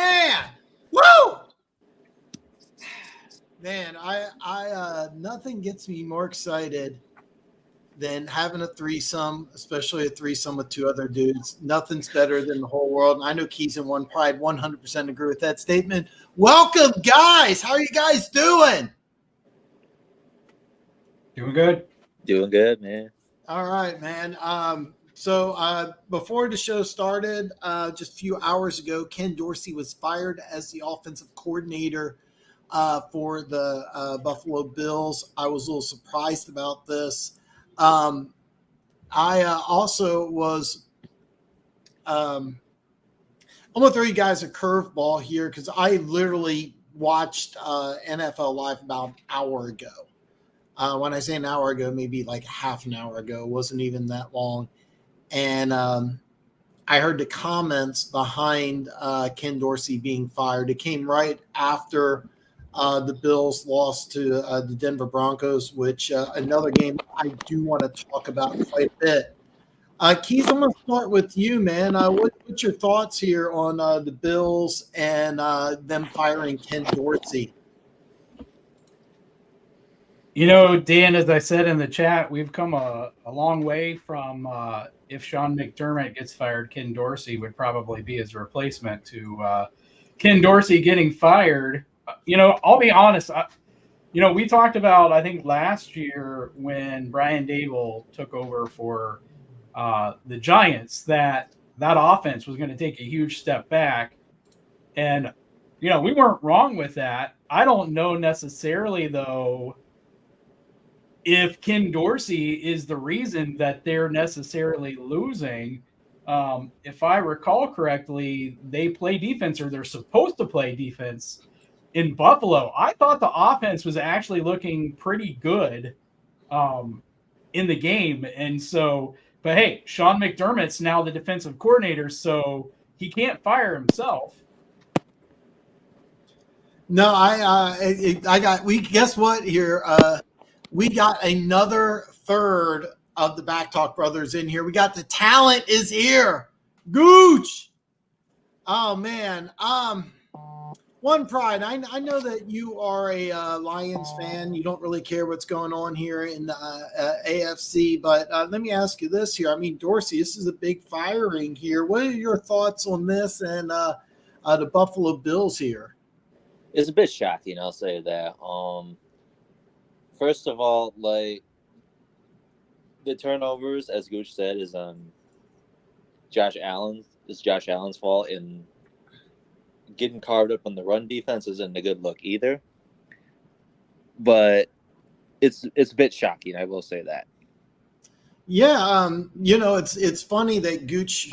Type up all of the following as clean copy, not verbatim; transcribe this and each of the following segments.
man. Woo! Man, I nothing gets me more excited than having a threesome, especially a threesome with two other dudes. Nothing's better than the whole world. And I know Keas and One Pride 100% agree with that statement. Welcome, guys. How are you guys doing? Doing good. Doing good, man. All right, man. So before the show started, just a few hours ago, Ken Dorsey was fired as the offensive coordinator for the Buffalo Bills. I was a little surprised about this. I also was I'm going to throw you guys a curveball here because I literally watched NFL Live about an hour ago. When I say an hour ago, maybe like half an hour ago. It wasn't even that long. And I heard the comments behind Ken Dorsey being fired. It came right after the Bills lost to the Denver Broncos, which another game I do want to talk about quite a bit. Keas, I'm going to start with you, man. What's your thoughts here on the Bills and them firing Ken Dorsey? You know, Dan, as I said in the chat, we've come a long way from if Sean McDermott gets fired, Ken Dorsey would probably be his replacement to Ken Dorsey getting fired. You know, I'll be honest. We talked about, I think, last year when Brian Dable took over for the Giants that offense was going to take a huge step back. And, we weren't wrong with that. I don't know necessarily, though, if Ken Dorsey is the reason that they're necessarily losing. If I recall correctly, they play defense, or they're supposed to play defense in Buffalo. I thought the offense was actually looking pretty good in the game. And so, but hey, Sean McDermott's now the defensive coordinator, so he can't fire himself. No, guess what here? We got another third of the Back Talk brothers in here. We got the talent is here. Gooch. Oh, man. One Pride, I know that you are a Lions fan. You don't really care what's going on here in the AFC, but let me ask you this here. I mean, Dorsey, this is a big firing here. What are your thoughts on this and the Buffalo Bills here? It's a bit shocking, I'll say that. First of all, like, the turnovers, as Gooch said, is Josh Allen's fault, and getting carved up on the run defense isn't a good look either. But it's a bit shocking, I will say that. Yeah, it's funny that Gooch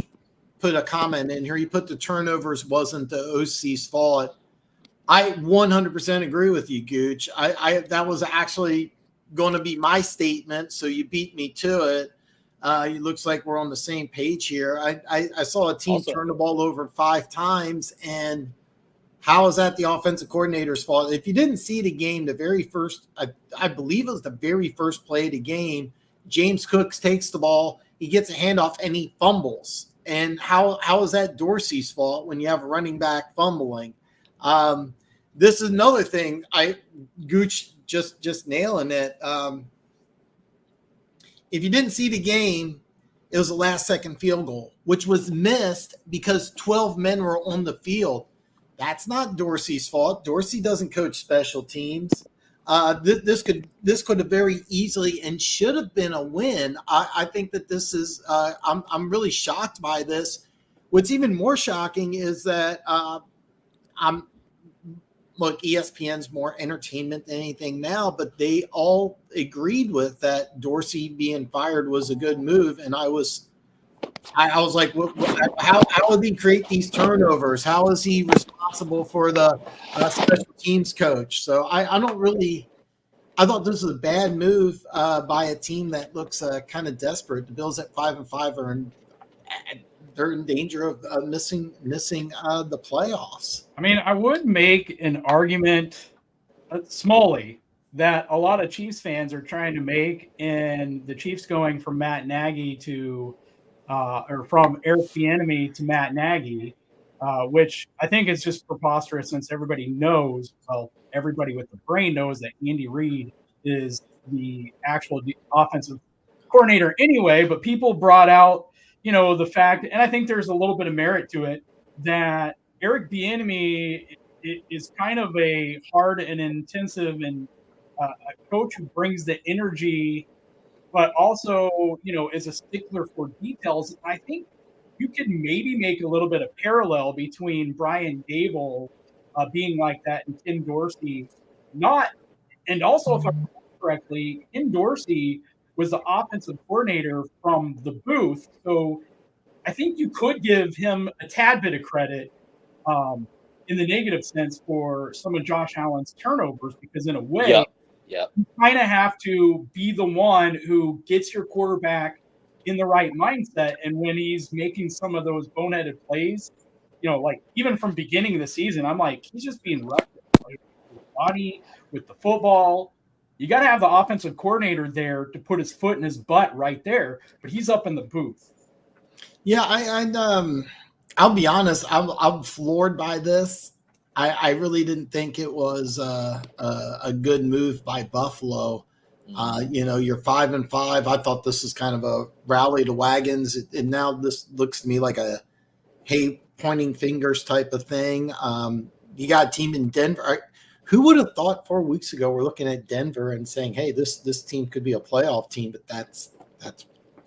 put a comment in here. He put the turnovers wasn't the OC's fault. I 100% agree with you, Gooch. I that was actually going to be my statement, so you beat me to it. It looks like we're on the same page here. I saw a team turn the ball over 5 times, and how is that the offensive coordinator's fault? If you didn't see the game, the very first, I believe it was the very first play of the game, James Cooks takes the ball, he gets a handoff, and he fumbles. And how is that Dorsey's fault when you have a running back fumbling? This is another thing. Gooch just nailing it. If you didn't see the game, it was a last-second field goal, which was missed because 12 men were on the field. That's not Dorsey's fault. Dorsey doesn't coach special teams. This could have very easily and should have been a win. I think that this is. I'm really shocked by this. What's even more shocking is that Look, ESPN's more entertainment than anything now, but they all agreed with that Dorsey being fired was a good move. And I was like, how would he create these turnovers? How is he responsible for the special teams coach? So I thought this was a bad move by a team that looks kind of desperate. The Bills at 5-5 they're in danger of missing the playoffs. I mean, I would make an argument, smallly, that a lot of Chiefs fans are trying to make, and the Chiefs going from Matt Nagy to, or from Eric Bieniemy to Matt Nagy, which I think is just preposterous since everybody knows, well, everybody with the brain knows that Andy Reid is the actual offensive coordinator anyway, but people brought out, the fact, and I think there's a little bit of merit to it, that Eric Bieniemy is kind of a hard and intensive and a coach who brings the energy, but also, is a stickler for details. I think you could maybe make a little bit of parallel between Brian Dable being like that and Ken Dorsey not. And also, if I remember correctly, Ken Dorsey was the offensive coordinator from the booth. So I think you could give him a tad bit of credit in the negative sense for some of Josh Allen's turnovers, because in a way, Yep. you kind of have to be the one who gets your quarterback in the right mindset. And when he's making some of those boneheaded plays, like even from beginning of the season, I'm like, he's just being rough with the body, with the football. You got to have the offensive coordinator there to put his foot in his butt right there, but he's up in the booth. Yeah, I'll be honest. I'm floored by this. I really didn't think it was a good move by Buffalo. You're 5-5. I thought this was kind of a rally to wagons, and now this looks to me like a hey pointing fingers type of thing. You got a team in Denver. Who would have thought 4 weeks ago we're looking at Denver and saying, hey, this team could be a playoff team, but that's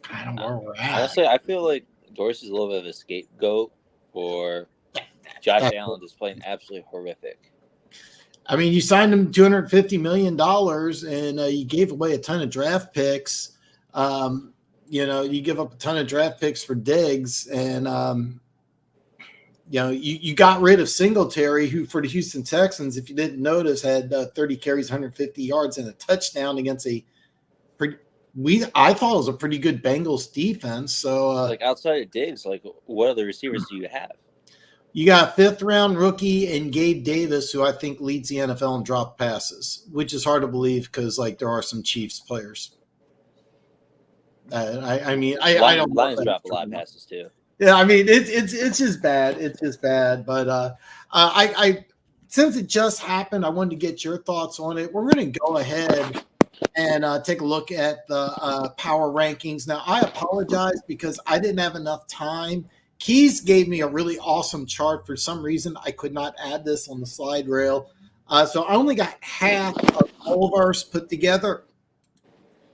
kind of where we're at. Honestly, I feel like Dorsey's a little bit of a scapegoat for Josh Allen just playing absolutely horrific. I mean, you signed him $250 million and you gave away a ton of draft picks. You give up a ton of draft picks for Diggs, and you got rid of Singletary, who for the Houston Texans, if you didn't notice, had 30 carries, 150 yards, and a touchdown against I thought it was a pretty good Bengals defense. So, like outside of Diggs, like what other receivers do you have? You got a fifth-round rookie in Gabe Davis, who I think leads the NFL in drop passes, which is hard to believe because there are some Chiefs players. I don't. Lions drop a lot of passes too. Yeah, I mean it's just bad. It's just bad. But I since it just happened, I wanted to get your thoughts on it. We're going to go ahead and take a look at the power rankings. Now, I apologize because I didn't have enough time. Keas gave me a really awesome chart. For some reason, I could not add this on the slide rail. So I only got half of all of ours put together.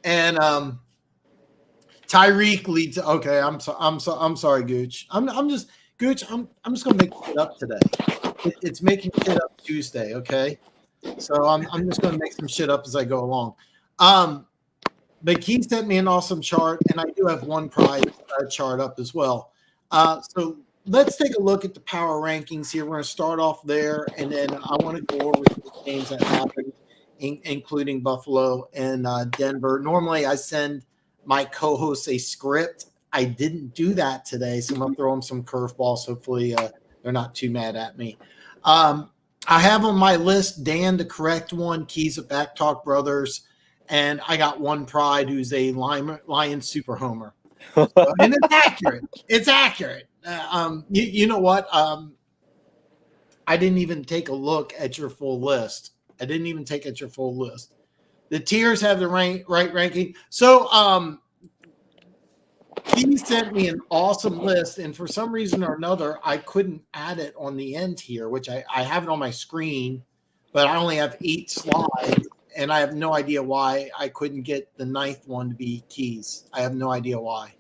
And Tyreek leads. Okay, I'm sorry, Gooch. I'm just going to make shit up today. It's making shit up Tuesday, okay? So I'm just going to make some shit up as I go along. But Keas sent me an awesome chart, and I do have one prize chart up as well. So let's take a look at the power rankings here. We're going to start off there, and then I want to go over the games that happened, including Buffalo and Denver. Normally, I send my co-hosts a script. I didn't do that today, so I'm going to throw them some curveballs. Hopefully, they're not too mad at me. I have on my list Dan, the correct one, Keas at Back Talk Brothers, and I got one Pride, who's a Lion super homer. And it's accurate. It's accurate. You know what? I didn't even take a look at your full list. The tiers have the right ranking. So he sent me an awesome list, and for some reason or another, I couldn't add it on the end here, which I have it on my screen, but I only have 8 slides, and I have no idea why I couldn't get the 9th one to be Keas. I have no idea why.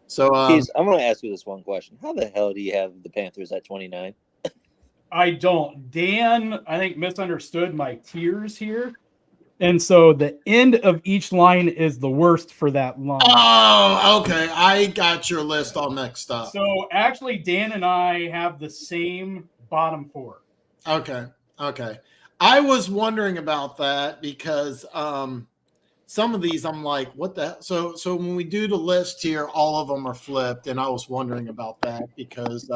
So, Keas, I'm going to ask you this one question. How the hell do you have the Panthers at 29? I don't. Dan, I think, misunderstood my tiers here. And so the end of each line is the worst for that line. Oh, okay. I got your list all mixed up. So actually, Dan and I have the same bottom 4. Okay. I was wondering about that because some of these I'm like, what the hell? So when we do the list here, all of them are flipped, and I was wondering about that because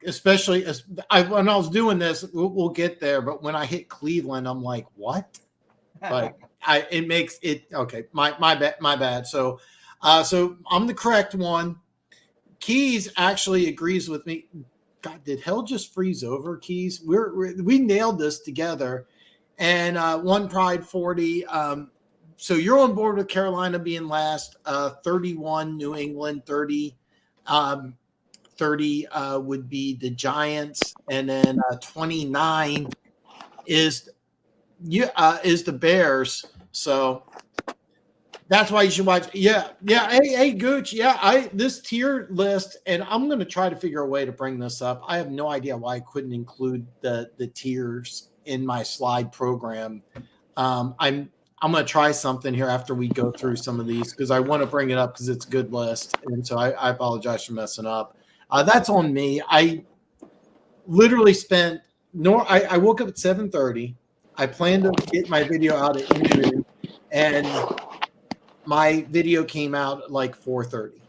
especially when I was doing this, we'll get there, but when I hit Cleveland, I'm like, what? But it makes it okay. My bad. So I'm the correct one. Keas actually agrees with me. God, did hell just freeze over, Keas? We nailed this together. And One Pride 40. So you're on board with Carolina being last. 31, New England 30. 30 would be the Giants, and then 29 is the Bears. So that's why you should watch. Yeah. Hey, Gooch. Yeah, this tier list, and I'm going to try to figure a way to bring this up. I have no idea why I couldn't include the tiers in my slide program. I'm going to try something here after we go through some of these because I want to bring it up because it's a good list, and so I apologize for messing up. That's on me. I literally spent I woke up at 7:30. I planned to get my video out at noon, and my video came out at like 4:30.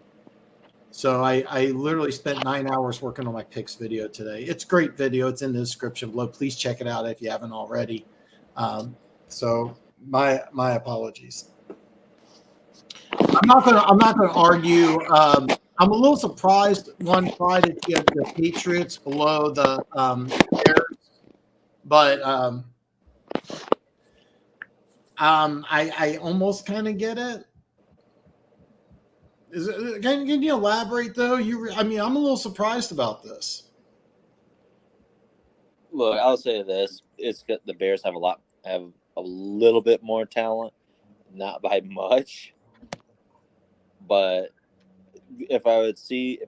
So I literally spent 9 hours working on my picks video today. It's a great video. It's in the description below. Please check it out if you haven't already. So my apologies. I'm not gonna argue. I'm a little surprised One Pride to get the Patriots below the Bears, but I almost kind of get it. Can you elaborate though? I'm a little surprised about this. Look, I'll say this: it's good. The Bears have a little bit more talent, not by much, but if the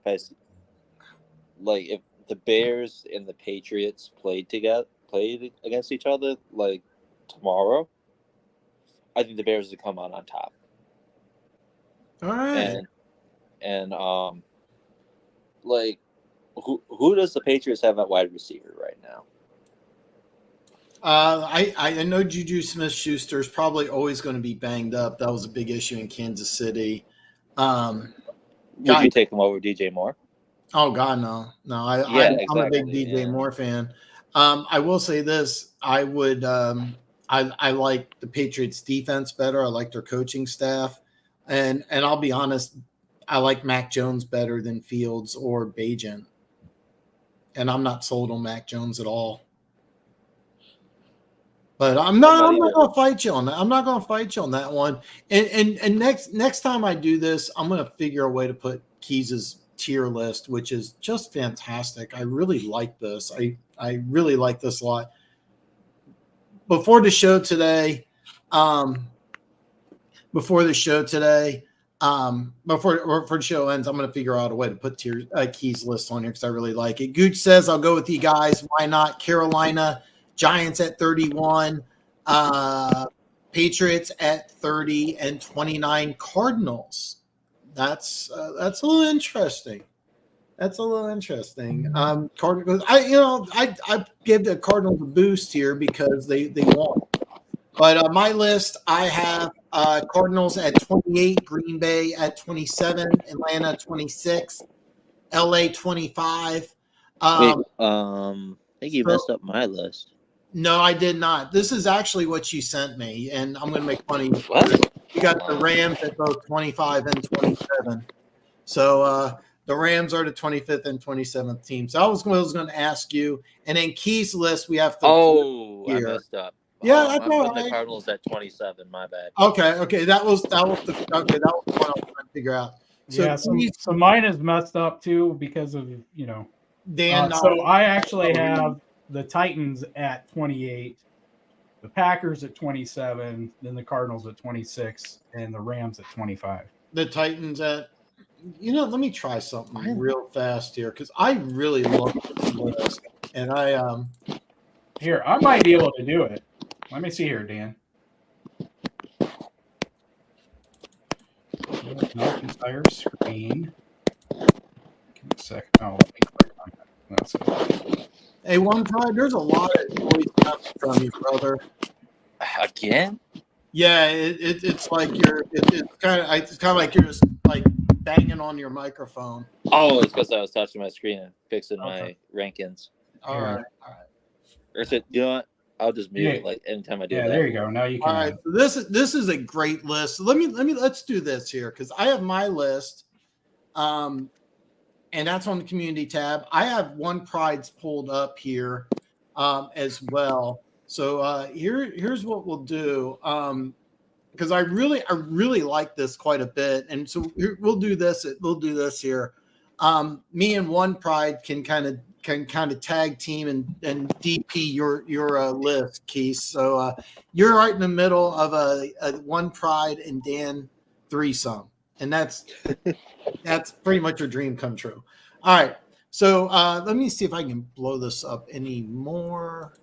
Bears and the Patriots played against each other like tomorrow, I think the Bears would come out on top. All right. And who does the Patriots have at wide receiver right now? I know Juju Smith-Schuster is probably always going to be banged up. That was a big issue in Kansas City. Would you take him over DJ Moore? Oh God, no. I'm a big DJ Moore fan. I will say this: I would. I like the Patriots' defense better. I like their coaching staff, and I'll be honest, I like Mac Jones better than Fields or Bagent, and I'm not sold on Mac Jones at all. But I'm not going to fight you on that. I'm not going to fight you on that one. And next time I do this, I'm going to figure a way to put Keys' tier list, which is just fantastic. I really like this. I really like this a lot. Before the show today, before the show ends, I'm going to figure out a way to put Keys' list on here because I really like it. Gooch says, I'll go with you guys. Why not? Carolina Giants at 31, Patriots at 30, and 29 Cardinals. That's a little interesting. Cardinals. I give the Cardinals a boost here because they won. But my list, I have Cardinals at 28, Green Bay at 27, Atlanta 26, LA 25. I think you messed up my list. No, I did not. This is actually what you sent me, and I'm going to make fun of you. What? You got the Rams at both 25 and 27. So the Rams are the 25th and 27th team. So I was going to ask you, and then Keys' list, we have to. Oh, I messed up. Yeah, I'm all putting right. the Cardinals at 27. My bad. Okay. That was the one I was trying to figure out. So so mine is messed up too because of Dan. So I actually have the Titans at 28, the Packers at 27, then the Cardinals at 26, and the Rams at 25. The Titans at, let me try something real fast here because I really love this list, and I here I might be able to do it. Let me see here, Dan. Not entire screen. Give me a second. Oh, let me click on that. That's it. Hey, One Pride, there's a lot of noise coming from you, brother. Again? Yeah, it's like it's kind of like you're just like banging on your microphone. Oh, it's because I was touching my screen and fixing my rankings. All right. Or is it, you know what? I'll just mute it like anytime I do that. Yeah, there you go. Now you can. All right. So this is a great list. So let's do this here because I have my list. and that's on the community tab. I have One Pride's pulled up here as well. So here's what we'll do. Because I really like this quite a bit, and so we'll do this. We'll do this here. Me and One Pride can kind of tag team and DP your list, Keas. So you're right in the middle of a One Pride and Dan threesome, and that's pretty much your dream come true. All right, so let me see if I can blow this up any more.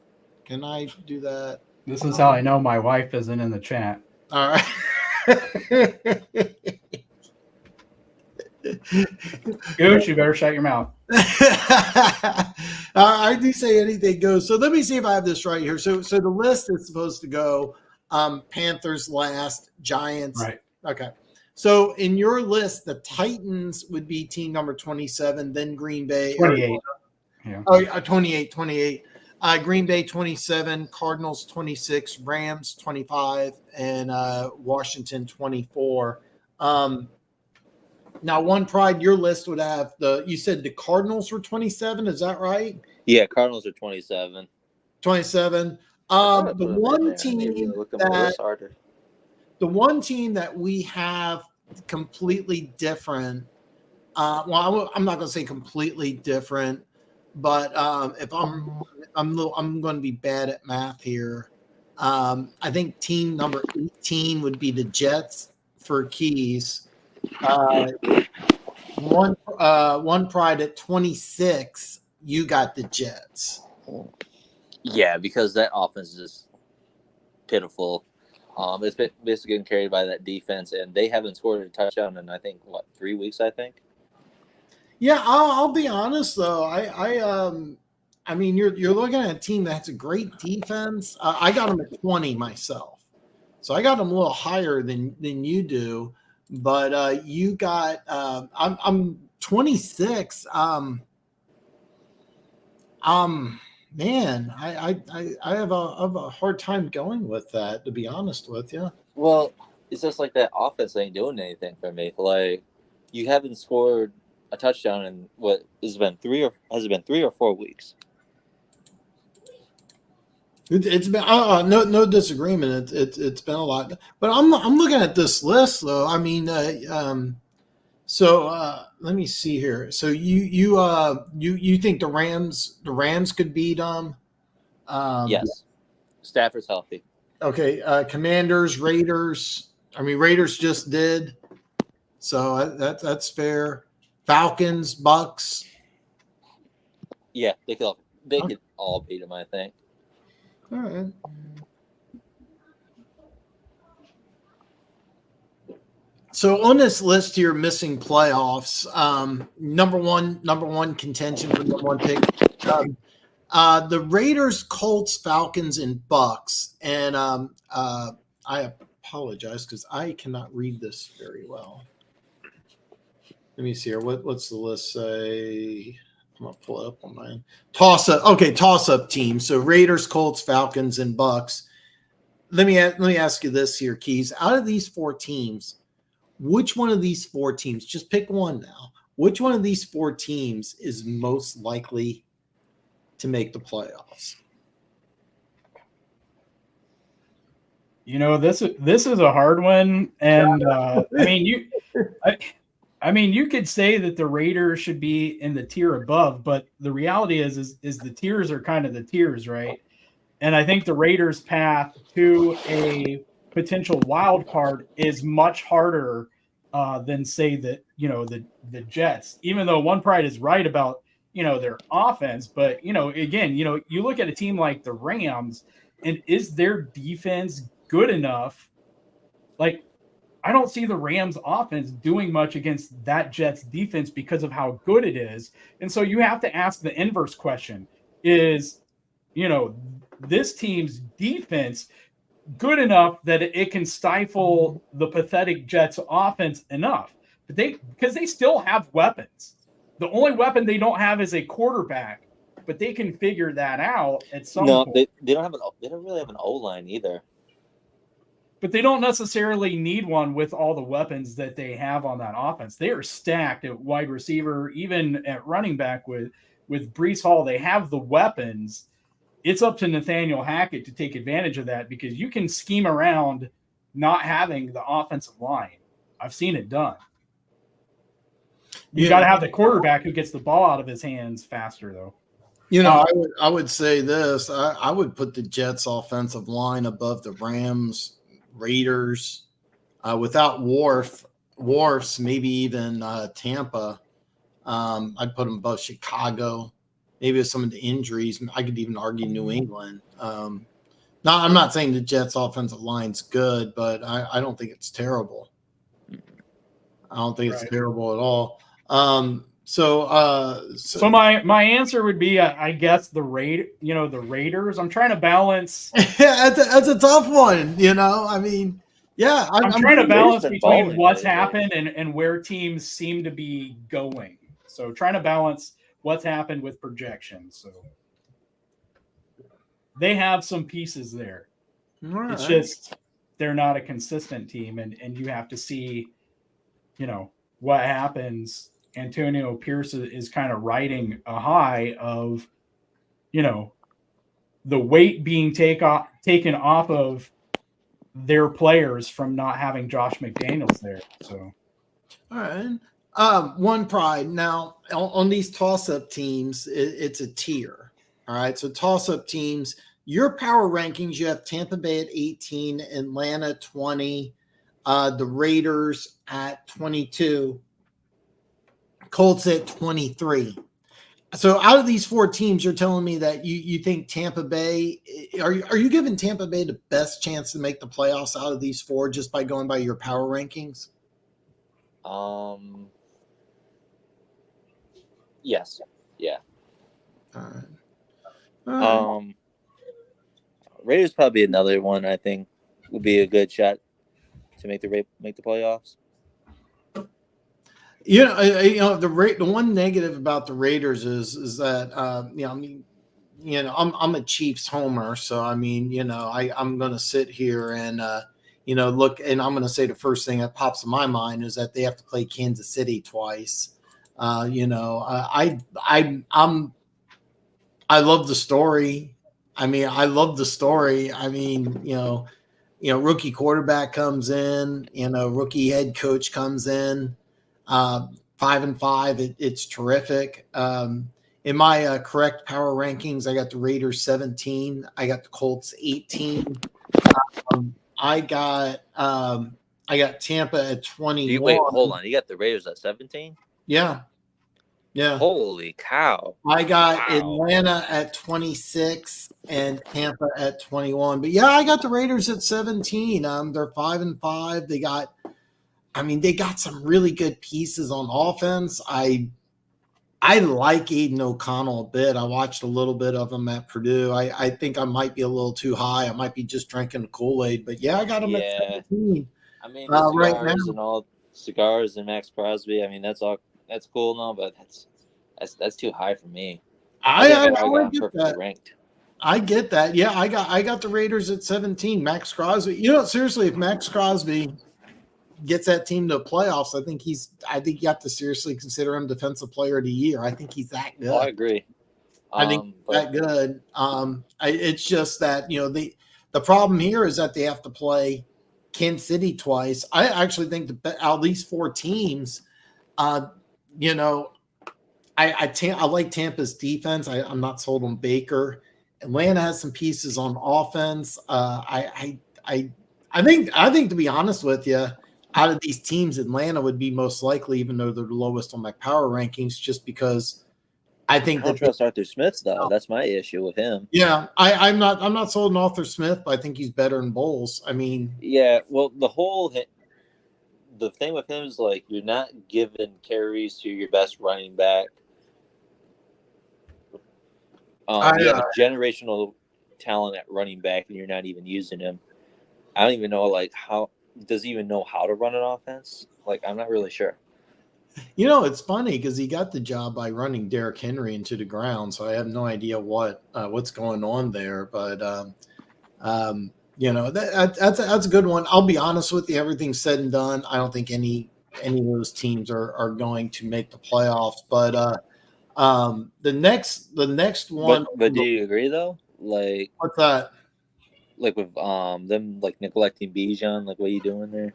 Can I do that? This is how I know my wife isn't in the chat. All right. Gooch, you better shut your mouth. I do say anything goes. So let me see if I have this right here. So the list is supposed to go Panthers last, Giants. Right. Okay. So in your list, the Titans would be team number 27, then Green Bay. 28. Yeah. Oh, 28. Green Bay 27, Cardinals 26, Rams 25, and Washington 24. Now, One Pride, your list would have you said the Cardinals were 27, is that right? Yeah, Cardinals are 27. 27. The one team that we have completely different. Well, I'm not going to say completely different, but if I'm going to be bad at math here. I think team number 18 would be the Jets for Keas. One Pride at 26. You got the Jets. Yeah, because that offense is just pitiful. It's been basically getting carried by that defense, and they haven't scored a touchdown in 3 weeks. I think. Yeah, I'll be honest though. I mean, you're looking at a team that has a great defense. I got them at 20 myself, so I got them a little higher than you do. But you got I'm 26. Man, I have a hard time going with that, to be honest with you. Well, it's just like that offense ain't doing anything for me. Like, you haven't scored a touchdown in what has it been 3 or 4 weeks? It's been no disagreement. It's been a lot, but I'm looking at this list though. I mean, so let me see here. So you think the Rams could beat them? Yes, Stafford's healthy. Okay, Commanders, Raiders. I mean, Raiders just did, so that's fair. Falcons, Bucks. Yeah, they could all beat them, I think. All right. So on this list here, missing playoffs, number one contention for number one pick, the Raiders, Colts, Falcons, and Bucks. And I apologize because I cannot read this very well. Let me see here. What's the list say? I'm gonna pull it up on mine. Toss up team. So Raiders, Colts, Falcons, and Bucks. Let me ask you this here, Keas. Out of these four teams, which one of these four teams, just pick one now, which one of these four teams is most likely to make the playoffs? You know, this is a hard one, and I mean, you could say that the Raiders should be in the tier above, but the reality is the tiers are kind of the tiers, right? And I think the Raiders' path to a potential wild card is much harder than, say, the Jets. Even though One Pride is right about their offense, but again, you look at a team like the Rams, and is their defense good enough? Like, I don't see the Rams offense doing much against that Jets defense because of how good it is. And so you have to ask the inverse question is, this team's defense good enough that it can stifle the pathetic Jets offense enough? But because they still have weapons. The only weapon they don't have is a quarterback, but they can figure that out at some point. They don't really have an O-line either. but they don't necessarily need one with all the weapons that they have on that offense. They are stacked at wide receiver, even at running back with Breece Hall. They have the weapons. It's up to Nathaniel Hackett to take advantage of that because you can scheme around not having the offensive line. I've seen it done. You got to have the quarterback who gets the ball out of his hands faster, though. You know, I would say this. I would put the Jets' offensive line above the Rams, Raiders, without Wharfs, maybe even Tampa. I'd put them above Chicago. Maybe with some of the injuries, I could even argue New England. Now, I'm not saying the Jets' offensive line's good, but I don't think it's terrible. I don't think it's terrible at all. So my answer would be, I guess the Raiders. I'm trying to balance. Yeah, that's a tough one. You know, I mean, yeah, I'm trying to balance between what's happened and where teams seem to be going. So trying to balance what's happened with projections. So they have some pieces there. Right. It's just they're not a consistent team, and you have to see, what happens. Antonio Pierce is kind of riding a high of, the weight being taken off of their players from not having Josh McDaniels there. So, all right. One pride. Now, on these toss-up teams, it's a tier. All right. So toss-up teams, your power rankings, you have Tampa Bay at 18, Atlanta 20, the Raiders at 22, Colts at 23. So out of these four teams, you're telling me that you think Tampa Bay – are you giving Tampa Bay the best chance to make the playoffs out of these four just by going by your power rankings? Yes. Yeah. All right. Raiders probably another one I think would be a good shot to make the playoffs. The one negative about the Raiders is that I'm a Chiefs homer, so I mean, I'm going to sit here and look, and I'm going to say the first thing that pops in my mind is that they have to play Kansas City twice. I love the story. Rookie quarterback comes in, rookie head coach comes in, 5-5. It's terrific. In my correct power rankings, I got the Raiders 17. I got the Colts 18. I got Tampa at 21. Wait, hold on. You got the Raiders at 17? Yeah. Yeah. Holy cow. I got Atlanta at 26 and Tampa at 21. But yeah, I got the Raiders at 17. They're 5-5. They got some really good pieces on offense. I like Aiden O'Connell a bit. I watched a little bit of him at Purdue. I think I might be a little too high. I might be just drinking the Kool-Aid. But yeah, I got him at 17. I mean, the cigars right now. and all cigars and Max Crosby. I mean, that's cool now, but that's too high for me. I get that. Ranked. I get that. Yeah, I got the Raiders at 17. Max Crosby. Seriously, if Max Crosby gets that team to the playoffs, I think you have to seriously consider him Defensive Player of the Year. I think he's that good. Oh, I agree. I think that good. It's just that the problem here is that they have to play Kansas City twice. I actually think at least four teams. I like Tampa's defense. I'm not sold on Baker. Atlanta has some pieces on offense. I think to be honest with you, out of these teams, Atlanta would be most likely, even though they're the lowest on my power rankings, just because I think I don't trust Arthur Smith though. That's my issue with him. Yeah, I'm not sold on Arthur Smith, but I think he's better in Bowles. I mean, yeah. Well, the thing with him is like you're not giving carries to your best running back. You have a generational talent at running back, and you're not even using him. I don't even know how does he even know how to run an offense. I'm not really sure. It's funny because he got the job by running Derrick Henry into the ground, so I have no idea what's going on there. But That's a good one. I'll be honest with you. Everything's said and done, I don't think any of those teams are going to make the playoffs. But the next one. But do you agree though? Like, what's that? Like with them like neglecting Bijan, like what are you doing there?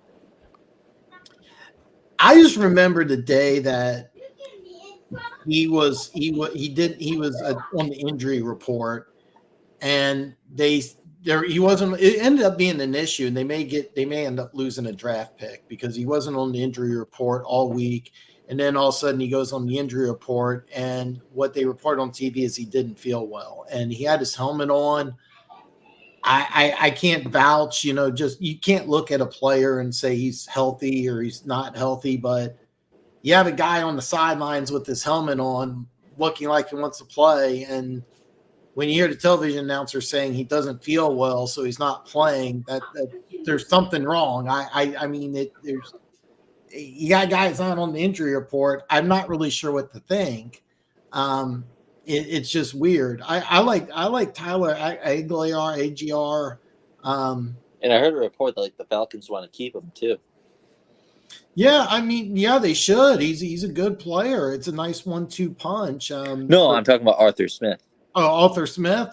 I just remember the day that he was on the injury report, and he wasn't. It ended up being an issue, and they may end up losing a draft pick because he wasn't on the injury report all week, and then all of a sudden he goes on the injury report, and what they report on TV is he didn't feel well, and he had his helmet on. I can't vouch, just you can't look at a player and say he's healthy or he's not healthy, but you have a guy on the sidelines with his helmet on looking like he wants to play. And when you hear the television announcer saying he doesn't feel well, so he's not playing, that there's something wrong. I mean, you got guys not on the injury report. I'm not really sure what to think. It's just weird. I like Tyler AGR. And I heard a report that like the Falcons want to keep him too. Yeah, I mean, yeah, they should. He's a good player. It's a nice 1-2 punch. No, I'm talking about Arthur Smith. Oh, Arthur Smith.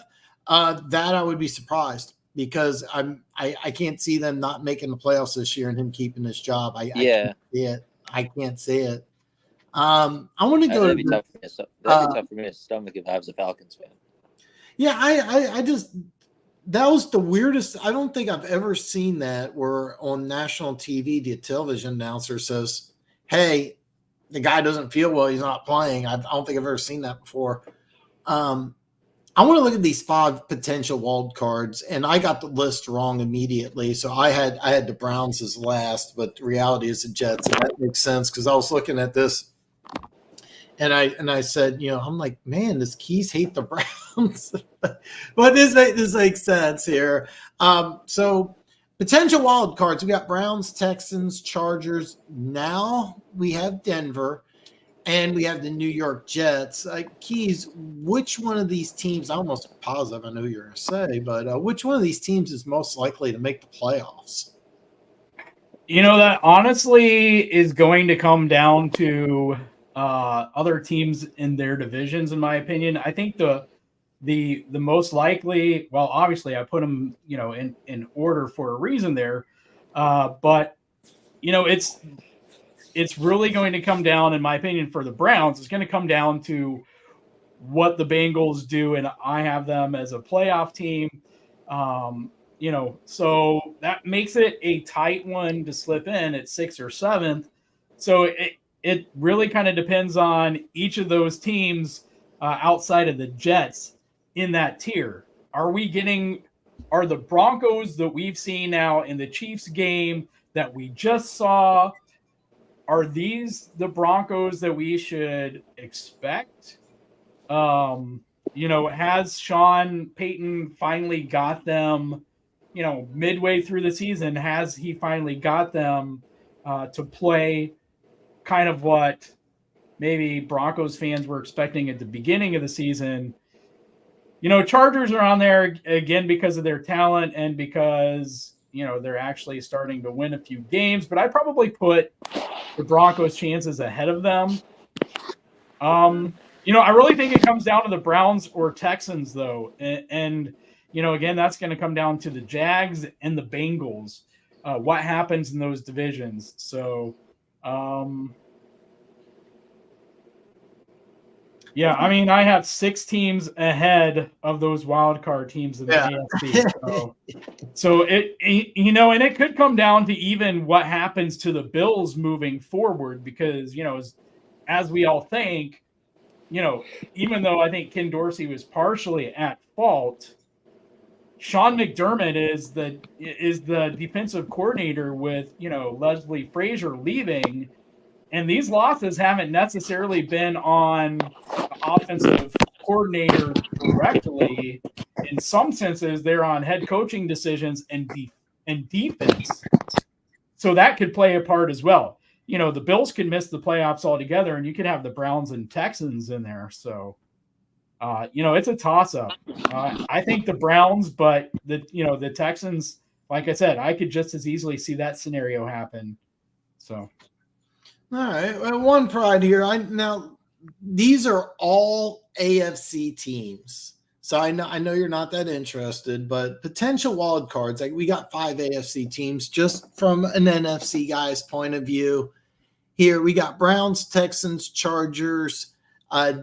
That I would be surprised because I can't see them not making the playoffs this year and him keeping his job. I can't see it. I can't see it. I want to go. That'd be tough for me to stomach if I was a Falcons fan. Yeah, I just that was the weirdest. I don't think I've ever seen that where on national TV the television announcer says, "Hey, the guy doesn't feel well. He's not playing." I don't think I've ever seen that before. I want to look at these 5 potential wild cards, and I got the list wrong immediately. So I had the Browns as last, but the reality is the Jets, and that makes sense because I was looking at this. And I said, I'm like, man, does Keas hate the Browns? But this makes sense here. So potential wild cards. We got Browns, Texans, Chargers. Now we have Denver, and we have the New York Jets. Keas, which one of these teams? I'm almost positive I know who you're going to say, but which one of these teams is most likely to make the playoffs? That honestly is going to come down to other teams in their divisions, in my opinion. I think the most likely, well, obviously I put them, in order for a reason there. But it's really going to come down, in my opinion, for the Browns. It's going to come down to what the Bengals do. And I have them as a playoff team. So that makes it a tight one to slip in at 6th or 7th. So it really kind of depends on each of those teams outside of the Jets in that tier. Are the Broncos that we've seen now in the Chiefs game that we just saw, are these the Broncos that we should expect? Has Sean Payton finally got them, midway through the season, has he finally got them to play kind of what maybe Broncos fans were expecting at the beginning of the season? Chargers are on there again because of their talent and because, they're actually starting to win a few games, but I probably put the Broncos' chances ahead of them. I really think it comes down to the Browns or Texans, though. And again, that's going to come down to the Jags and the Bengals, what happens in those divisions. So, yeah, I mean, I have 6 teams ahead of those wild card teams in the AFC. So it, and it could come down to even what happens to the Bills moving forward, because, as we all think, even though I think Ken Dorsey was partially at fault, Sean McDermott is the defensive coordinator with, Leslie Frazier leaving. And these losses haven't necessarily been on the offensive coordinator directly. In some senses, they're on head coaching decisions and defense. So that could play a part as well. The Bills could miss the playoffs altogether, and you could have the Browns and Texans in there. So, It's a toss-up. I think the Browns, but the Texans, like I said, I could just as easily see that scenario happen. So, all right, well, one pride here. Now these are all AFC teams, so I know you're not that interested, but potential wild cards. Like we got 5 AFC teams just from an NFC guy's point of view. Here we got Browns, Texans, Chargers,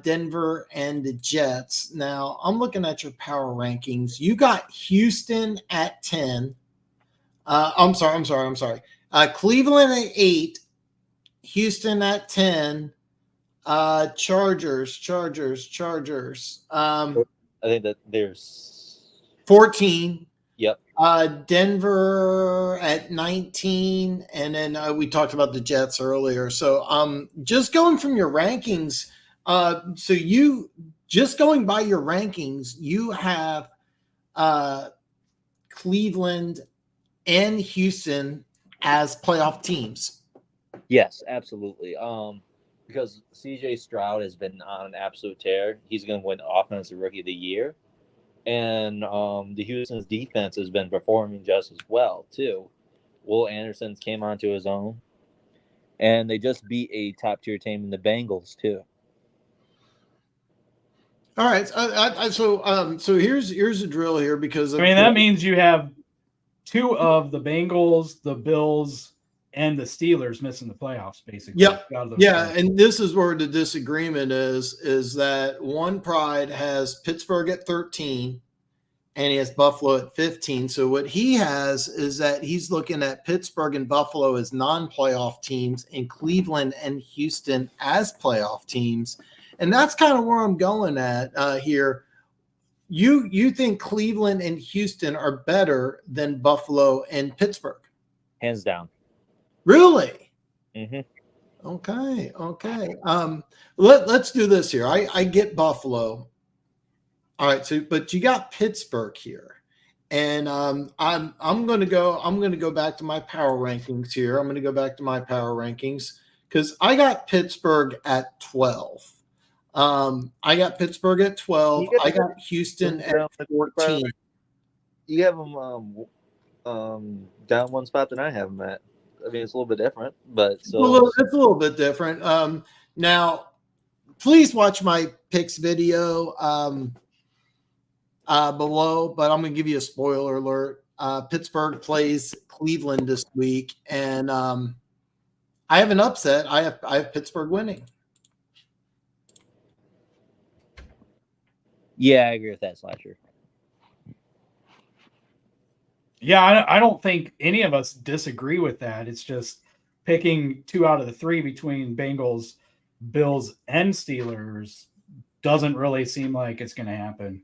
Denver, and the Jets. Now I'm looking at your power rankings. You got Houston at 10. I'm sorry. Cleveland at 8, Houston at 10, Chargers. I think that there's 14. Yep. Denver at 19, and then we talked about the Jets earlier. So just going from your rankings, so you just going by your rankings, you have Cleveland and Houston as playoff teams. Yes, absolutely. Because CJ Stroud has been on an absolute tear. He's going to win Offensive Rookie of the Year. And the Houston's defense has been performing just as well, too. Will Anderson came onto his own. And they just beat a top-tier team in the Bengals, too. All right. So here's a drill here because that means you have 2 of the Bengals, the Bills, and the Steelers missing the playoffs, basically. Yep. Yeah, and this is where the disagreement is that One Pride has Pittsburgh at 13 and he has Buffalo at 15. So what he has is that he's looking at Pittsburgh and Buffalo as non-playoff teams and Cleveland and Houston as playoff teams. And that's kind of where I'm going at here. You think Cleveland and Houston are better than Buffalo and Pittsburgh? Hands down. Really? Mm-hmm. Okay. Let's do this here. I get Buffalo. All right. So, but you got Pittsburgh here, and I'm going to go back to my power rankings here. I'm going to go back to my power rankings because I got Pittsburgh at 12. I got Pittsburgh at 12. I got Houston at 14. You have them down one spot than I have them at. I mean, it's a little bit different, but it's a little bit different. Now, please watch my picks video below, but I'm going to give you a spoiler alert. Pittsburgh plays Cleveland this week, and I have an upset. I have Pittsburgh winning. Yeah, I agree with that, Slasher. Yeah, I don't think any of us disagree with that. It's just picking 2 out of the 3 between Bengals, Bills, and Steelers doesn't really seem like it's going to happen.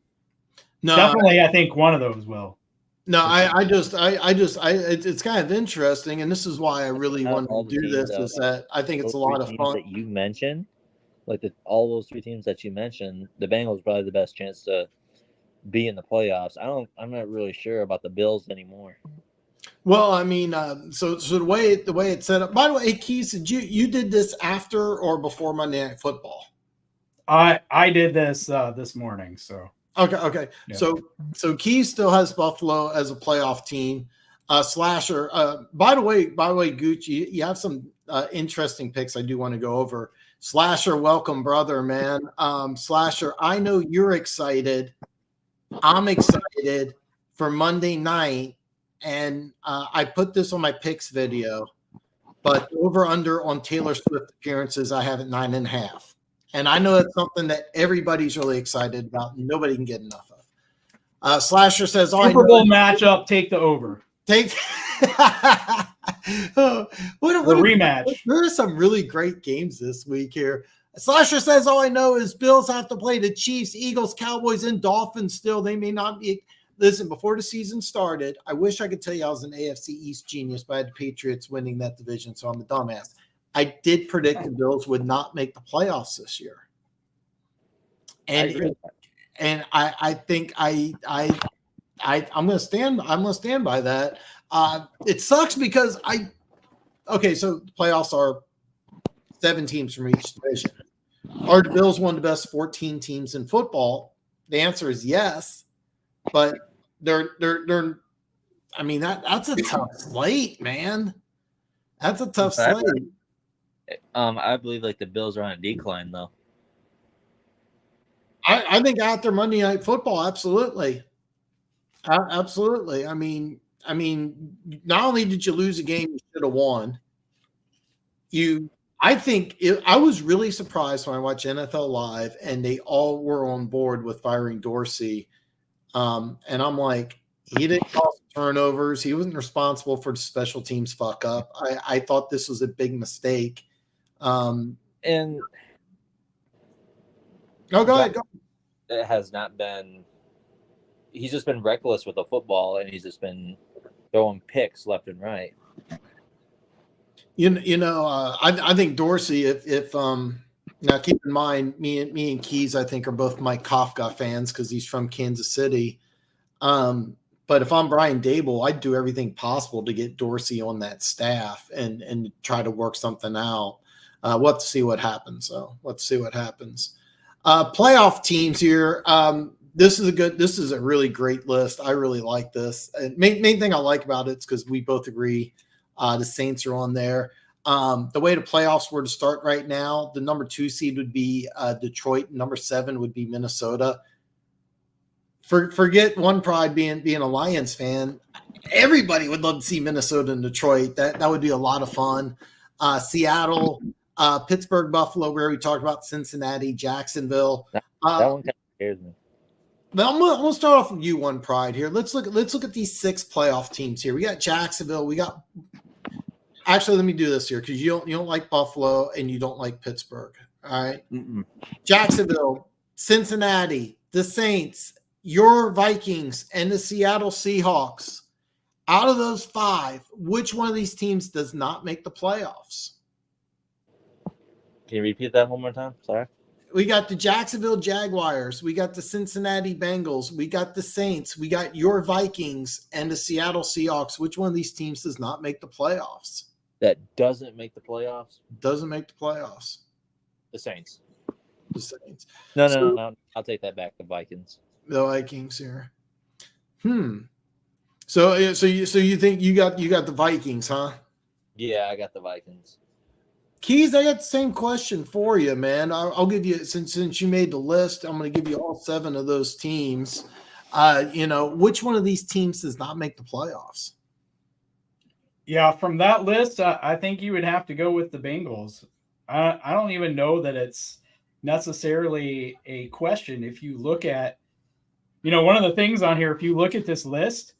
No, definitely, I think one of those will. No, it's kind of interesting, and this is why I really want to do this. Is that I think it's a lot of fun. That you mentioned, like all those 3 teams that you mentioned, the Bengals probably the best chance to be in the playoffs. I'm not really sure about the Bills anymore. Well, I mean, so the way it's set up. By the way, Keas, did you did this after or before Monday Night Football? I did this this morning. So okay. Yeah. So Keas still has Buffalo as a playoff team. Slasher. By the way, Gooch, you have some interesting picks I do want to go over. Slasher, welcome, brother, man. Slasher, I know you're excited. I'm excited for Monday night, and I put this on my picks video, but over under on Taylor Swift appearances, I have it 9.5. And I know it's something that everybody's really excited about. And nobody can get enough of. Slasher says, Super Bowl matchup, take the over. Take what rematch. There are some really great games this week here. Slasher says, all I know is Bills have to play the Chiefs, Eagles, Cowboys, and Dolphins still. They may not be. Listen, before the season started, I wish I could tell you I was an AFC East genius, but I had the Patriots winning that division, so I'm a dumbass. I did predict the Bills would not make the playoffs this year. And I think I'm going to stand by that. It sucks because so the playoffs are 7 teams from each division. Are the Bills one of the best 14 teams in football? The answer is yes, but they're I mean, that's a tough slate, man. That's a tough slate. I believe like the Bills are on a decline though. I think after Monday Night Football, absolutely. Absolutely. I mean, not only did you lose a game you should have won, I was really surprised when I watched NFL Live and they all were on board with firing Dorsey. And I'm like, he didn't cause turnovers. He wasn't responsible for the special teams fuck up. I thought this was a big mistake. And go ahead. Go. It has not been. He's just been reckless with the football, and he's just been throwing picks left and right. I think Dorsey. If now keep in mind, me and Keas, I think, are both Mike Kafka fans because he's from Kansas City. But if I'm Brian Dable, I'd do everything possible to get Dorsey on that staff and try to work something out. We'll have to see what happens. So let's see what happens. Playoff teams here. This is a really great list. I really like this. And main thing I like about it is because we both agree the Saints are on there. The way the playoffs were to start right now, the number 2 seed would be Detroit. Number 7 would be Minnesota. Forget One Pride being a Lions fan. Everybody would love to see Minnesota and Detroit. That would be a lot of fun. Seattle, Pittsburgh, Buffalo, where we talked about Cincinnati, Jacksonville. That one kind of scares me. But I'm gonna start off with you, One Pride here. Let's look at these 6 playoff teams here. We got Jacksonville. Actually, let me do this here because you don't like Buffalo and you don't like Pittsburgh. All right. Mm-mm. Jacksonville, Cincinnati, the Saints, your Vikings, and the Seattle Seahawks. Out of those 5, which one of these teams does not make the playoffs? Can you repeat that one more time? Sorry. We got the Jacksonville Jaguars. We got the Cincinnati Bengals. We got the Saints. We got your Vikings and the Seattle Seahawks. Which one of these teams does not make the playoffs? That doesn't make the playoffs? Doesn't make the playoffs. The Saints. The Saints. No. I'll take that back. The Vikings. The Vikings here. So you think you got the Vikings, huh? Yeah, I got the Vikings. Keas, I got the same question for you, man. I'll give you since you made the list. I'm going to give you all 7 of those teams. Which one of these teams does not make the playoffs? Yeah, from that list, I think you would have to go with the Bengals. I don't even know that it's necessarily a question. If you look at, one of the things on here, if you look at this list,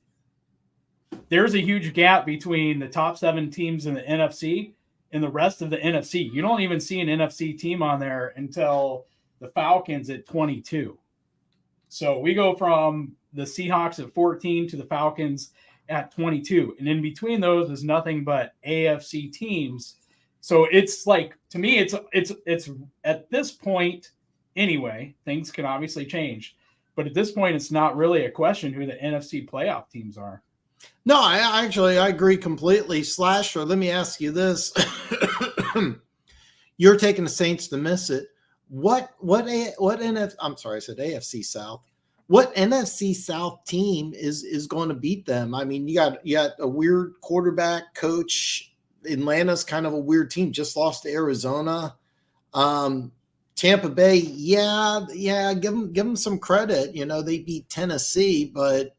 there's a huge gap between the top 7 teams in the NFC and the rest of the NFC. You don't even see an NFC team on there until the Falcons at 22. So we go from the Seahawks at 14 to the Falcons at 22. And in between those is nothing but AFC teams. So it's like, to me, it's at this point anyway, things can obviously change. But at this point, it's not really a question who the NFC playoff teams are. No, I agree completely. Slasher, let me ask you this. You're taking the Saints to miss it. I'm sorry, I said AFC South. What NFC South team is going to beat them? I mean, you got a weird quarterback coach. Atlanta's kind of a weird team, just lost to Arizona. Tampa Bay, give them some credit. They beat Tennessee, but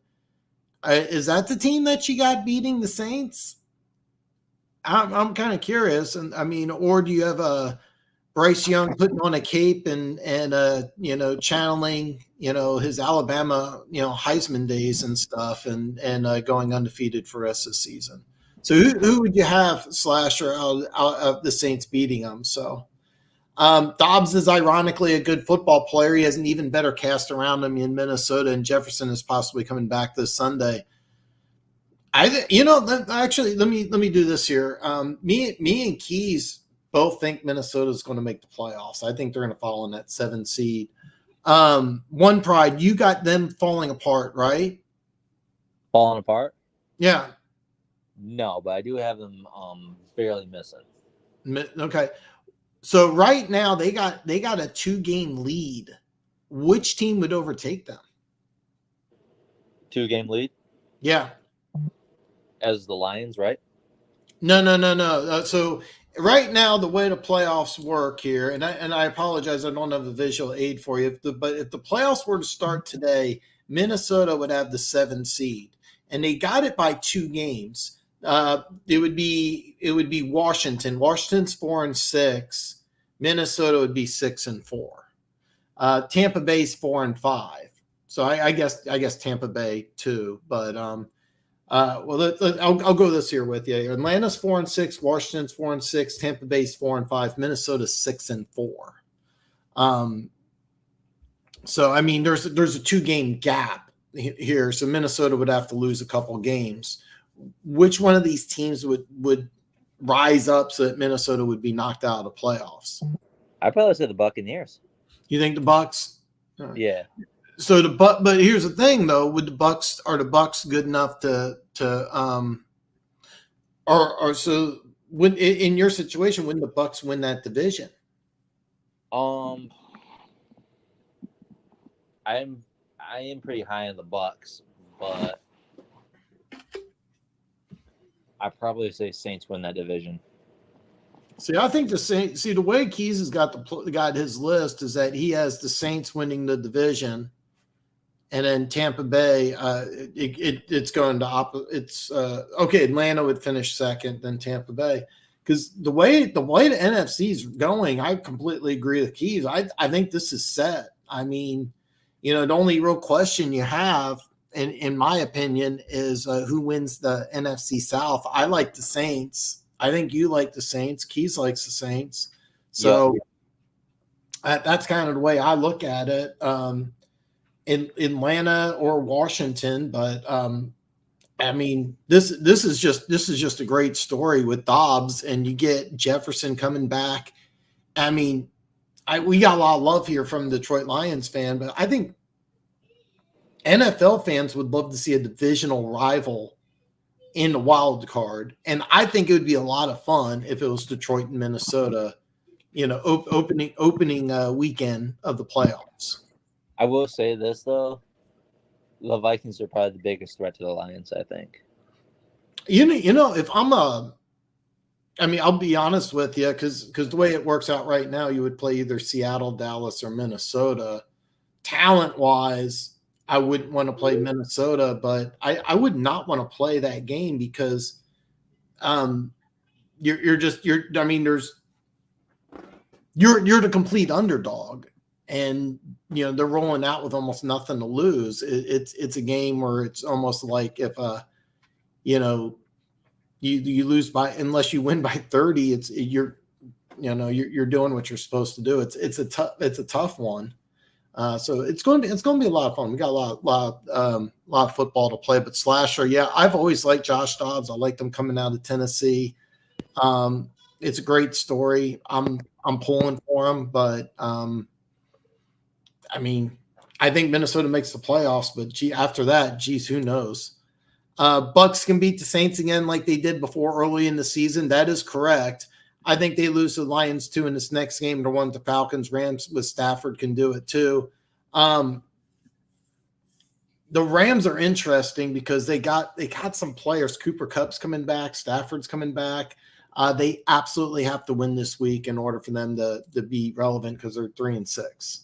is that the team that you got beating the Saints? I'm kind of curious, and I mean, or do you have a Bryce Young putting on a cape and channeling his Alabama Heisman days and stuff, and going undefeated for the rest of the season? So who would you have, Slasher, out of the Saints beating them? So Dobbs is ironically a good football player. He has an even better cast around him in Minnesota, and Jefferson is possibly coming back this Sunday. Actually, let me do this here. Me and Keas both think Minnesota is going to make the playoffs. I think they're going to fall in that 7 seed. One Pride, you got them falling apart, right? Falling apart? Yeah. No, but I do have them barely missing. Okay. So right now they got a 2-game lead. Which team would overtake them? 2-game lead Yeah. as the Lions, right? No. So right now, the way the playoffs work here, and I apologize, I don't have a visual aid for you. But if the playoffs were to start today, Minnesota would have the 7 seed, and they got it by 2 games. It would be Washington. Washington's 4-6. Minnesota would be 6-4. Tampa Bay's 4-5. So I guess Tampa Bay too, but I'll go this here with you. Atlanta's 4-6, Washington's 4-6, Tampa Bay's 4-5, Minnesota's 6-4. So I mean, there's a 2-game gap here. So Minnesota would have to lose a couple games. Which one of these teams would rise up so that Minnesota would be knocked out of the playoffs? I'd probably say the Buccaneers. You think the Bucks? Yeah. So but here's the thing though, are the Bucks good enough or so when in your situation, wouldn't the Bucks win that division? I am pretty high on the Bucks, but I'd probably say Saints win that division. See, I think the Saints. See, the way Keas has got his list is that he has the Saints winning the division, and then Tampa Bay. It's going to okay. Atlanta would finish second, then Tampa Bay, because the way the NFC is going, I completely agree with Keas. I think this is set. I mean, the only real question you have, in my opinion, is who wins the NFC South. I like the Saints. I think you like the Saints. Keas likes the Saints. So that's kind of the way I look at it. In Atlanta or Washington, but I mean, this is just a great story with Dobbs, and you get Jefferson coming back. I mean, we got a lot of love here from Detroit Lions fan, but I think NFL fans would love to see a divisional rival in the wild card, and I think it would be a lot of fun if it was Detroit and Minnesota, opening weekend of the playoffs. I will say this though, the Vikings are probably the biggest threat to the Lions, I think. If I'll be honest with you, because the way it works out right now, you would play either Seattle, Dallas, or Minnesota. Talent-wise, I wouldn't want to play Minnesota, but I would not want to play that game because you're the complete underdog, and they're rolling out with almost nothing to lose. It's a game where it's almost like if you lose by, unless you win by 30, you're doing what you're supposed to do. It's a tough one. So it's going to be a lot of fun. We got a lot of football to play. But Slasher, yeah, I've always liked Josh Dobbs. I liked him coming out of Tennessee. It's a great story. I'm pulling for him, but I mean, I think Minnesota makes the playoffs. But after that, geez, who knows? Bucks can beat the Saints again like they did before early in the season. That is correct. I think they lose to the Lions too in this next game. They're one of the Falcons. Rams with Stafford can do it too. The Rams are interesting because they got some players. Cooper Kupp's coming back. Stafford's coming back. They absolutely have to win this week in order for them to be relevant because they're 3-6.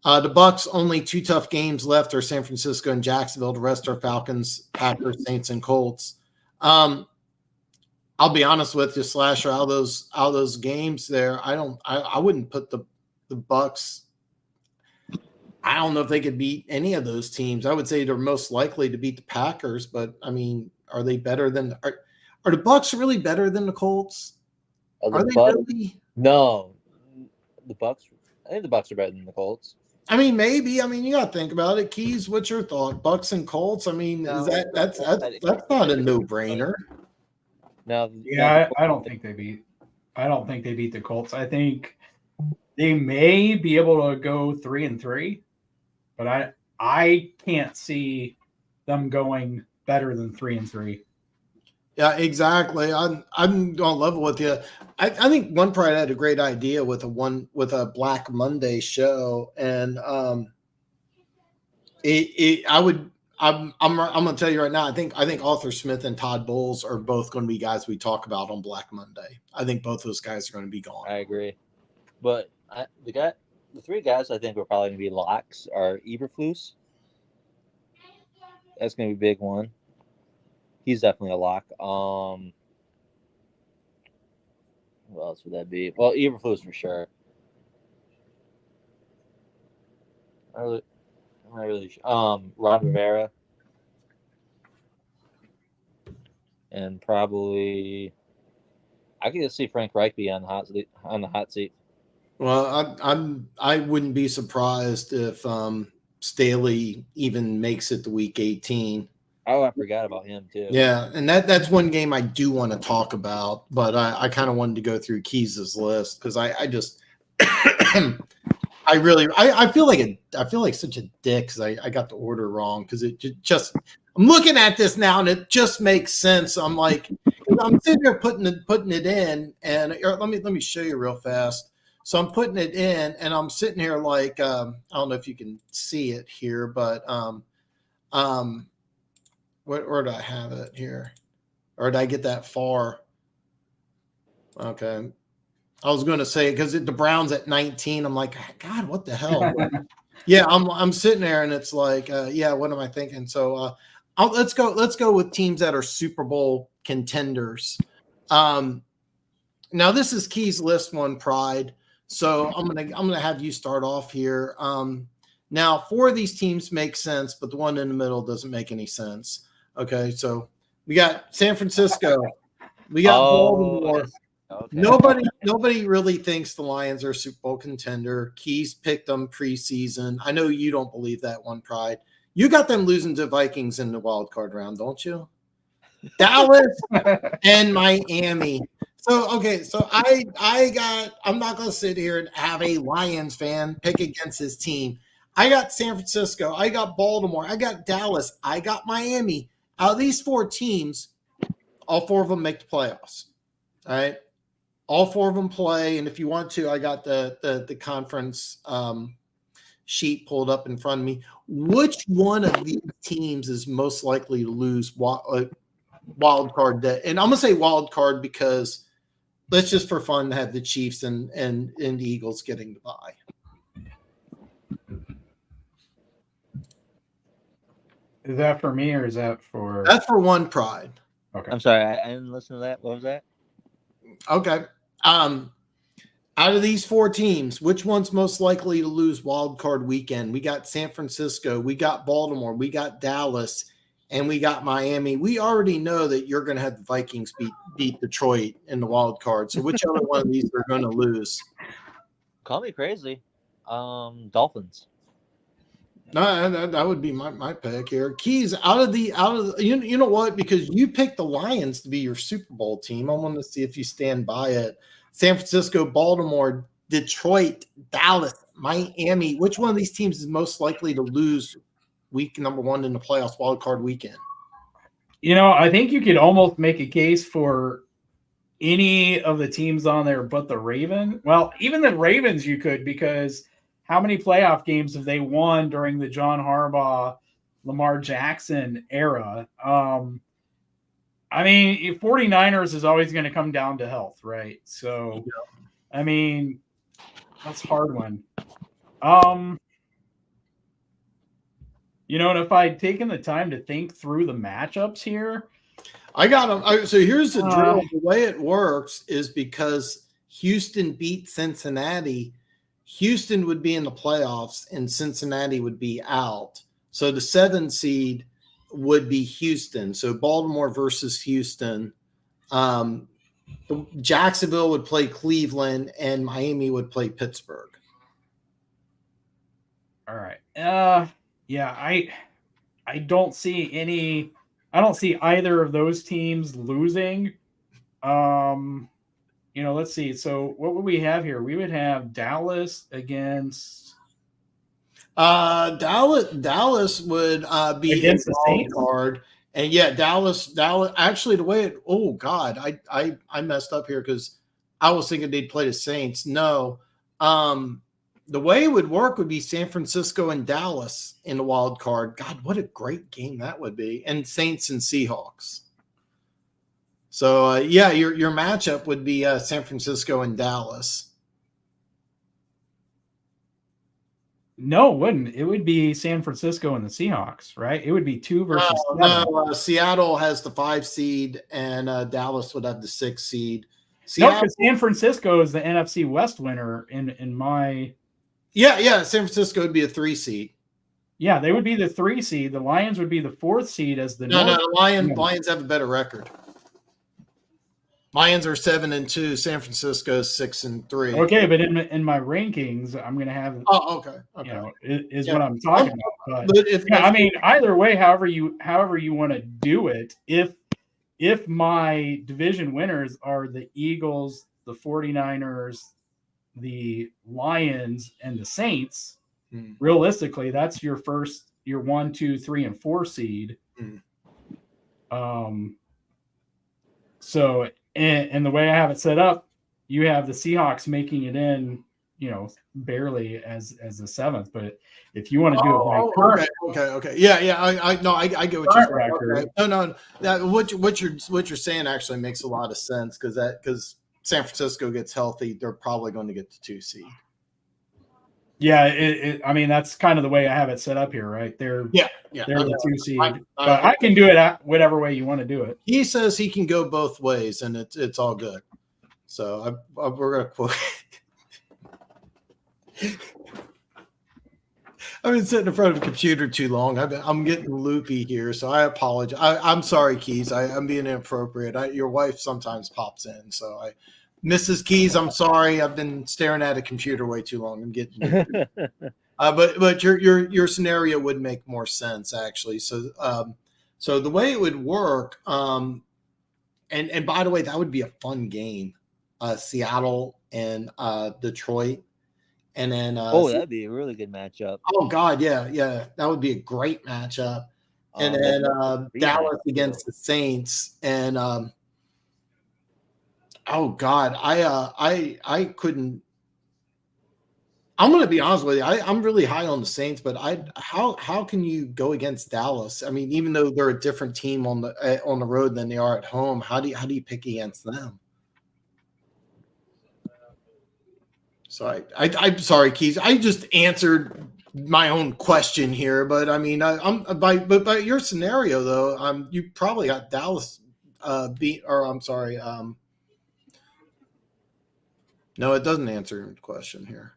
The Bucks only 2 tough games left are San Francisco and Jacksonville. The rest are Falcons, Packers, Saints, and Colts. I'll be honest with you, Slasher, out of those games there, I wouldn't put the Bucks. I don't know if they could beat any of those teams. I would say they're most likely to beat the Packers, but I mean, are they better than are the Bucks really better than the Colts? Are they really? No. The Bucks, I think the Bucks are better than the Colts. I mean, maybe. I mean, you got to think about it. Keys, what's your thought? Bucks and Colts? I mean, No, that's not a no-brainer. No, yeah, I don't think they beat the Colts. I think they may be able to go 3-3, but I can't see them going better than 3-3. Yeah, exactly. I'm on level with you. I think One Pride had a great idea with a Black Monday show, and I'm gonna tell you right now. I think Arthur Smith and Todd Bowles are both going to be guys we talk about on Black Monday. I think both those guys are going to be gone. I agree, but the three guys I think are probably going to be locks are Eberflus. That's going to be a big one. He's definitely a lock. Who else would that be? Well, Eberflus for sure. Ron Rivera, and probably I could just see Frank Reich be on the hot seat. Well, I wouldn't be surprised if Staley even makes it to week 18. Oh, I forgot about him too. Yeah, and that's one game I do want to talk about, but I kind of wanted to go through Keys' list because I just I feel like such a dick because I got the order wrong because it just I'm looking at this now and it just makes sense. I'm like I'm sitting there putting it in, and let me show you real fast. So I'm putting it in, and I'm sitting here like I don't know if you can see it here, but where do I have it here? Or did I get that far? Okay. I was going to say because the Browns at 19. I'm like, God, what the hell? Yeah, I'm sitting there and it's like, yeah, what am I thinking? So let's go with teams that are Super Bowl contenders. Now this is Key's list one Pride. So I'm gonna have you start off here. Now 4 of these teams make sense, but the one in the middle doesn't make any sense. Okay, so we got San Francisco, we got Baltimore. Okay. Nobody really thinks the Lions are a Super Bowl contender. Keys picked them preseason. I know you don't believe that one, Pride. You got them losing to Vikings in the wild card round, don't you? Dallas and Miami. So okay, so I'm not gonna sit here and have a Lions fan pick against his team. I got San Francisco, I got Baltimore, I got Dallas, I got Miami. Out of these 4 teams, all 4 of them make the playoffs. All right. All 4 of them play. And if you want to, I got the conference sheet pulled up in front of me. Which one of these teams is most likely to lose wild card? And I'm going to say wild card because let's just for fun have the Chiefs and the Eagles getting the bye. Is that for me or is that for? That's for one Pride. Okay. I'm sorry, I didn't listen to that. What was that? Okay. Out of these 4 teams, which one's most likely to lose wild card weekend? We got San Francisco, we got Baltimore, we got Dallas, and we got Miami. We already know that you're going to have the Vikings beat Detroit in the wild card. So which other one of these are going to lose? Call me crazy. Dolphins. No, that would be my pick here. Keys, out of the you know what? Because you picked the Lions to be your Super Bowl team. I want to see if you stand by it. San Francisco, Baltimore, Detroit, Dallas, Miami. Which one of these teams is most likely to lose week number 1 in the playoffs wild card weekend? I think you could almost make a case for any of the teams on there but the Ravens. Well, even the Ravens you could, because how many playoff games have they won during the John Harbaugh, Lamar Jackson era? I mean, 49ers is always going to come down to health, right? So, I mean, that's a hard one. And if I'd taken the time to think through the matchups here, I got them. So here's the drill. The way it works is because Houston beat Cincinnati, Houston would be in the playoffs and Cincinnati would be out. So the 7 seed would be Houston. So Baltimore versus Houston. Jacksonville would play Cleveland and Miami would play Pittsburgh. All right. Yeah, I don't see either of those teams losing. Let's see. So what would we have here? We would have Dallas against Dallas would be against the wild Saints card, And yeah, Dallas. Actually, the way oh God, I messed up here because I was thinking they'd play the Saints. No, the way it would work would be San Francisco and Dallas in the wild card. God, what a great game that would be, and Saints and Seahawks. So yeah, your matchup would be San Francisco and Dallas. No, it wouldn't. It would be San Francisco and the Seahawks, right? It would be 2 versus 7. No, Seattle has the 5 seed, and Dallas would have the 6 seed. No, because San Francisco is the NFC West winner in my. Yeah. San Francisco would be a 3 seed. Yeah, they would be the 3 seed. The Lions would be the 4th seed as the. No, Lions have a better record. Lions are 7-2. San Francisco is 6-3. Okay, but in my rankings, I'm going to have. Oh, okay. You know, is what I'm talking about. But I mean, either way, however you want to do it, if my division winners are the Eagles, the 49ers, the Lions, and the Saints, realistically, that's your 1, 2, 3, and 4 seed. So. And the way I have it set up, you have the Seahawks making it in, barely as the 7th. But if you want to do it by current, okay, yeah, I get what you're saying. Okay. No, what you're saying actually makes a lot of sense because San Francisco gets healthy, they're probably going to get the 2 seed. Yeah, I mean that's kind of the way I have it set up here, right? They're the 2 seed, but I can do it whatever way you want to do it. He says he can go both ways, and it's all good. So we're gonna quote. I've been sitting in front of a computer too long. I'm getting loopy here, so I apologize. I'm sorry, Keas. I'm being inappropriate. Your wife sometimes pops in, so Mrs. Keas, I'm sorry. I've been staring at a computer way too long. I'm getting but your scenario would make more sense actually. So the way it would work, and by the way, that would be a fun game. Seattle and Detroit, and then that'd be a really good matchup. Oh God, yeah, that would be a great matchup. And then Dallas against the Saints, and oh God, I couldn't. I'm going to be honest with you. I'm really high on the Saints, but how can you go against Dallas? I mean, even though they're a different team on the road than they are at home, how do you pick against them? So I'm sorry, Keas. I just answered my own question here, but I mean, by your scenario though, you probably got Dallas beat, or I'm sorry. No, it doesn't answer your question here.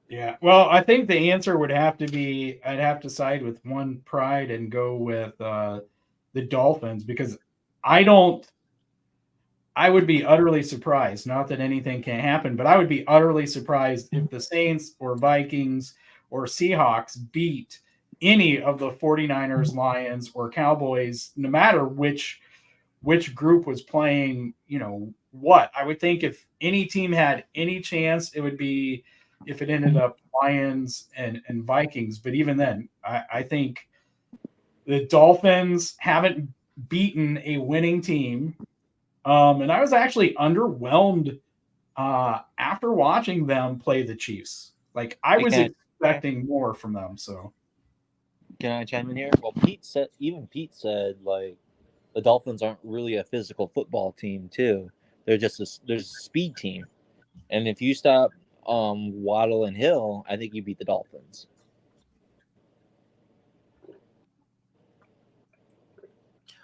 Yeah, well, I think the answer would have to be I'd have to side with one pride and go with the Dolphins because I would be utterly surprised. Not that anything can happen, but I would be utterly surprised if the Saints or Vikings or Seahawks beat any of the 49ers, Lions, or Cowboys, no matter which group was playing, what. I would think if any team had any chance, it would be if it ended up Lions and Vikings. But even then, I think the Dolphins haven't beaten a winning team. And I was actually underwhelmed after watching them play the Chiefs. Like I was expecting more from them. So can I chime in here? Well, Pete said like the Dolphins aren't really a physical football team too. They're just a speed team. And if you stop Waddle and Hill, I think you beat the Dolphins.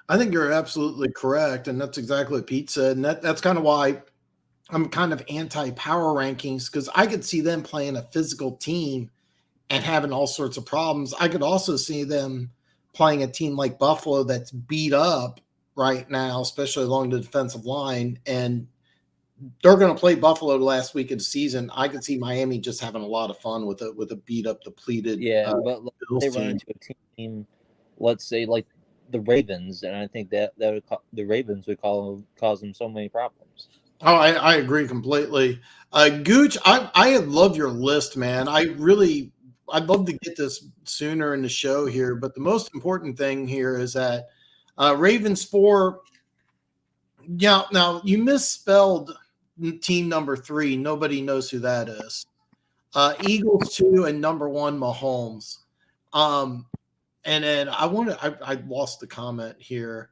I think you're absolutely correct, and that's exactly what Pete said. And that's kind of why I'm kind of anti-power rankings, because I could see them playing a physical team and having all sorts of problems. I could also see them playing a team like Buffalo that's beat up right now, especially along the defensive line, and they're going to play Buffalo the last week of the season. I could see Miami just having a lot of fun with a beat up, depleted. Yeah, but they run into a team, let's say like the Ravens, and I think that the Ravens would cause them so many problems. Oh, I agree completely. Gooch, I love your list, man. I really I'd love to get this sooner in the show here, but the most important thing here is that Ravens 4. Yeah, now you misspelled team number 3. Nobody knows who that is. Eagles 2 and number 1 Mahomes. And then I lost the comment here.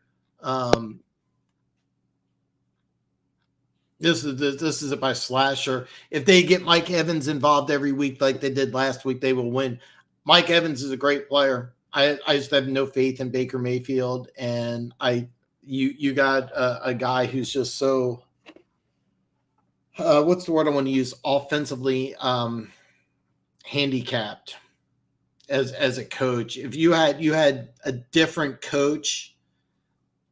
This is it by Slasher. If they get Mike Evans involved every week like they did last week, they will win. Mike Evans is a great player. I just have no faith in Baker Mayfield, and you got a guy who's just so what's the word I want to use? Offensively handicapped as a coach. If you had a different coach,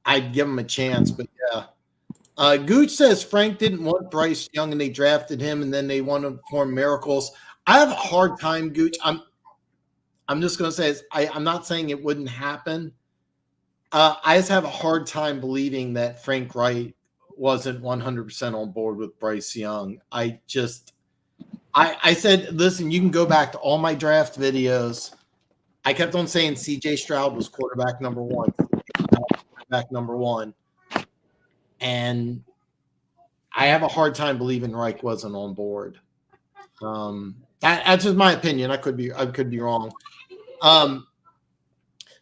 I'd give him a chance. But yeah. Gooch says Frank didn't want Bryce Young and they drafted him and then they want to perform miracles. I have a hard time, Gooch. I'm just going to say I'm not saying it wouldn't happen. I just have a hard time believing that Frank Wright wasn't 100% on board with Bryce Young. I said, listen, you can go back to all my draft videos. I kept on saying CJ Stroud was quarterback number 1. And I have a hard time believing Reich wasn't on board. That's just my opinion. I could be wrong.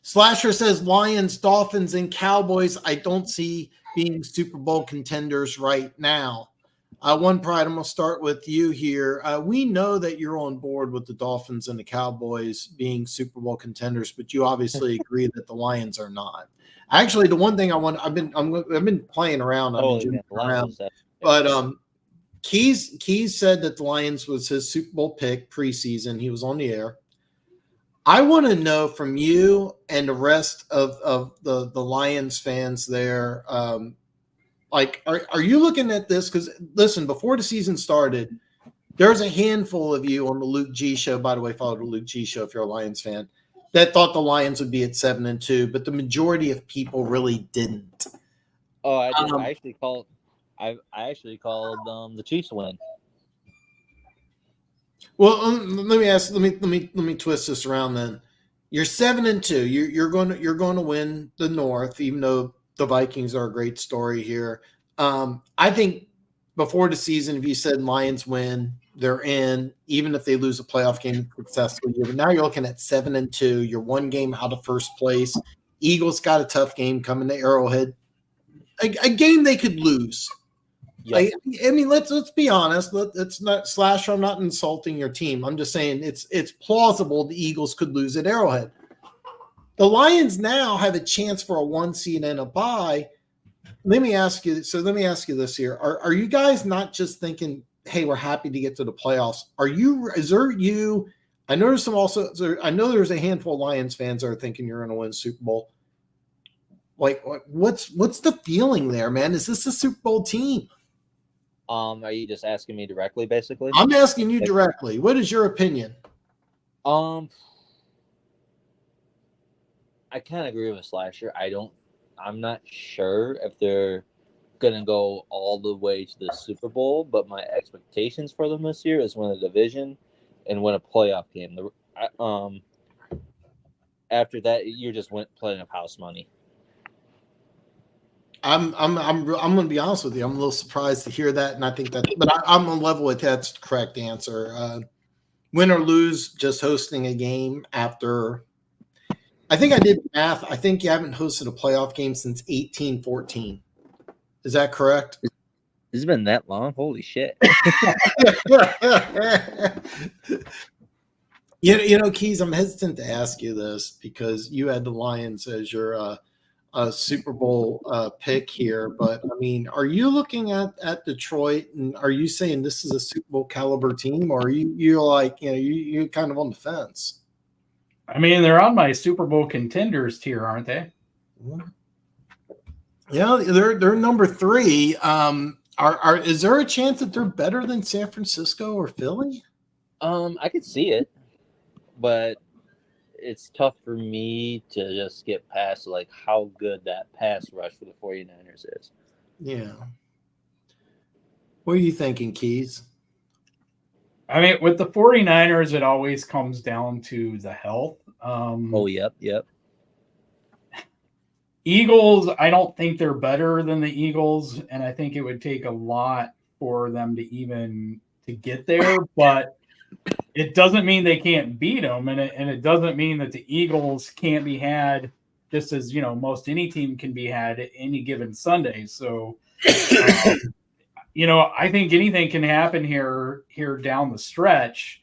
Slasher says Lions, Dolphins, and Cowboys I don't see being Super Bowl contenders right now. One Pride, I'm going to start with you here. We know that you're on board with the Dolphins and the Cowboys being Super Bowl contenders, but you obviously agree that the Lions are not. Actually, the one thing I've been playing around. But Keas said that the Lions was his Super Bowl pick preseason. He was on the air. I want to know from you and the rest of the Lions fans there, are you looking at this? Because listen, before the season started, there's a handful of you on the Luke G show. By the way, follow the Luke G show if you're a Lions fan. That thought the Lions would be at 7-2, but the majority of people really didn't. Oh, I did. I actually called the Chiefs win. Well, let me twist this around then. You're 7-2. You're going to win the North, even though the Vikings are a great story here. I think before the season, if you said Lions win, they're in, even if they lose a playoff game successfully. But now you're looking at 7-2. You're one game out of first place. Eagles got a tough game coming to Arrowhead, a game they could lose. Yep. I mean, let's be honest. It's not Slasher. I'm not insulting your team. I'm just saying it's plausible the Eagles could lose at Arrowhead. The Lions now have a chance for a 1 seed and a bye. Let me ask you this here. Are you guys not just thinking, hey, we're happy to get to the playoffs? I know there's a handful of Lions fans that are thinking you're going to win Super Bowl. Like, what's the feeling there, man? Is this a Super Bowl team? Are you just asking me directly, basically? I'm asking you directly. What is your opinion? I kind of agree with Slasher. I'm not sure if they're going to go all the way to the Super Bowl, but my expectations for them this year is win a division and win a playoff game. After that, you're just playing up house money. I'm going to be honest with you. I'm a little surprised to hear that, and I think that, but I'm on level with that's the correct answer. Win or lose, just hosting a game after. I think I did math. I think you haven't hosted a playoff game since 1814. Is that correct? It's been that long. Holy shit! Keas, I'm hesitant to ask you this because you had the Lions as your Super Bowl pick here, but I mean, are you looking at Detroit and are you saying this is a Super Bowl caliber team, or are you're like you're kind of on the fence? I mean, they're on my Super Bowl contenders tier, aren't they? Yeah, they're number 3. Is there a chance that they're better than San Francisco or Philly? I could see it, but it's tough for me to just get past like how good that pass rush for the 49ers is. Yeah. What are you thinking, Keas? I mean, with the 49ers, it always comes down to the health. Yep. Eagles, I don't think they're better than the Eagles, and I think it would take a lot for them to get there, but it doesn't mean they can't beat them, and it doesn't mean that the Eagles can't be had just as, most any team can be had at any given Sunday. So, I think anything can happen here down the stretch,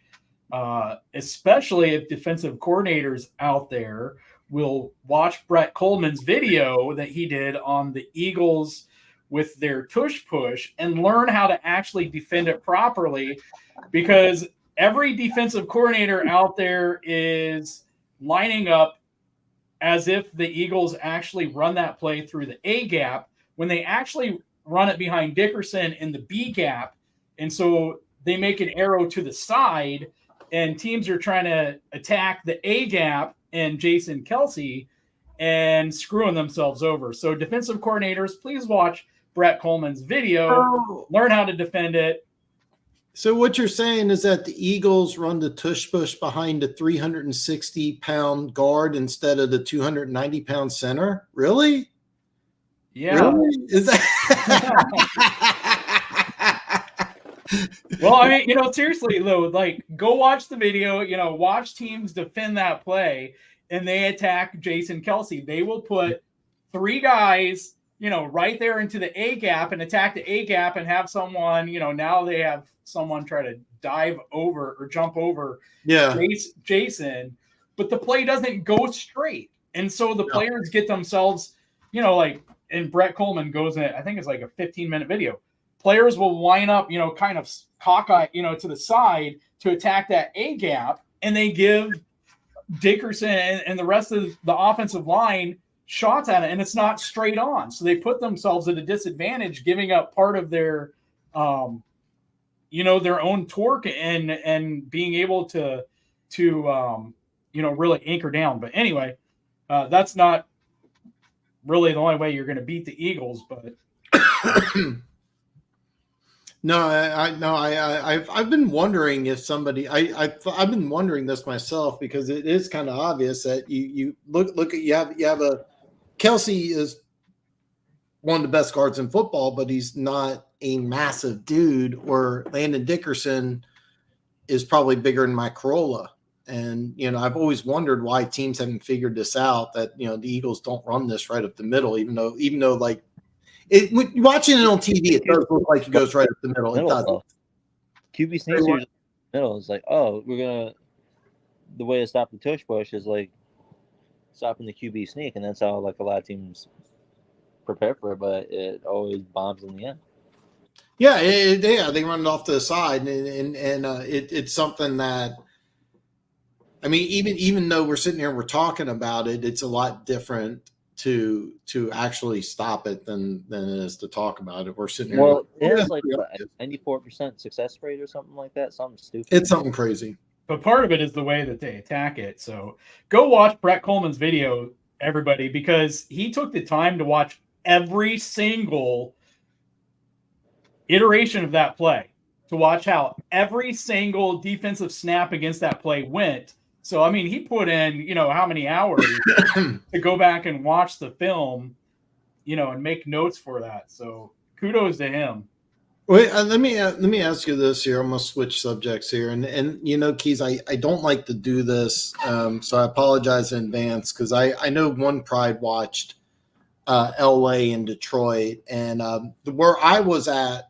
especially if defensive coordinators out there will watch Brett Coleman's video that he did on the Eagles with their tush push and learn how to actually defend it properly, because every defensive coordinator out there is lining up as if the Eagles actually run that play through the A gap when they actually run it behind Dickerson in the B gap. And so they make an arrow to the side, and teams are trying to attack the A gap and Jason Kelsey and screwing themselves over. So defensive coordinators, please watch Brett Coleman's video, learn how to defend it. So what you're saying is that the Eagles run the tush push behind the 360-pound guard instead of the 290-pound center? Really? Yeah. Really? Is that? Well, I mean, seriously, though, like, go watch the video, watch teams defend that play, and they attack Jason Kelsey. They will put three guys, right there into the A gap and attack the A gap and have someone, now they have someone try to dive over or jump over Jason, but the play doesn't go straight. And so the players get themselves, and Brett Coleman goes in, I think it's like a 15-minute video. Players will line up, kind of cockeye, to the side to attack that A gap, and they give Dickerson and the rest of the offensive line shots at it, and it's not straight on. So they put themselves at a disadvantage, giving up part of their, their own torque and being able to really anchor down. But anyway, that's not really the only way you're going to beat the Eagles, but. No, I've been wondering if somebody I've been wondering this myself, because it is kind of obvious that you look at you have a Kelsey is one of the best guards in football, but he's not a massive dude. Or Landon Dickerson is probably bigger than my Corolla, and I've always wondered why teams haven't figured this out, that the Eagles don't run this right up the middle, even though like. Watching it on TV, it does look like it goes right up the middle. It doesn't. QB sneaks are middle. It's like, the way to stop the tush push is like stopping the QB sneak, and that's how like a lot of teams prepare for it, but it always bombs in the end. Yeah, they run it off to the side, and it's something that, I mean, even though we're sitting here and we're talking about it, it's a lot different to actually stop it than it is to talk about it. We're sitting here. Well, it's like 94% success rate or something like that. Something stupid. It's something crazy. But part of it is the way that they attack it. So go watch Brett Coleman's video, everybody, because he took the time to watch every single iteration of that play, to watch how every single defensive snap against that play went. So, I mean, he put in, how many hours to go back and watch the film, and make notes for that. So kudos to him. Wait, let me ask you this here. I'm going to switch subjects here. And Keas, I don't like to do this, so I apologize in advance, because I know One Pride watched L.A. and Detroit. And where I was at,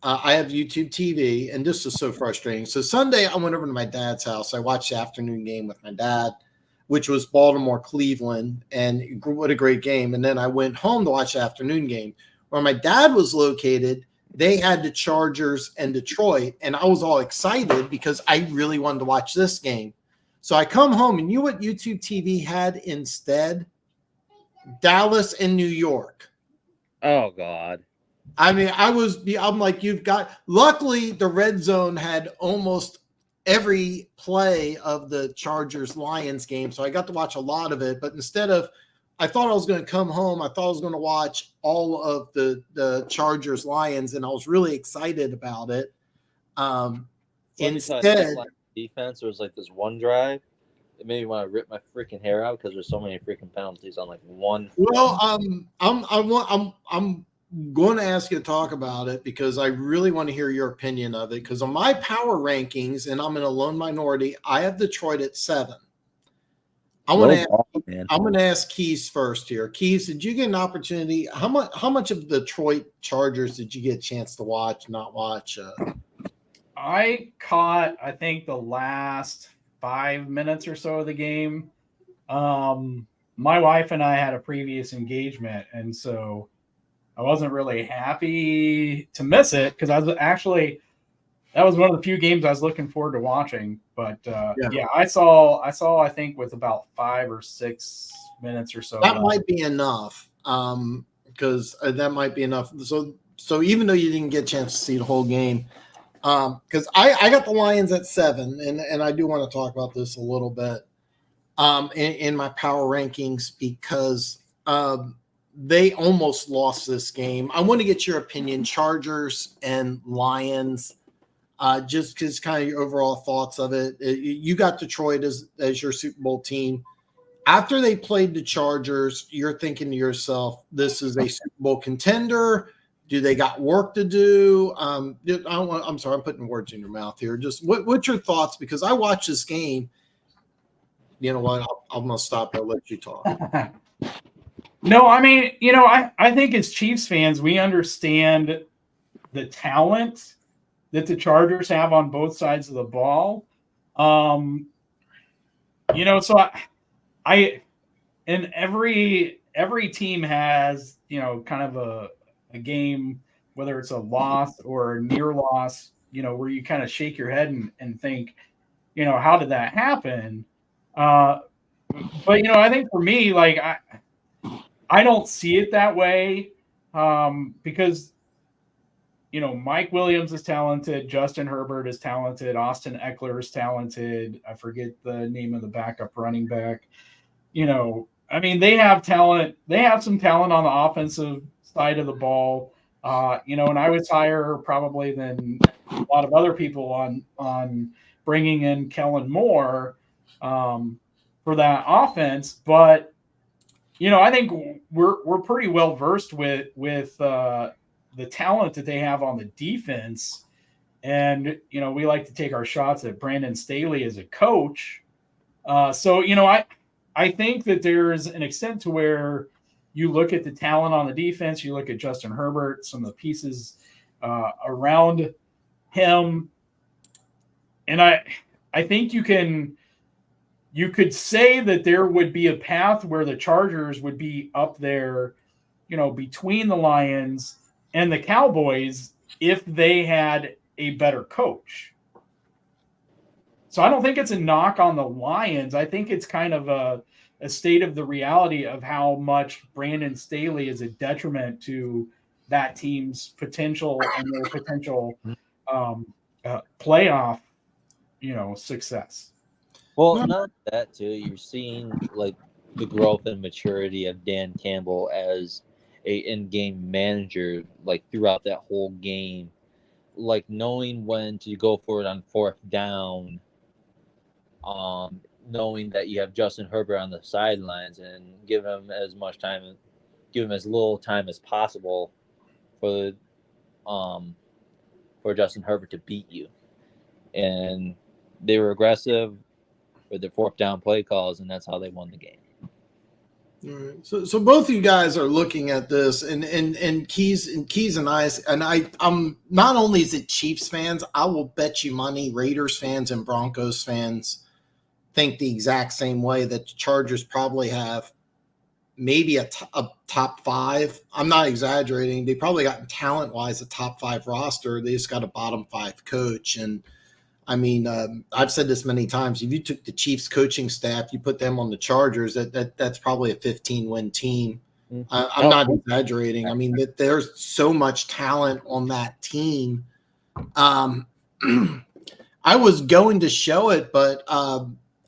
I have YouTube TV, and this is so frustrating. So Sunday, I went over to my dad's house. I watched the afternoon game with my dad, which was Baltimore-Cleveland, and what a great game. And then I went home to watch the afternoon game. Where my dad was located, they had the Chargers and Detroit, and I was all excited because I really wanted to watch this game. So I come home, and you know what YouTube TV had instead? Dallas and New York. Oh, God. I mean, I'm like, luckily the red zone had almost every play of the Chargers-Lions game, so I got to watch a lot of it. But instead of, I thought I was going to come home, I thought I was going to watch all of the Chargers-Lions, and I was really excited about it. Instead, defense, there was like this one drive. It made me want to rip my freaking hair out because there's so many freaking penalties on like one. well, I'm going to ask you to talk about it because I really want to hear your opinion of it. Because on my power rankings, and I'm in a lone minority, I have Detroit at 7. I'm going to ask Keas first here. Keas, did you get an opportunity? How much of the Detroit Chargers did you get a chance to watch, not watch? I caught, I think, the last 5 minutes or so of the game. My wife and I had a previous engagement, and so I wasn't really happy to miss it because I was actually that was one of the few games I was looking forward to watching. But yeah, I saw I think with about 5 or 6 minutes or so. That might be enough. Because that might be enough. So even though you didn't get a chance to see the whole game, because I got the Lions at 7, and I do want to talk about this a little bit in my power rankings because they almost lost this game. I want to get your opinion, Chargers and Lions, just because kind of your overall thoughts of it. You got Detroit as your Super Bowl team. After they played the Chargers, you're thinking to yourself, this is a Super Bowl contender. Do they got work to do? I'm sorry, I'm putting words in your mouth here. Just what's your thoughts? Because I watched this game. You know what? I'm going to stop and let you talk. No, I mean, I think as Chiefs fans, we understand the talent that the Chargers have on both sides of the ball. So I and every team has, kind of a game, whether it's a loss or a near loss, where you kind of shake your head and think, how did that happen? But I think for me, like I don't see it that way because Mike Williams is talented, Justin Herbert is talented, Austin Eckler is talented. I forget the name of the backup running back. I mean, they have talent. They have some talent on the offensive side of the ball. And I was higher probably than a lot of other people on bringing in Kellen Moore for that offense. But I think we're pretty well versed with the talent that they have on the defense, and we like to take our shots at Brandon Staley as a coach. So I think that there's an extent to where you look at the talent on the defense, you look at Justin Herbert, some of the pieces around him, and I think you could say that there would be a path where the Chargers would be up there, between the Lions and the Cowboys if they had a better coach. So I don't think it's a knock on the Lions. I think it's kind of a state of the reality of how much Brandon Staley is a detriment to that team's potential and their potential playoff, success. Well, not that too. You're seeing like the growth and maturity of Dan Campbell as a in-game manager, like throughout that whole game, like knowing when to go for it on 4th down, knowing that you have Justin Herbert on the sidelines and give him as little time as possible for Justin Herbert to beat you. And they were aggressive with their 4th down play calls, and that's how they won the game. All right. So both of you guys are looking at this, and Keas and I'm not only is it Chiefs fans, I will bet you money Raiders fans and Broncos fans think the exact same way, that the Chargers probably have maybe a top 5. I'm not exaggerating. They probably got talent-wise a top 5 roster. They just got a bottom 5 coach. And I mean, I've said this many times. If you took the Chiefs coaching staff, you put them on the Chargers, that's probably a 15-win team. I'm not exaggerating. I mean, there's so much talent on that team. I was going to show it, but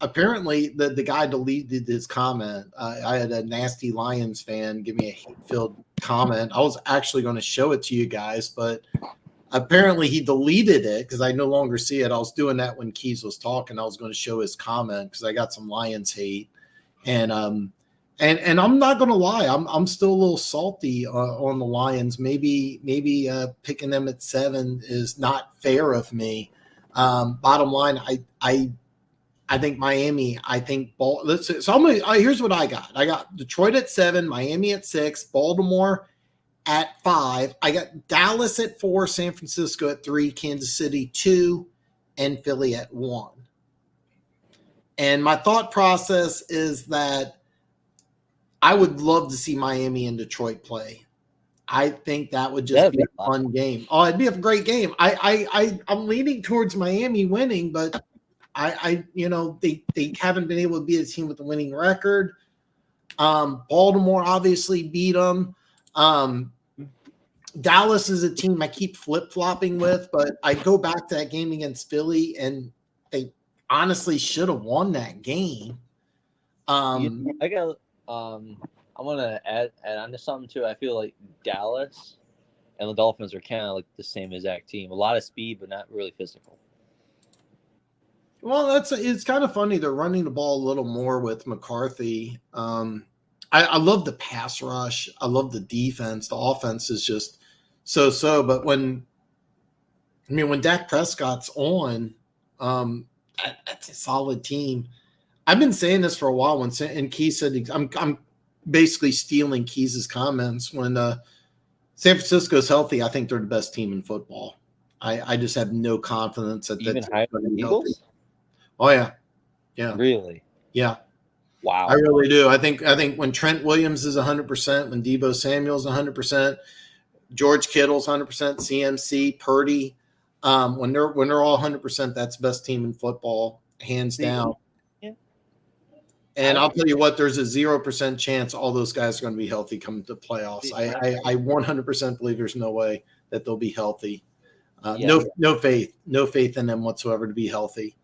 apparently the guy deleted his comment. I had a nasty Lions fan give me a hate-filled comment. I was actually going to show it to you guys, but Apparently he deleted it because I no longer see it. I was doing that when Keas was talking. I was going to show his comment because I got some Lions hate, and I'm not going to lie, I'm still a little salty on the Lions. Maybe picking them at 7 is not fair of me. Bottom line, I think Miami. I think here's what I got. I got Detroit at 7, Miami at 6, Baltimore at 5. I got Dallas at 4, San Francisco at 3, Kansas City 2, and Philly at 1. And my thought process is that I would love to see Miami and Detroit play. I think that would just be a fun game. Oh, it'd be a great game. I'm leaning towards Miami winning, but they haven't been able to beat a team with a winning record. Baltimore obviously beat them. Dallas is a team I keep flip-flopping with, but I go back to that game against Philly, and they honestly should have won that game. I want to add on to something too. I feel like Dallas and the Dolphins are kind of like the same exact team. A lot of speed, but not really physical. Well, it's kind of funny. They're running the ball a little more with McCarthy. I love the pass rush. I love the defense. The offense is just so. But when Dak Prescott's on, that's a solid team. I've been saying this for a while. And Keas said, I'm basically stealing Keys' comments. When San Francisco's healthy, I think they're the best team in football. I just have no confidence that even higher than the Eagles. Oh yeah. Really? Yeah. Wow. I really do. I think when Trent Williams is 100%, when Deebo Samuel's 100%, George Kittle's 100%, CMC, Purdy, when they're all 100%, that's the best team in football, hands down. Yeah. And I'll tell you what, there's a 0% chance all those guys are going to be healthy coming to playoffs. I 100% believe there's no way that they'll be healthy. No faith in them whatsoever to be healthy.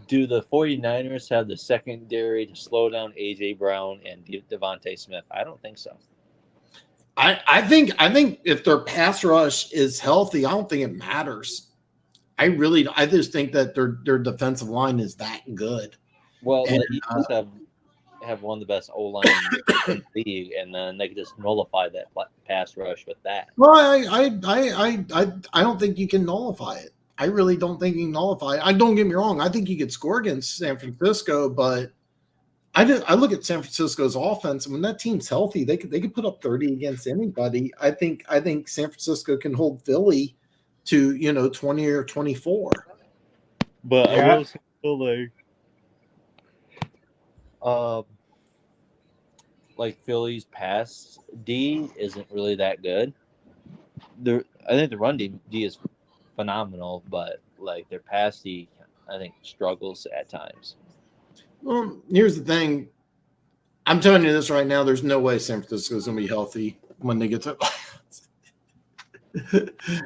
Do the 49ers have the secondary to slow down A.J. Brown and Devontae Smith? I don't think so. I think if their pass rush is healthy, I don't think it matters. I just think that their defensive line is that good. Well, the Eagles have one of the best O-line in the league, and then they could just nullify that pass rush with that. Well, I don't think you can nullify it. I really don't think you can nullify it. Don't get me wrong. I think you could score against San Francisco, but I look at San Francisco's offense, and when that team's healthy, they could put up 30 against anybody. I think San Francisco can hold Philly to 20 or 24. But yeah. I will say, like Philly's pass D isn't really that good. I think the run D is phenomenal, but like their pass D, I think struggles at times. Well, here's the thing. I'm telling you this right now. There's no way San Francisco is going to be healthy when they get to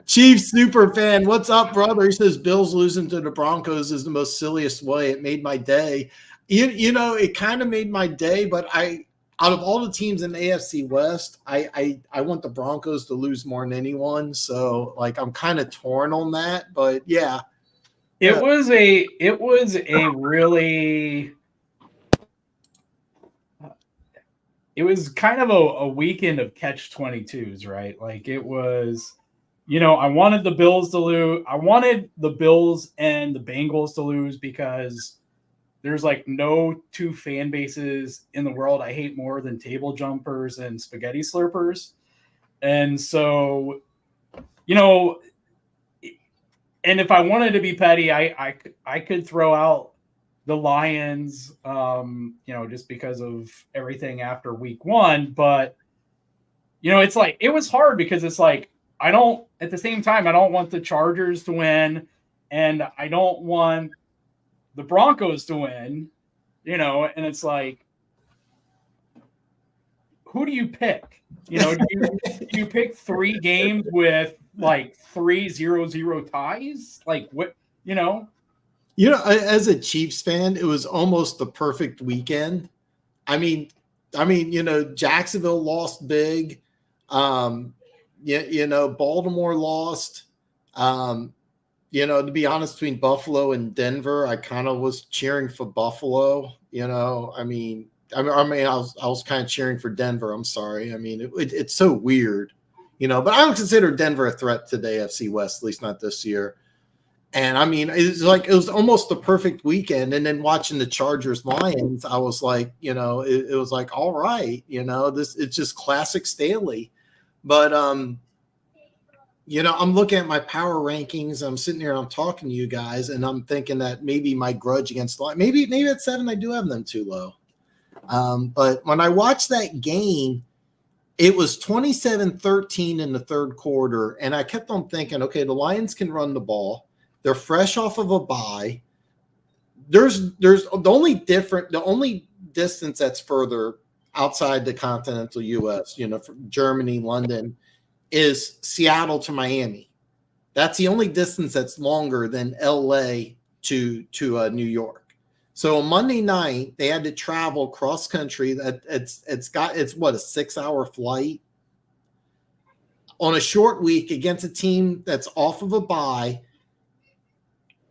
Chiefs super fan. What's up, brother? He says Bills losing to the Broncos is the most silliest way. It made my day. It kind of made my day, but out of all the teams in the AFC West, I want the Broncos to lose more than anyone. So I'm kind of torn on that, but yeah. It was a really, it was kind of a weekend of catch-22s, right? Like it was, I wanted the Bills to lose. I wanted the Bills and the Bengals to lose because there's no two fan bases in the world I hate more than table jumpers and spaghetti slurpers. And so, and if I wanted to be petty, I could throw out the Lions, just because of everything after week 1. But, it's it was hard because it's at the same time, I don't want the Chargers to win and I don't want the Broncos to win, and it's who do you pick? Do you pick 3 games with 3-0-0 ties? What, as a Chiefs fan, it was almost the perfect weekend. I mean, Jacksonville lost big. Baltimore lost. To be honest, between Buffalo and Denver, I kind of was cheering for Buffalo. I was kind of cheering for Denver. I'm sorry. I mean, it's so weird, but I don't consider Denver a threat to the AFC West, at least not this year. And I mean, it was almost the perfect weekend. And then watching the Chargers Lions, I was like, it was like, all right, it's just classic Staley. But I'm looking at my power rankings. I'm sitting here and I'm talking to you guys, and I'm thinking that maybe my grudge against the Lions, maybe at 7, I do have them too low. But when I watched that game, it was 27-13 in the third quarter, and I kept on thinking, okay, the Lions can run the ball. They're fresh off of a bye. There's the only distance that's further outside the continental U.S., from Germany, London, is Seattle to Miami. That's the only distance that's longer than L.A. to New York. So on Monday night, they had to travel cross country. It's a 6-hour flight on a short week against a team that's off of a bye.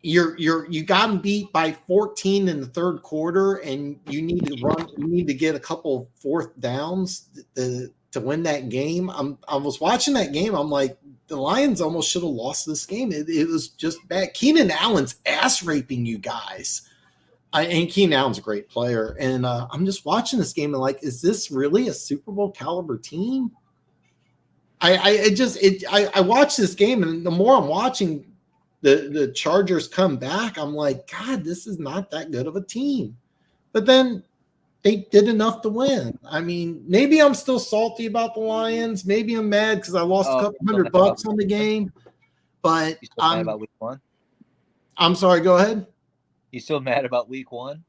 You got them beat by 14 in the third quarter, and you need to get a couple fourth downs to win that game. I was watching that game. I'm like, the Lions almost should have lost this game. It was just bad. Keenan Allen's ass raping you guys. And Keenan Allen's a great player. And I'm just watching this game and like, is this really a Super Bowl caliber team? I watched this game, and the more I'm watching the Chargers come back, I'm like, God, this is not that good of a team. But then they did enough to win. I mean, maybe I'm still salty about the Lions. Maybe I'm mad because I lost a couple $100 on the game. But You still mad about week 1? I'm sorry, go ahead. You still mad about week 1?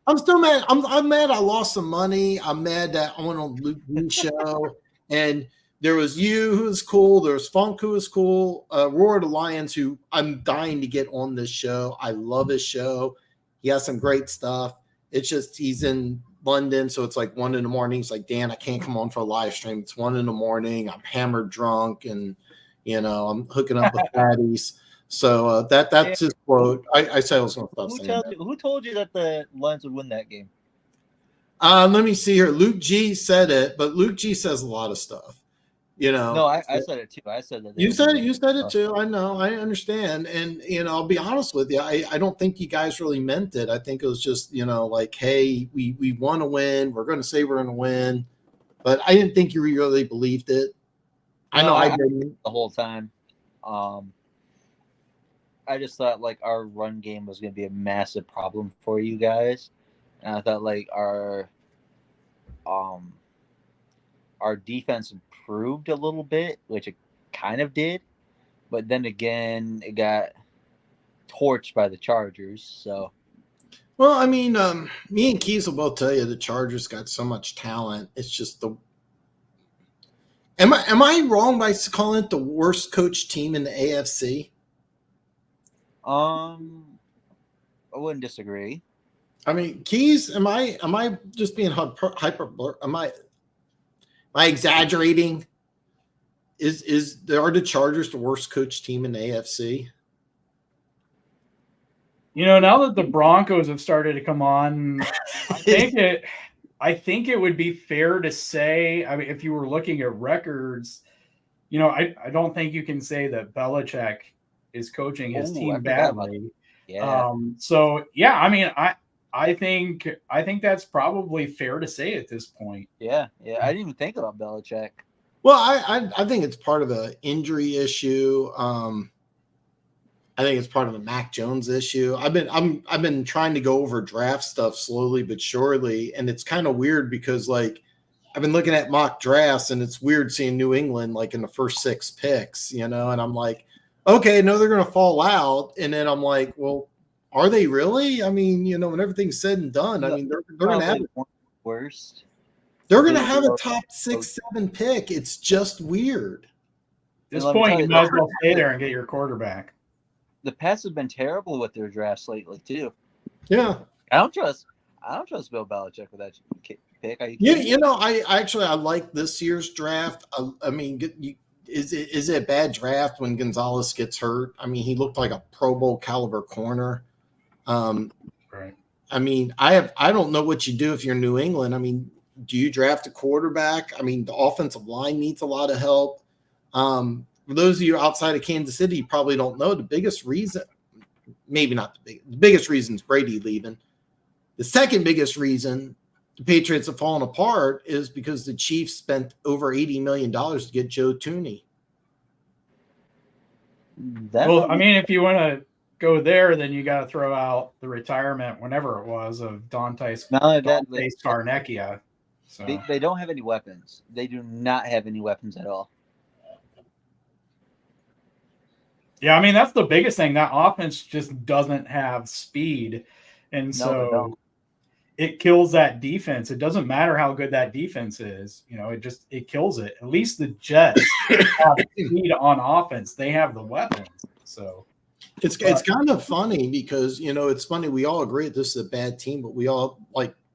I'm still mad. I'm mad I lost some money. I'm mad that I went on Luke G's show. And there was you who was cool. There was Funk who was cool. Roar the Lions, who I'm dying to get on this show. I love his show. He has some great stuff. It's just he's in London, so it's like 1 a.m. He's like, Dan, I can't come on for a live stream. It's 1 a.m. I'm hammered drunk, and I'm hooking up with fatties. So that's his quote. I said I was going to stop saying that. Who told you that the Lions would win that game? Let me see here. Luke G said it, but Luke G says a lot of stuff. No, I said it too. I said that. You said it too. I know. I understand. And, I'll be honest with you. I don't think you guys really meant it. I think it was just, like, hey, we want to win. We're going to say we're going to win. But I didn't think you really believed it. I know I didn't. The whole time. I just thought, like, our run game was going to be a massive problem for you guys. And I thought, like, our defense improved a little bit, which it kind of did, but then again, it got torched by the Chargers. So, well, I mean, me and Keas will both tell you the Chargers got so much talent. It's just Am I wrong by calling it the worst coach team in the AFC? I wouldn't disagree. I mean, Keas, am I just being hyper? Am I exaggerating? Are the Chargers the worst coach team in the AFC? Now that the Broncos have started to come on, I think it would be fair to say, I mean, if you were looking at records, I don't think you can say that Belichick is coaching his team badly. Yeah. So yeah, I mean, I think that's probably fair to say at this point. Yeah. I didn't even think about Belichick. Well, I think it's part of an injury issue. I think it's part of a Mac Jones issue. I've been trying to go over draft stuff slowly but surely, and it's kind of weird because like I've been looking at mock drafts, and it's weird seeing New England like in the first 6 picks, and I'm like, okay, no, they're going to fall out, and then I'm like, well, are they really? I mean, when everything's said and done, I mean, they're going to have worst. They're going to have a top 6, 7 pick. It's just weird. At this point, you might as well stay there and get your quarterback. The Pats have been terrible with their drafts lately too. Yeah, I don't trust Bill Belichick with that pick. Are you Yeah, kidding? I like this year's draft. I mean, is it a bad draft when Gonzalez gets hurt? I mean, he looked like a Pro Bowl caliber corner. Right. I mean, I don't know what you do if you're New England. I mean, do you draft a quarterback? I mean, the offensive line needs a lot of help. For those of you outside of Kansas City, you probably don't know the biggest reason, maybe not the biggest reason is Brady leaving. The second biggest reason the Patriots have fallen apart is because the Chiefs spent over $80 million to get Joe Thuney. Well, I mean, if you want to go there, then you got to throw out the retirement, whenever it was, of Dante Scarnecchia. So they don't have any weapons. They do not have any weapons at all. Yeah, I mean, that's the biggest thing. That offense just doesn't have speed. And so it kills that defense. It doesn't matter how good that defense is. It kills it. At least the Jets have speed on offense. They have the weapons. So it's kind of funny because, it's funny. We all agree that this is a bad team, but we all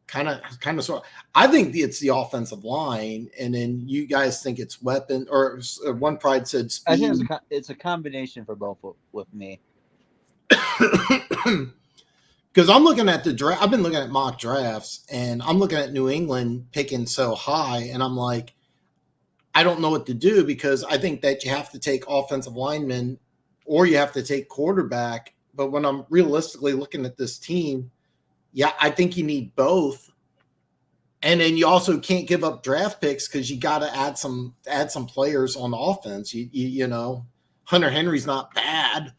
kind of sort of, I think it's the offensive line, and then you guys think it's weapon, or one pride said speed. I think it's a combination for both with me. Because I'm looking at the draft. I've been looking at mock drafts, and I'm looking at New England picking so high, and I'm like, I don't know what to do, because I think that you have to take offensive linemen or you have to take quarterback. But when I'm realistically looking at this team, yeah, I think you need both. And then you also can't give up draft picks, because you got to add some players on offense. You know, Hunter Henry's not bad.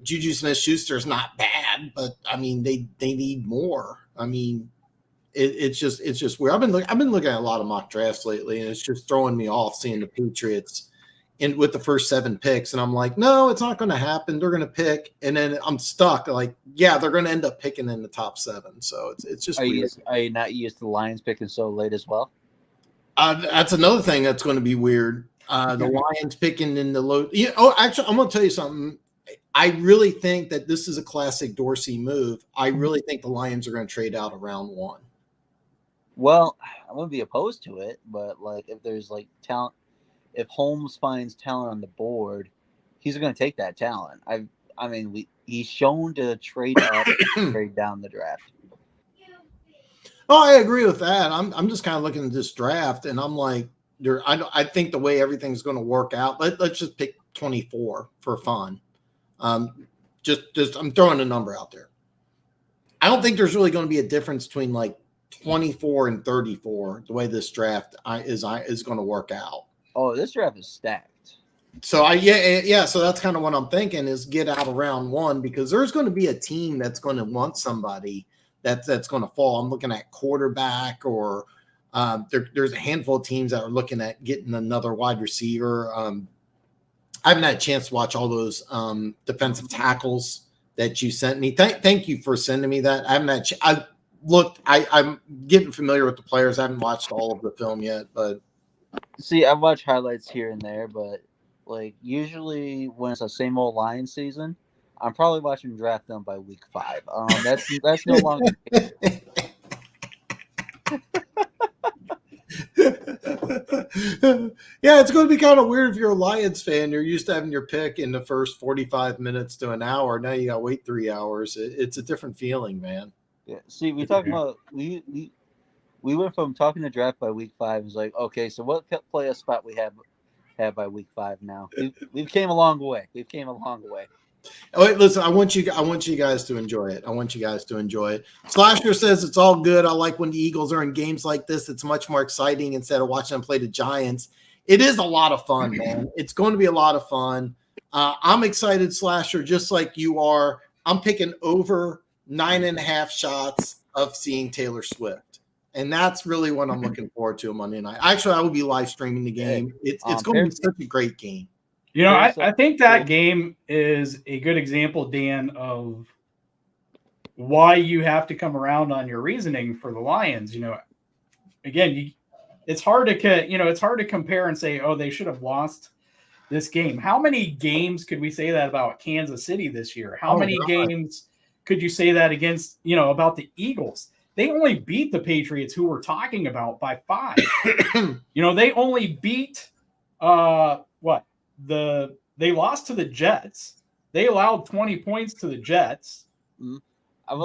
Juju Smith-Schuster is not bad, but I mean, they need more. I mean, it's just weird. I've been looking at a lot of mock drafts lately, and it's just throwing me off seeing the Patriots with the first 7 picks, and I'm like, no, it's not going to happen. They're going to pick, and then I'm stuck. Like, yeah, they're going to end up picking in the top 7. So it's just weird. Are you not used to the Lions picking so late as well? That's another thing that's going to be weird. The Lions picking in the low. Actually, I'm going to tell you something. I really think that this is a classic Dorsey move. I really think the Lions are going to trade out of round 1. Well, I wouldn't be opposed to it, but if there's talent, if Holmes finds talent on the board, he's going to take that talent. He's shown to trade up, and trade down the draft. Oh, I agree with that. I'm just kind of looking at this draft, and I'm like, I think the way everything's going to work out. Let's just pick 24 for fun. Just I'm throwing a number out there. I don't think there's really going to be a difference between 24 and 34 the way this draft is going to work out. Oh, this draft is stacked. So so that's kind of what I'm thinking, is get out of round 1, because there's going to be a team that's going to want somebody that's going to fall. I'm looking at quarterback, or there's a handful of teams that are looking at getting another wide receiver. I haven't had a chance to watch all those defensive tackles that you sent me. Thank you for sending me that. I haven't had. I'm getting familiar with the players. I haven't watched all of the film yet, but see, I've watched highlights here and there, but usually when it's the same old Lions season, I'm probably watching draft them by week 5. That's no longer. Yeah, it's going to be kind of weird if you're a Lions fan. You're used to having your pick in the first 45 minutes to an hour. Now you got to wait 3 hours. It's a different feeling, man. Yeah. See, we went from talking to draft by week 5. It's like, okay, so what playoff spot we have by week 5 now? We've came a long way. Oh, wait, listen, I want you guys to enjoy it. Slasher says it's all good. I like when the Eagles are in games like this. It's much more exciting instead of watching them play the Giants. It is a lot of fun, man. It's going to be a lot of fun. I'm excited, Slasher, just like you are. I'm picking over 9.5 shots of seeing Taylor Swift. And that's really what I'm looking forward to on Monday night. Actually, I will be live streaming the game. It's going to be such a great game. I think that game is a good example, Dan, of why you have to come around on your reasoning for the Lions. Again, it's hard to compare and say, oh, they should have lost this game. How many games could we say that about Kansas City this year? How many games could you say that against, about the Eagles? they only beat the Patriots, who we're talking about, by 5. They only beat they lost to the Jets. They allowed 20 points to the Jets.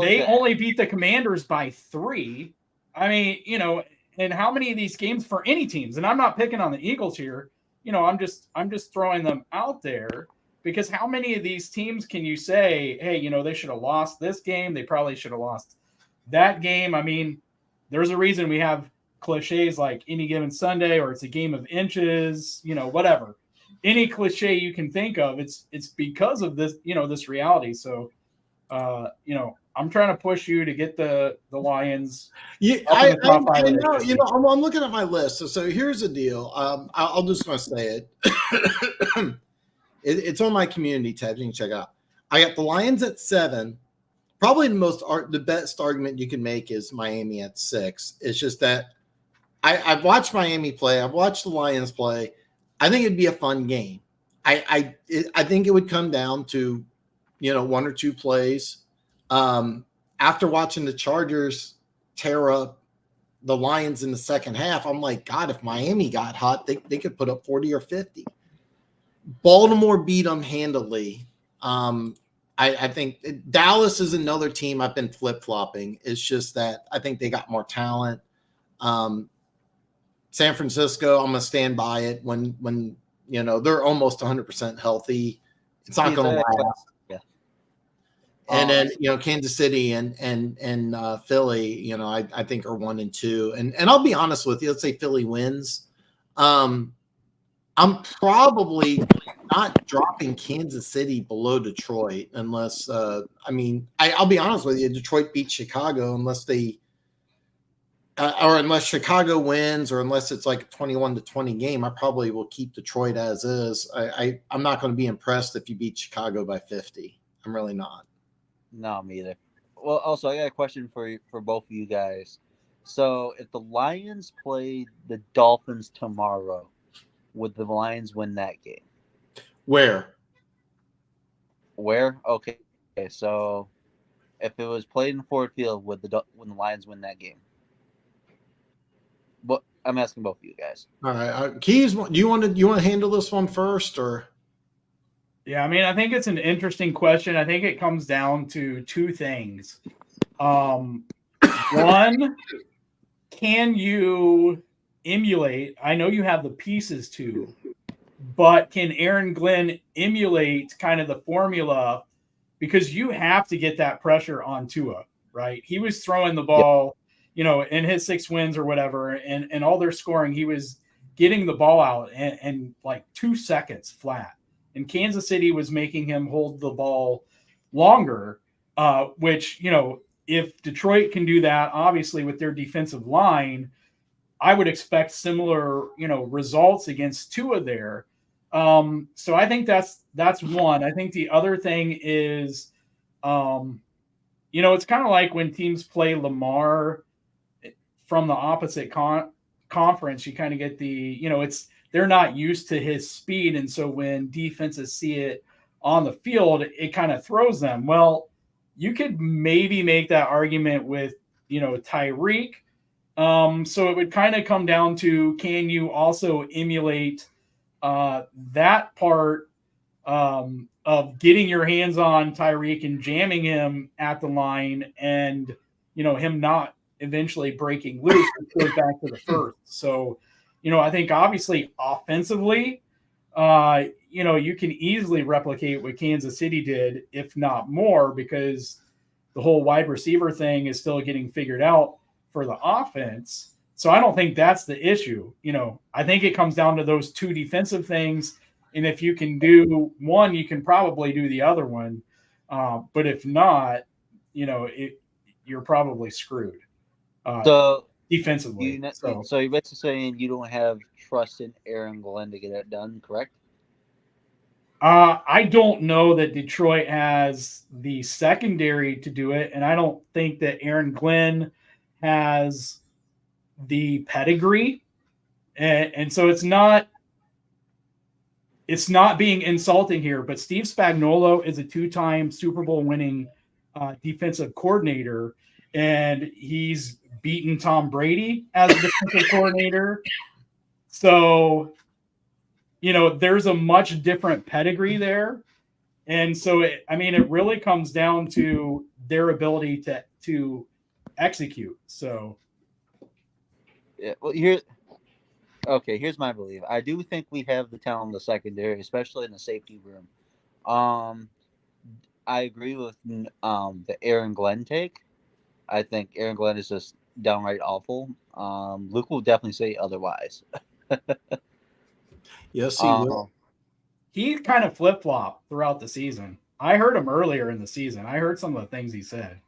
They only beat the Commanders by 3. I mean, and how many of these games for any teams, and I'm not picking on the Eagles here, I'm just throwing them out there, because how many of these teams can you say, hey, they should have lost this game, they probably should have lost that game? I mean, there's a reason we have cliches like any given Sunday, or it's a game of inches, whatever. Any cliche you can think of, it's because of this, this reality. So, I'm trying to push you to get the Lions. Yeah, I know. I'm looking at my list. So here's the deal. I'll just going to say it. It's on my community tab. You can check out. I got the Lions at 7. Probably the best argument you can make is Miami at 6. It's just that I've watched Miami play. I've watched the Lions play. I think it'd be a fun game. I think it would come down to, 1 or 2 plays. After watching the Chargers tear up the Lions in the second half, I'm like, God, if Miami got hot, they could put up 40 or 50. Baltimore beat them handily. I think Dallas is another team I've been flip-flopping. It's just that I think they got more talent. San Francisco, I'm going to stand by it when they're almost 100% healthy. It's not going to last. Yeah. And then, Kansas City and Philly, I think are 1 and 2. And I'll be honest with you. Let's say Philly wins. I'm probably not dropping Kansas City below Detroit unless, I'll be honest with you. Detroit beats Chicago unless unless Chicago wins, or unless it's like a 21-20 game. I probably will keep Detroit as is. I'm not going to be impressed if you beat Chicago by 50. I'm really not. No, me either. Well, also, I got a question for both of you guys. So, if the Lions played the Dolphins tomorrow, would the Lions win that game? Where? Okay. So, if it was played in Ford Field, would the Lions win that game? But I'm asking both of you guys. All right, Keas, do you want to handle this one first, or? Yeah, I think it's an interesting question. I think it comes down to 2 things. One, can you emulate? I know you have the pieces to, but can Aaron Glenn emulate kind of the formula? Because you have to get that pressure on Tua, right? He was throwing the ball. In his 6 wins or whatever, and all their scoring, he was getting the ball out and like 2 seconds flat. And Kansas City was making him hold the ball longer, which, if Detroit can do that, obviously with their defensive line, I would expect similar, results against Tua there. So I think that's one. I think the other thing is, it's kind of like when teams play Lamar from the opposite conference, you kind of get the, they're not used to his speed. And so when defenses see it on the field, it kind of throws them. Well, you could maybe make that argument with, Tyreek. So it would kind of come down to, can you also emulate that part of getting your hands on Tyreek and jamming him at the line, and, him not eventually breaking loose, which goes back to the first. So, I think obviously offensively, you can easily replicate what Kansas City did, if not more, because the whole wide receiver thing is still getting figured out for the offense. So I don't think that's the issue. I think it comes down to those 2 defensive things. And if you can do one, you can probably do the other one. But if not, you're probably screwed. So defensively. So you're basically saying you don't have trust in Aaron Glenn to get it done, correct? I don't know that Detroit has the secondary to do it, and I don't think that Aaron Glenn has the pedigree, and so it's not being insulting here, but Steve Spagnuolo is a 2-time Super Bowl winning defensive coordinator, and he's beaten Tom Brady as a defensive coordinator. So, there's a much different pedigree there. And so, it really comes down to their ability to execute. So, Yeah, well, here's my belief. I do think we have the talent in the secondary, especially in the safety room. I agree with the Aaron Glenn take. I think Aaron Glenn is just downright awful. Luke will definitely say otherwise. Yes, he will. he kind of flip-flopped throughout the season. I heard him earlier in the season. I heard some of the things he said.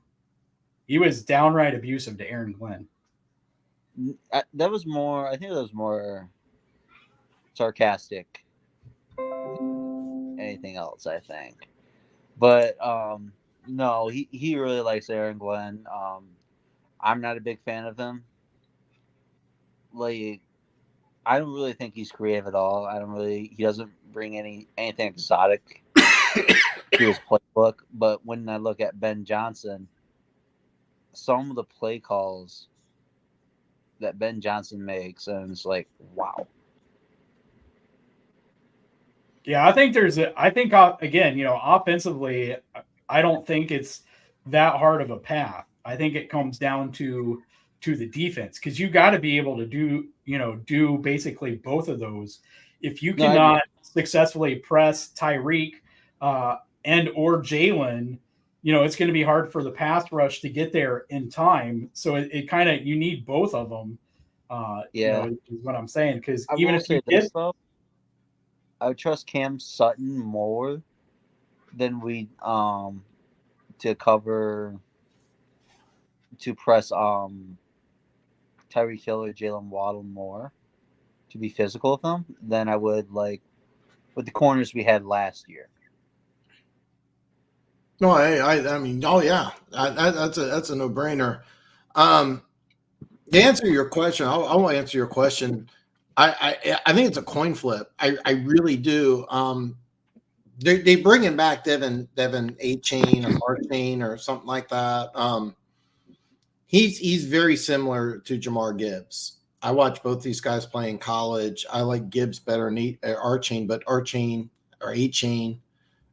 He was downright abusive to Aaron Glenn. I think that was more sarcastic than anything else, I think. But no, he really likes Aaron Glenn. I'm not a big fan of him. Like, I don't really think he's creative at all. He doesn't bring anything exotic to his playbook. But when I look at Ben Johnson, some of the play calls that Ben Johnson makes, and it's like, wow. Yeah, I think again, offensively, I don't think it's that hard of a path. I think it comes down to the defense, because you got to be able to do basically both of those. If you cannot successfully press Tyreek and or Jalen, it's going to be hard for the pass rush to get there in time. So it kind of, you need both of them. Is what I'm saying. Because even if you get, though, I would trust Cam Sutton more than we to press Tyreek Hill or Jalen Waddle more, to be physical with them, than I would with the corners we had last year. No, I mean, oh yeah, that's a no brainer. To answer your question, I want to answer your question. I think it's a coin flip. I really do. They bringing back Devin A-Chain or R-Chain or something like that. He's very similar to Jamar Gibbs. I watched both these guys play in college. I like Gibbs better than R-Chain, but R-Chain or A-Chain.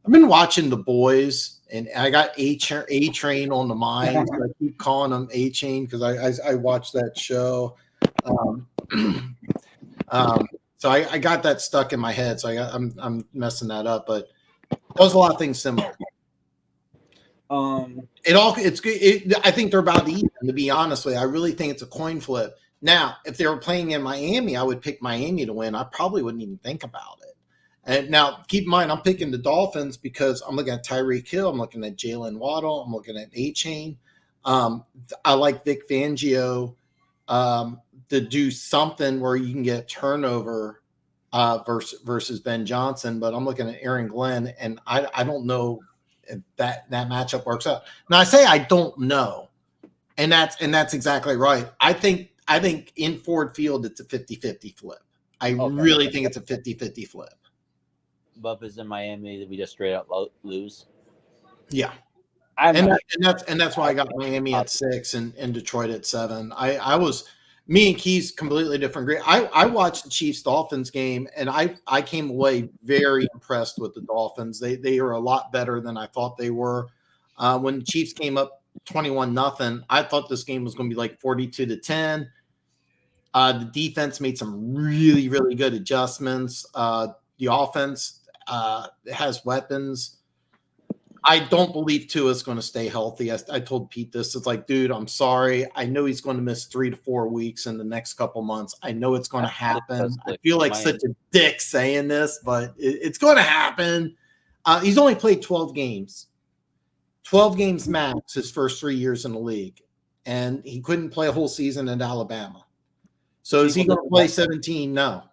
I've been watching The Boys, and I got A-Train on the mind. So I keep calling him A-Chain because I watched that show. So I got that stuck in my head. So I'm messing that up, but there's a lot of things similar. I think they're about even, to be honest with you. I really think it's a coin flip. Now, if they were playing in Miami, I would pick Miami to win. I probably wouldn't even think about it. And now, keep in mind, I'm picking the Dolphins because I'm looking at Tyreek Hill, I'm looking at Jalen Waddle, I'm looking at A-Chain. I like Vic Fangio to do something where you can get turnover versus Ben Johnson, but I'm looking at Aaron Glenn, and I don't know if that matchup works out. Now, I say I don't know, and that's exactly right. I think in Ford Field it's a 50-50 flip. I really think it's a 50-50 flip. But if it's in Miami, that we just straight up lose. Yeah. And that's why I got Miami at 6 and Detroit at 7. Me and Keas completely different grade. I watched the Chiefs Dolphins game, and I came away very impressed with the Dolphins. They are a lot better than I thought they were. When the Chiefs came up 21-0, I thought this game was going to be like 42-10. The defense made some really, really good adjustments. The offense has weapons. I don't believe Tua is going to stay healthy. I told Pete this. It's like, dude, I'm sorry. I know he's going to miss 3 to 4 weeks in the next couple months. I know it's going to happen. I feel like such a dick saying this, but it's going to happen. He's only played 12 games. 12 games max his first 3 years in the league. And he couldn't play a whole season in Alabama. So is he going to play 17? No.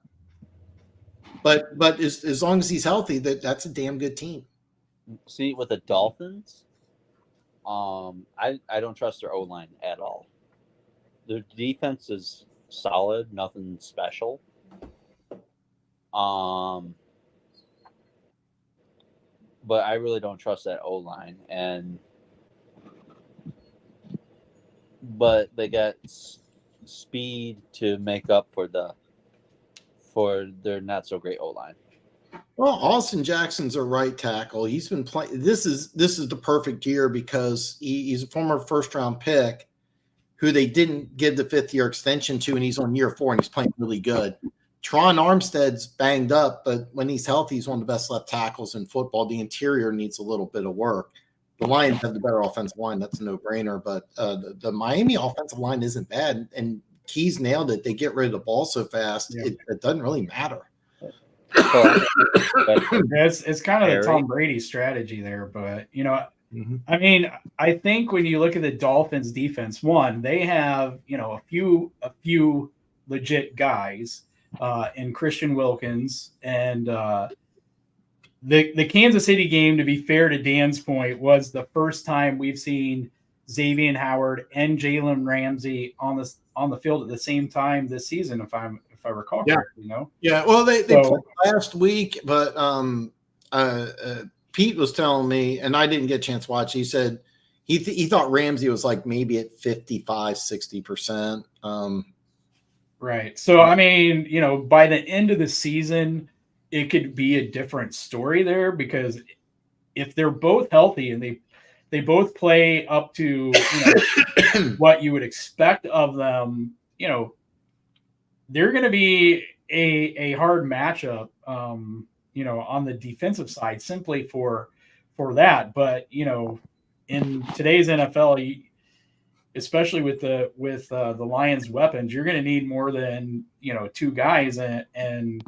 But as long as he's healthy, that's a damn good team. See, with the Dolphins, I don't trust their O-line at all. Their defense is solid, nothing special. But I really don't trust that O-line. And but they got speed to make up for their not so great O-line. Well, Austin Jackson's a right tackle. He's been playing. This is the perfect year because he's a former first-round pick who they didn't give the 5th-year extension to, and he's on year 4, and he's playing really good. Tron Armstead's banged up, but when he's healthy, he's one of the best left tackles in football. The interior needs a little bit of work. The Lions have the better offensive line. That's a no-brainer, but the Miami offensive line isn't bad, and Keas nailed it. They get rid of the ball so fast, it doesn't really matter. It's kind of the Tom Brady strategy there, but I mean, I think when you look at the Dolphins defense, one, they have a few legit guys in Christian Wilkins, and the Kansas City game, to be fair to Dan's point, was the first time we've seen Xavier Howard and Jalen Ramsey on the field at the same time this season, if I recall correctly. Yeah, well, they played last week, but Pete was telling me, and I didn't get a chance to watch, he said he thought Ramsey was like maybe at 55-60%. Right. So I mean, by the end of the season, it could be a different story there, because if they're both healthy and they both play up to what you would expect of them, they're going to be a hard matchup, on the defensive side, simply for that. But in today's NFL, especially with the Lions' weapons, you're going to need more than 2 guys, and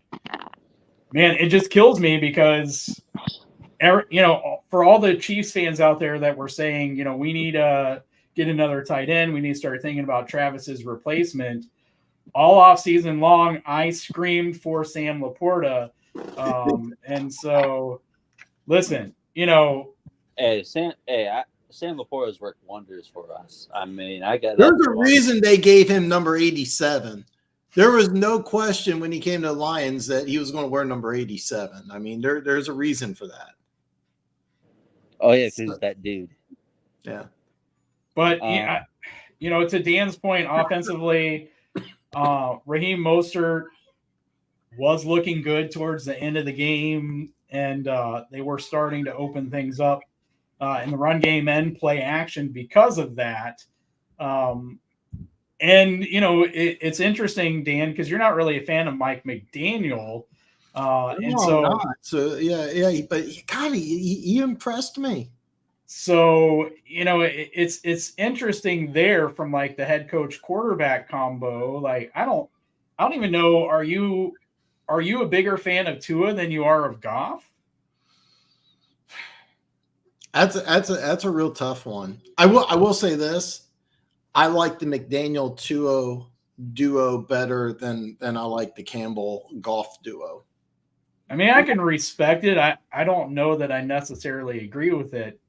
man, it just kills me because for all the Chiefs fans out there that were saying we need to get another tight end, we need to start thinking about Travis's replacement. All off season long, I screamed for Sam Laporta, and so listen, Sam Laporta's worked wonders for us. I mean, there's a reason they gave him number 87. There was no question when he came to the Lions that he was going to wear number 87. I mean, there's a reason for that. Oh yeah, because he's that dude. Yeah, but to Dan's point, offensively, Raheem Mostert was looking good towards the end of the game, and they were starting to open things up in the run game and play action because of that. And it's interesting, Dan, because you're not really a fan of Mike McDaniel, so yeah, but God, he impressed me. So it's interesting there from like the head coach quarterback combo. Like I don't even know. Are you a bigger fan of Tua than you are of Goff? That's a real tough one. I will say this. I like the McDaniel-Tua duo better than I like the Campbell-Goff duo. I mean, I can respect it. I don't know that I necessarily agree with it.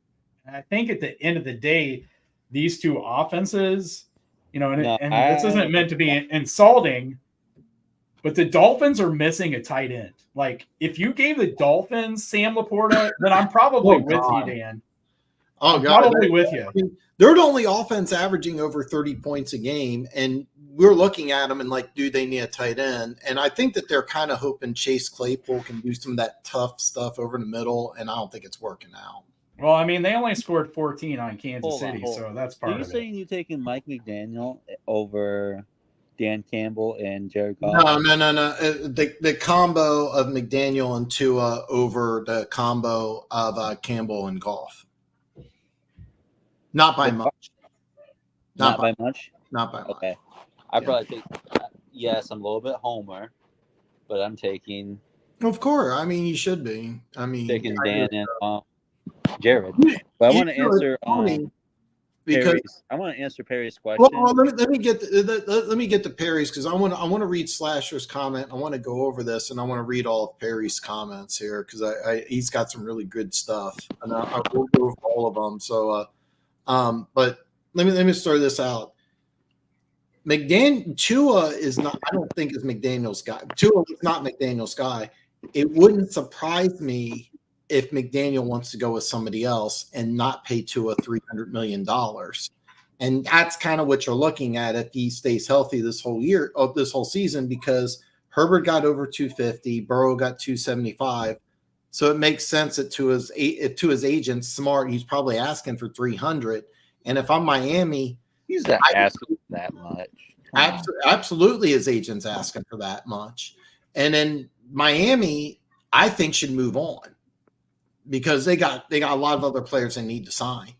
I think at the end of the day, these two offenses, this isn't meant to be insulting, but the Dolphins are missing a tight end. Like, if you gave the Dolphins Sam Laporta, then I'm probably with you, Dan. Oh, God. Probably with you. I mean, they're the only offense averaging over 30 points a game, and we're looking at them and like, dude, they need a tight end. And I think that they're kind of hoping Chase Claypool can do some of that tough stuff over the middle, and I don't think it's working out. Well, I mean, they only scored 14 on Kansas City, so that's part of it. Are you saying you're taking Mike McDaniel over Dan Campbell and Jared Goff? No. The combo of McDaniel and Tua over the combo of Campbell and Goff. Not by much. Not by much? Not by much. Okay. I probably think, yes, I'm a little bit homer, but I'm taking. Of course. I mean, you should be. I mean, taking Dan and Jared. But I want to answer Perry's question. Well, let me get to Perry's, because I want to read Slasher's comment. I want to go over this, and I want to read all of Perry's comments here, because he's got some really good stuff, and I will go over all of them. So, but let me start this out. Tua is not. I don't think is McDaniel's guy. Tua is not McDaniel's guy. It wouldn't surprise me if McDaniel wants to go with somebody else and not pay Tua $300 million. And that's kind of what you're looking at if he stays healthy this whole year, of this whole season, because Herbert got over 250, Burrow got 275. So it makes sense that to his agent, Smart, he's probably asking for 300. And if I'm Miami, He's not asking that much. Absolutely, his agent's asking for that much. And then Miami, I think, should move on because they got a lot of other players they need to sign.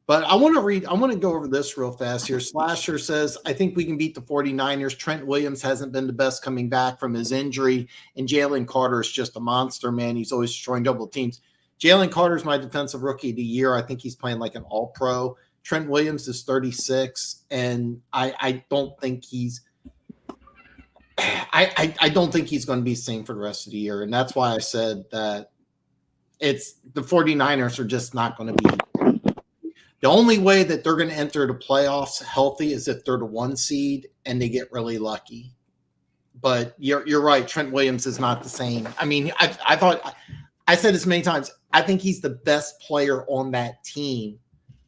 But I want to go over this real fast here. Slasher says, I think we can beat the 49ers. Trent Williams hasn't been the best coming back from his injury, and Jalen Carter is just a monster, man. He's always destroying double teams. Jalen Carter's my defensive rookie of the year. I think he's playing like an all-pro. Trent Williams is 36, and I don't think he's I don't think he's going to be the same for the rest of the year. And that's why I said that it's the 49ers are just not going to be. The only way that they're going to enter the playoffs healthy is if they're the 1 seed and they get really lucky. But you're right. Trent Williams is not the same. I mean, I thought I said this many times. I think he's the best player on that team,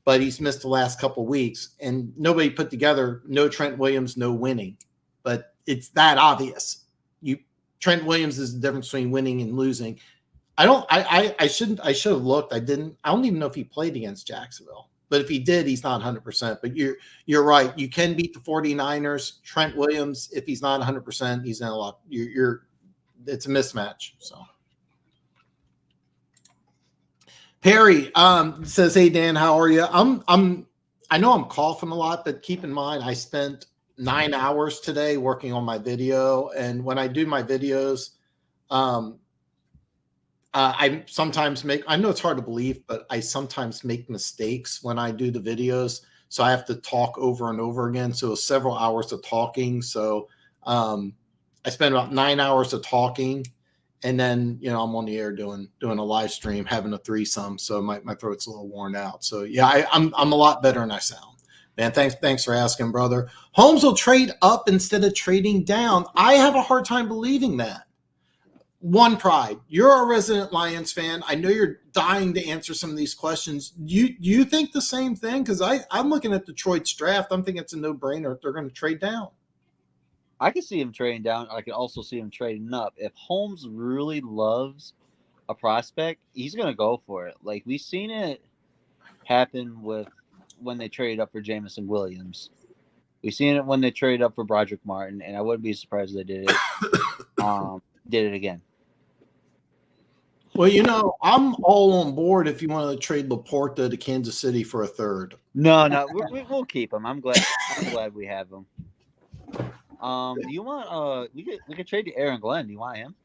but he's missed the last couple of weeks, and nobody put together no Trent Williams, no winning. But it's that obvious. Trent Williams is the difference between winning and losing. I should have looked. I didn't. I don't even know if he played against Jacksonville. But if he did, he's not 100%. But you're right. You can beat the 49ers. Trent Williams, if he's not 100%, he's in a lot. It's a mismatch. So Perry says, "Hey Dan, how are you? I know I'm coughing a lot, but keep in mind I spent 9 hours today working on my video, and when I do my videos, I sometimes I know it's hard to believe, but I sometimes make mistakes when I do the videos. So I have to talk over and over again. So it's several hours of talking. So I spent about 9 hours of talking, and then, I'm on the air doing a live stream, having a threesome. So my throat's a little worn out. So yeah, I'm a lot better than I sound. Man, thanks for asking, brother. Holmes will trade up instead of trading down. I have a hard time believing that. One Pride, you're a resident Lions fan. I know you're dying to answer some of these questions. You think the same thing? Because I'm looking at Detroit's draft. I'm thinking it's a no-brainer if they're going to trade down. I can see him trading down. I can also see him trading up. If Holmes really loves a prospect, he's going to go for it. Like, we've seen it happen with when they traded up for Jamison Williams. We've seen it when they traded up for Broderick Martin, and I wouldn't be surprised if they did it. Did it again. Well, I'm all on board if you want to trade Laporta to Kansas City for a third. No, we'll keep him. I'm glad we have him. Do you want we could trade to Aaron Glenn? Do you want him?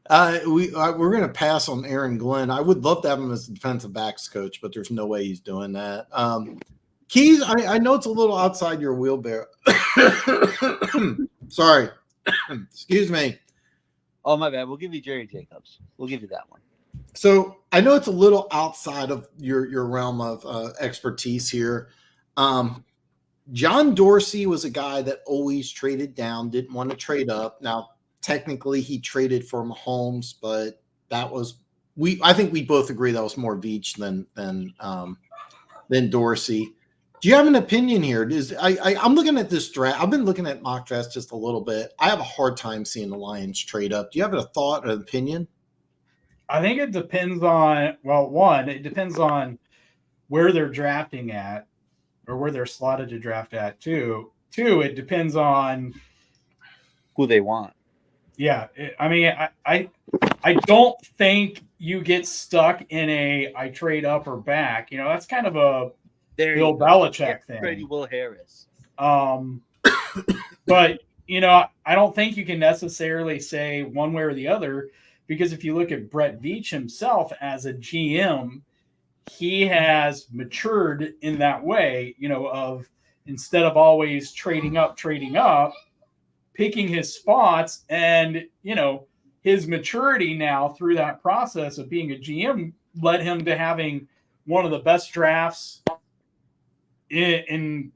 We're going to pass on Aaron Glenn. I would love to have him as a defensive backs coach, but there's no way he's doing that. Keys, I know it's a little outside your wheelbarrow. Sorry. Excuse me. Oh, my bad. We'll give you Jerry Jacobs. We'll give you that one. So I know it's a little outside of your realm of expertise here. John Dorsey was a guy that always traded down, didn't want to trade up. Now, technically, he traded for Mahomes, but that was I think we both agree that was more Veach than Dorsey. Do you have an opinion here? I'm looking at this draft. I've been looking at mock drafts just a little bit. I have a hard time seeing the Lions trade up. Do you have a thought or an opinion? I think it depends on, one, it depends on where they're drafting at or where they're slotted to draft at. Two, it depends on who they want. Yeah. I don't think you get stuck in I trade up or back. That's kind of a Bill Belichick thing. Brady Will Harris. But, I don't think you can necessarily say one way or the other, because if you look at Brett Veach himself as a GM, he has matured in that way, of instead of always trading up, picking his spots, and, his maturity now through that process of being a GM led him to having one of the best drafts in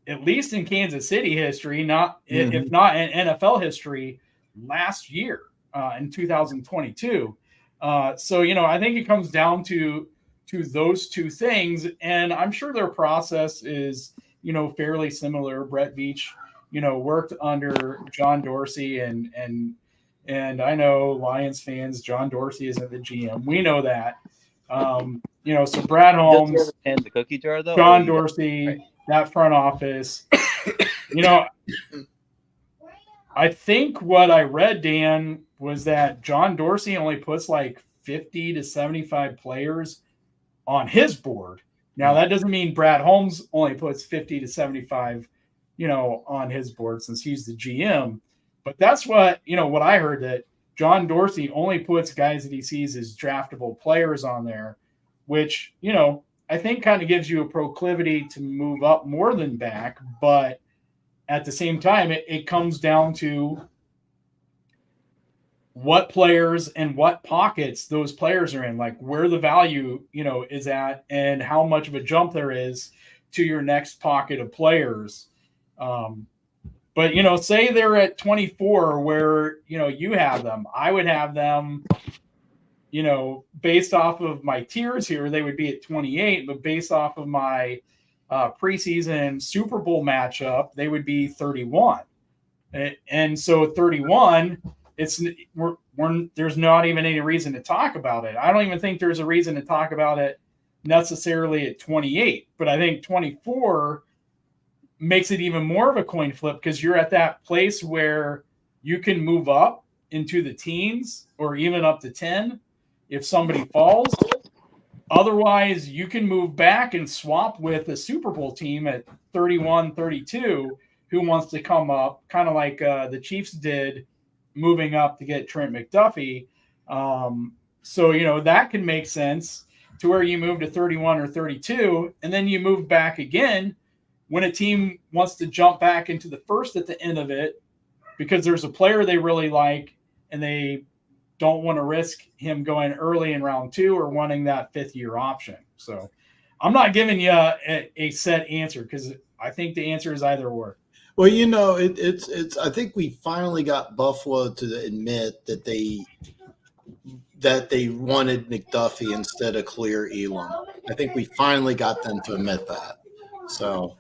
at least in Kansas City history, if not in NFL history last year in 2022. So, I think it comes down to to those two things. And I'm sure their process is, fairly similar. Brett Veach, worked under John Dorsey, and I know Lions fans, John Dorsey isn't the GM. We know that. So Brad Holmes, and the cookie jar though. John Dorsey, right. That front office. I think what I read, Dan, was that John Dorsey only puts like 50 to 75 players on his board. Now, that doesn't mean Brad Holmes only puts 50 to 75, on his board since he's the GM. But that's what I heard, that John Dorsey only puts guys that he sees as draftable players on there, which, I think kind of gives you a proclivity to move up more than back. But at the same time, it comes down to what players and what pockets those players are in, like where the value, is at, and how much of a jump there is to your next pocket of players. But, say they're at 24 where, you have them. I would have them, based off of my tiers here, they would be at 28, but based off of my preseason Super Bowl matchup, they would be 31. And so 31, there's not even any reason to talk about it. I don't even think there's a reason to talk about it necessarily at 28, but I think 24 makes it even more of a coin flip, because you're at that place where you can move up into the teens or even up to 10 if somebody falls. Otherwise, you can move back and swap with a Super Bowl team at 31, 32 who wants to come up, kind of like the Chiefs did, moving up to get Trent McDuffie. So, that can make sense to where you move to 31 or 32, and then you move back again when a team wants to jump back into the first at the end of it because there's a player they really like and they don't want to risk him going early in round 2 or wanting that 5th-year option. So I'm not giving you a set answer, because I think the answer is either or. Well, it's. I think we finally got Buffalo to admit that they wanted McDuffie instead of Khalil Elam. I think we finally got them to admit that. So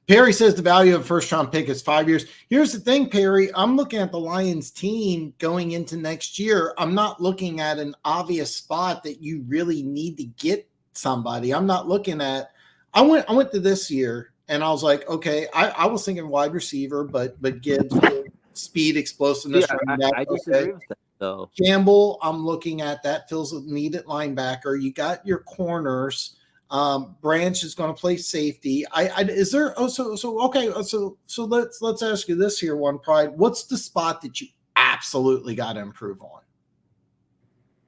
Perry says the value of a first-round pick is 5 years. Here's the thing, Perry. I'm looking at the Lions team going into next year. I'm not looking at an obvious spot that you really need to get somebody. I'm not looking at. I went to this year. And I was like, okay, I was thinking wide receiver, but Gibbs, speed, explosiveness. Yeah, I disagree with that, though. Campbell, I'm looking at that, fills a need at linebacker. You got your corners. Branch is going to play safety. Is there? Oh, so okay. So let's ask you this here, One Pride. What's the spot that you absolutely got to improve on?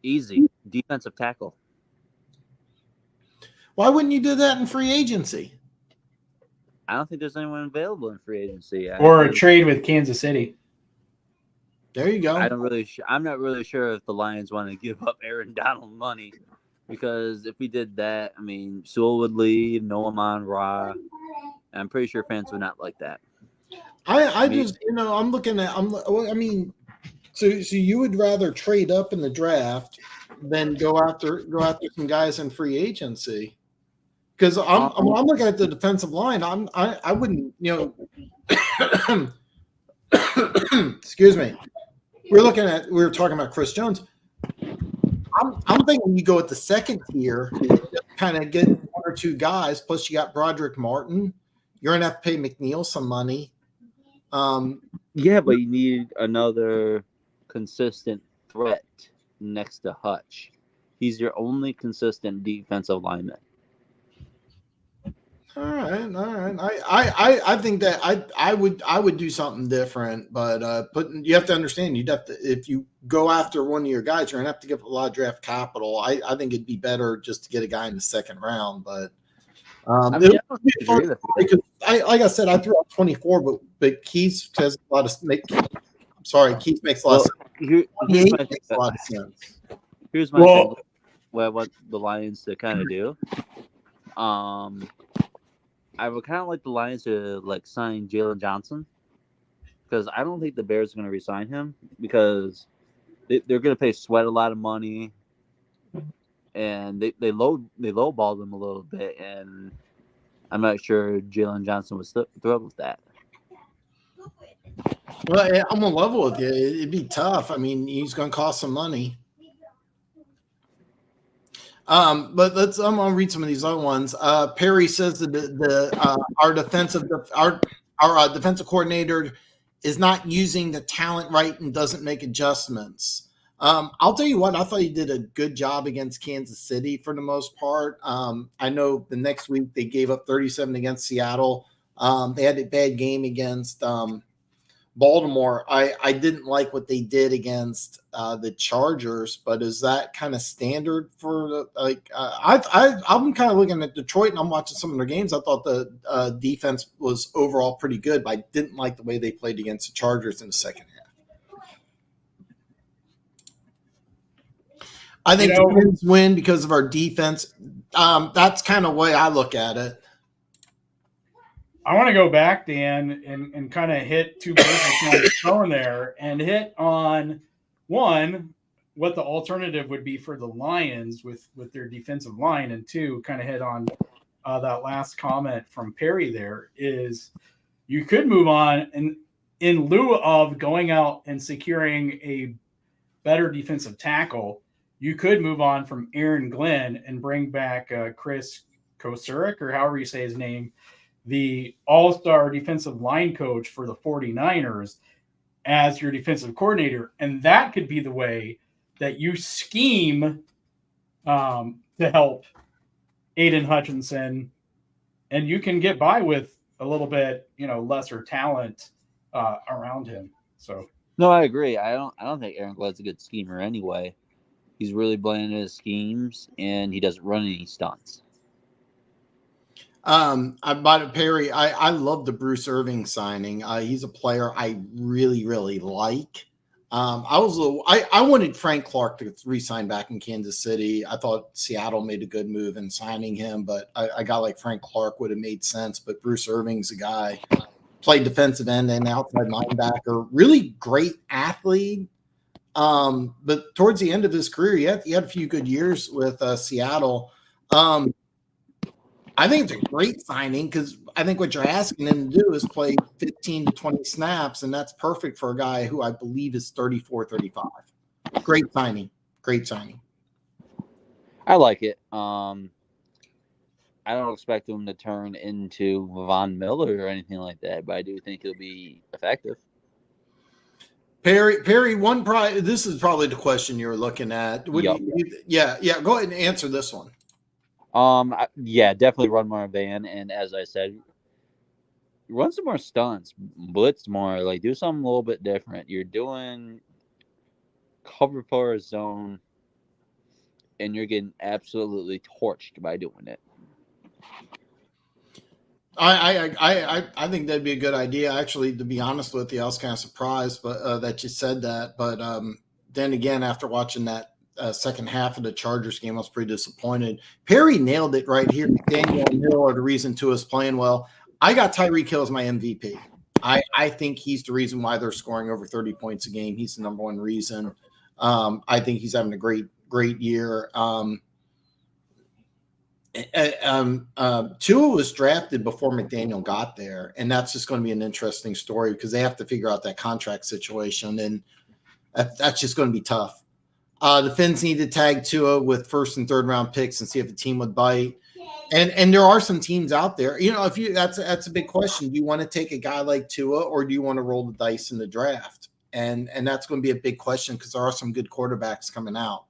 Easy defensive tackle. Why wouldn't you do that in free agency? I don't think there's anyone available in free agency. Or a trade with Kansas City. There you go. I'm not really sure if the Lions want to give up Aaron Donald money, because if we did that, I mean, Sewell would leave, Noah Monra. I'm pretty sure fans would not like that. I'm looking at. So you would rather trade up in the draft than go after some guys in free agency. Because I'm looking at the defensive line. I wouldn't, excuse me. We were talking about Chris Jones. I'm thinking you go at the second tier, kind of get 1 or 2 guys. Plus, you got Broderick Martin. You're gonna have to pay McNeil some money. Yeah, but you need another consistent threat next to Hutch. He's your only consistent defensive lineman. All right. I think that I would do something different, but you have to understand, if you go after one of your guys, you're gonna have to give a lot of draft capital. I think it'd be better just to get a guy in the second round, but like I said, I threw out 24, but Keas has a lot of Keas makes a lot of sense. Makes a lot of sense. Here's my thing. What the Lions to kind of do. I would kind of like the Lions to sign Jalen Johnson, because I don't think the Bears are going to re-sign him, because they're going to pay Sweat a lot of money, and they lowballed him a little bit, and I'm not sure Jalen Johnson was thrilled with that. Well, I'm on level with you. It'd be tough. I mean, he's going to cost some money. But I'm going to read some of these other ones. Perry says that our defensive coordinator is not using the talent right and doesn't make adjustments. I'll tell you what, I thought he did a good job against Kansas City for the most part. I know the next week they gave up 37 against Seattle. They had a bad game against Baltimore. I didn't like what they did against the Chargers, but is that kind of standard for I'm kind of looking at Detroit and I'm watching some of their games. I thought the defense was overall pretty good, but I didn't like the way they played against the Chargers in the second half. I think the Twins win because of our defense. That's kind of the way I look at it. I want to go back, Dan, and kind of hit two birds with one stone there and hit on one, what the alternative would be for the Lions with their defensive line, and two, kind of hit on that last comment from Perry there is you could move on and in lieu of going out and securing a better defensive tackle, you could move on from Aaron Glenn and bring back Chris Kosurik, or however you say his name, the all-star defensive line coach for the 49ers as your defensive coordinator. And that could be the way that you scheme to help Aiden Hutchinson, and you can get by with a little bit, lesser talent around him. So no, I agree. I don't think Aaron Glenn's a good schemer anyway. He's really bland in his schemes, and he doesn't run any stunts. Perry, I love the Bruce Irving signing. He's a player I really, really like. I wanted Frank Clark to re-sign back in Kansas City. I thought Seattle made a good move in signing him, but a guy like Frank Clark would have made sense. But Bruce Irving's a guy, played defensive end and outside linebacker, really great athlete. But towards the end of his career, he had a few good years with Seattle. I think it's a great signing because I think what you're asking him to do is play 15 to 20 snaps, and that's perfect for a guy who I believe is 34, 35. Great signing. I like it. I don't expect him to turn into Von Miller or anything like that, but I do think he'll be effective. Perry, this is probably the question you're looking at. Go ahead and answer this one. Definitely run more van, and as I said, run some more stunts, blitz more, like do something a little bit different. You're doing cover for a zone, and you're getting absolutely torched by doing it. I think that'd be a good idea. Actually, to be honest with you, I was kind of surprised, but that you said that. But then again, after watching that second half of the Chargers game, I was pretty disappointed. Perry nailed it right here. Daniel and Hill are the reason to us playing well. I got Tyreek Hill as my MVP. I think he's the reason why they're scoring over 30 points a game. He's the number one reason. I think he's having a great year. Tua was drafted before McDaniel got there, and that's just going to be an interesting story because they have to figure out that contract situation, and that's just going to be tough. The Finns need to tag Tua with first and third round picks and see if a team would bite. And there are some teams out there. That's a big question. Do you want to take a guy like Tua, or do you want to roll the dice in the draft? And that's going to be a big question because there are some good quarterbacks coming out.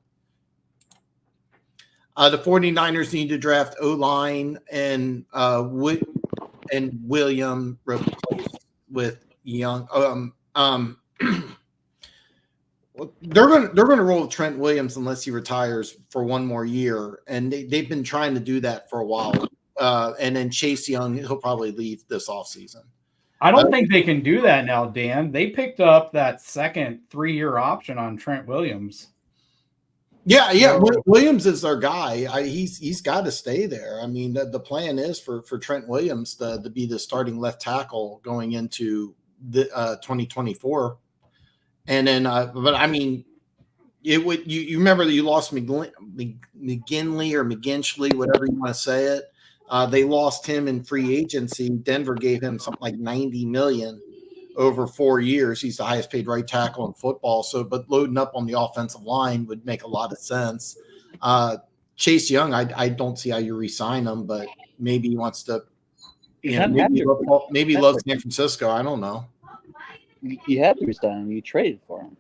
The 49ers need to draft O-line and William replaced with Young. They're going to roll Trent Williams unless he retires for one more year, and they've been trying to do that for a while. And then Chase Young, he'll probably leave this offseason. I don't think they can do that now, Dan. They picked up that second 3-year option on Trent Williams. Yeah. Williams is our guy. He's got to stay there. I mean, the plan is for Trent Williams to be the starting left tackle going into the 2024. And then, but I mean, it would. You remember that you lost McGinley or McGinchley, whatever you want to say it. They lost him in free agency. Denver gave him something like $90 million over 4 years. He's the highest paid right tackle in football. So, but loading up on the offensive line would make a lot of sense. Chase Young, I don't see how you re-sign him, but maybe he wants to. Maybe he loves San Francisco. I don't know. You have to resign him. You traded for him.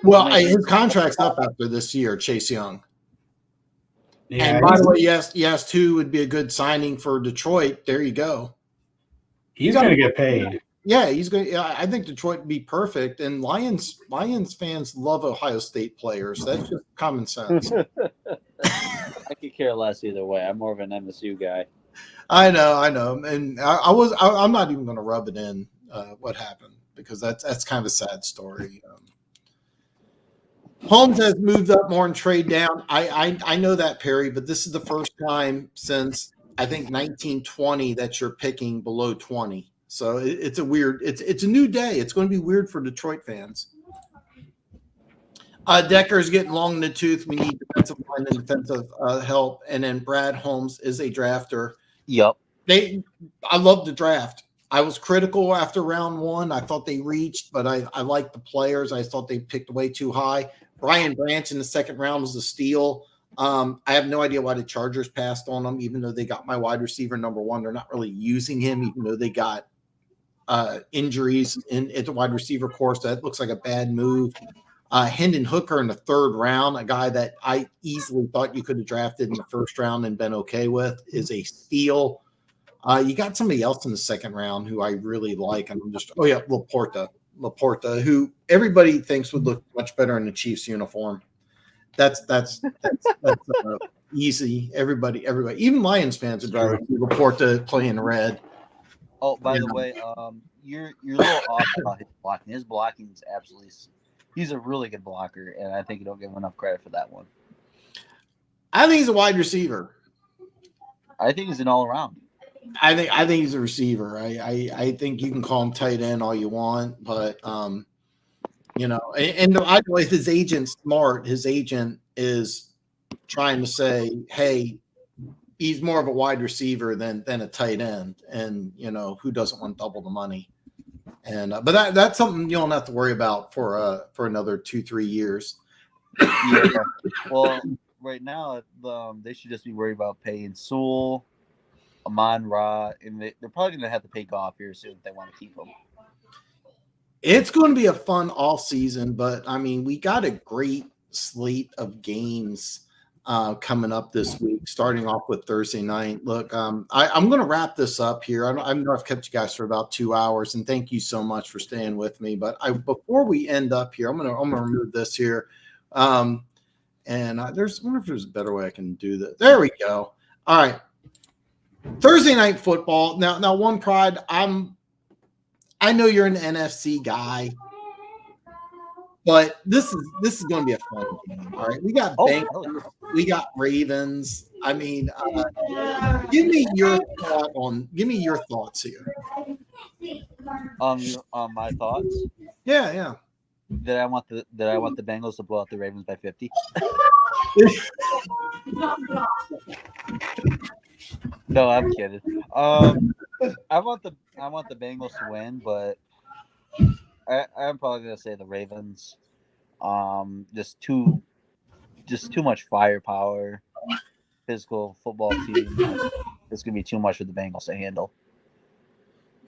Well, his contract's up after this year, Chase Young. Yeah, And by the way, yes, who would be a good signing for Detroit? There you go. he's going to get paid. Yeah, he's going. Yeah, I think Detroit would be perfect. And Lions fans love Ohio State players. That's just common sense. I could care less either way. I'm more of an MSU guy. I know, and I'm not even going to rub it in what happened because that's kind of a sad story. Holmes has moved up more and trade down. I know that, Perry, but this is the first time since I think 1920 that you're picking below 20. So it's a weird. It's a new day. It's going to be weird for Detroit fans. Decker's getting long in the tooth. We need defensive line and defensive help, and then Brad Holmes is a drafter. Yep. I love the draft. I was critical after round 1. I thought they reached, but I liked the players. I thought they picked way too high. Brian Branch in the second round was a steal. I have no idea why the Chargers passed on him, even though they got my wide receiver number 1. They're not really using him, even though they got injuries at the wide receiver course. That looks like a bad move. Hendon Hooker in the third round, a guy that I easily thought you could have drafted in the first round and been okay with, is a steal. You got somebody else in the second round who I really like. And I'm just, Laporta, who everybody thinks would look much better in the Chiefs uniform. That's easy. Everybody, even Lions fans would rather see Laporta playing red. Oh, by the way, you're a little off about his blocking. His blocking is absolutely. He's a really good blocker, and I think you don't give him enough credit for that one. I think he's a wide receiver. I think he's an all-around. I think he's a receiver. I think you can call him tight end all you want, but and by the way, his agent's smart. His agent is trying to say, hey, he's more of a wide receiver than a tight end, and who doesn't want double the money? And but that's something you don't have to worry about for another 2-3 years. Yeah. Well, right now they should just be worried about paying Sewell, Amon-Ra, and they're probably going to have to pay Goff here soon if they want to keep him. It's going to be a fun off season, but I mean, we got a great slate of games coming up this week, starting off with Thursday night. Look, I'm going to wrap this up here. I know I've kept you guys for about 2 hours, and thank you so much for staying with me. But before we end up here, I'm going to remove this here. And I wonder if there's a better way I can do this. There we go. All right. Thursday night football. Now, One Pride, I know you're an NFC guy, but this is going to be a fun game. All right, we got Bengals, we got Ravens. I mean, give me your thoughts here. My thoughts. Yeah. That I want the Bengals to blow out the Ravens by 50. No, I'm kidding. I want the Bengals to win, but I'm probably gonna say the Ravens. Just too much firepower, physical football team. It's gonna be too much for the Bengals to handle.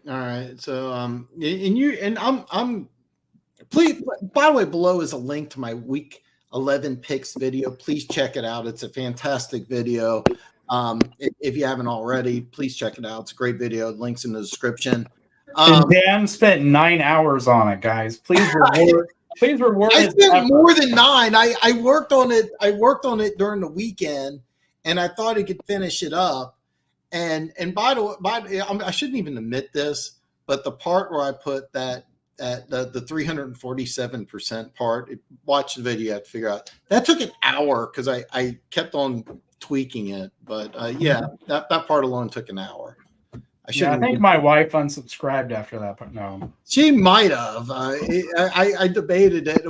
All right. So I'm please, by the way, below is a link to my week 11 picks video. Please check it out. It's a fantastic video. If you haven't already, please check it out. It's a great video. Links in the description. And Dan spent 9 hours on it, guys. Please reward. I spent more than 9. I worked on it. I worked on it during the weekend, and I thought I could finish it up. And by the way, I shouldn't even admit this, but the part where I put that at the 347% part, watch the video, you have to figure out. That took an hour because I kept on tweaking it. But yeah, that part alone took an hour. I think my wife unsubscribed after that, but no. She might have. I debated it.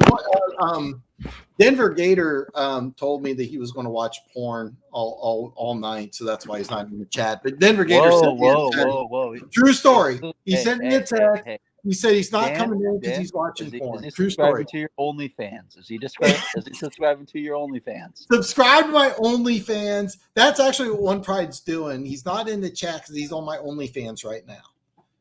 Denver Gator told me that he was going to watch porn all night, so that's why he's not in the chat. But Denver Gator sent me a text. True story. He sent me a text. He said he's not coming in because he's watching porn. Is he True story. to your OnlyFans? Is he subscribing to your OnlyFans? Subscribe to my OnlyFans. That's actually what One Pride's doing. He's not in the chat because he's on my OnlyFans right now.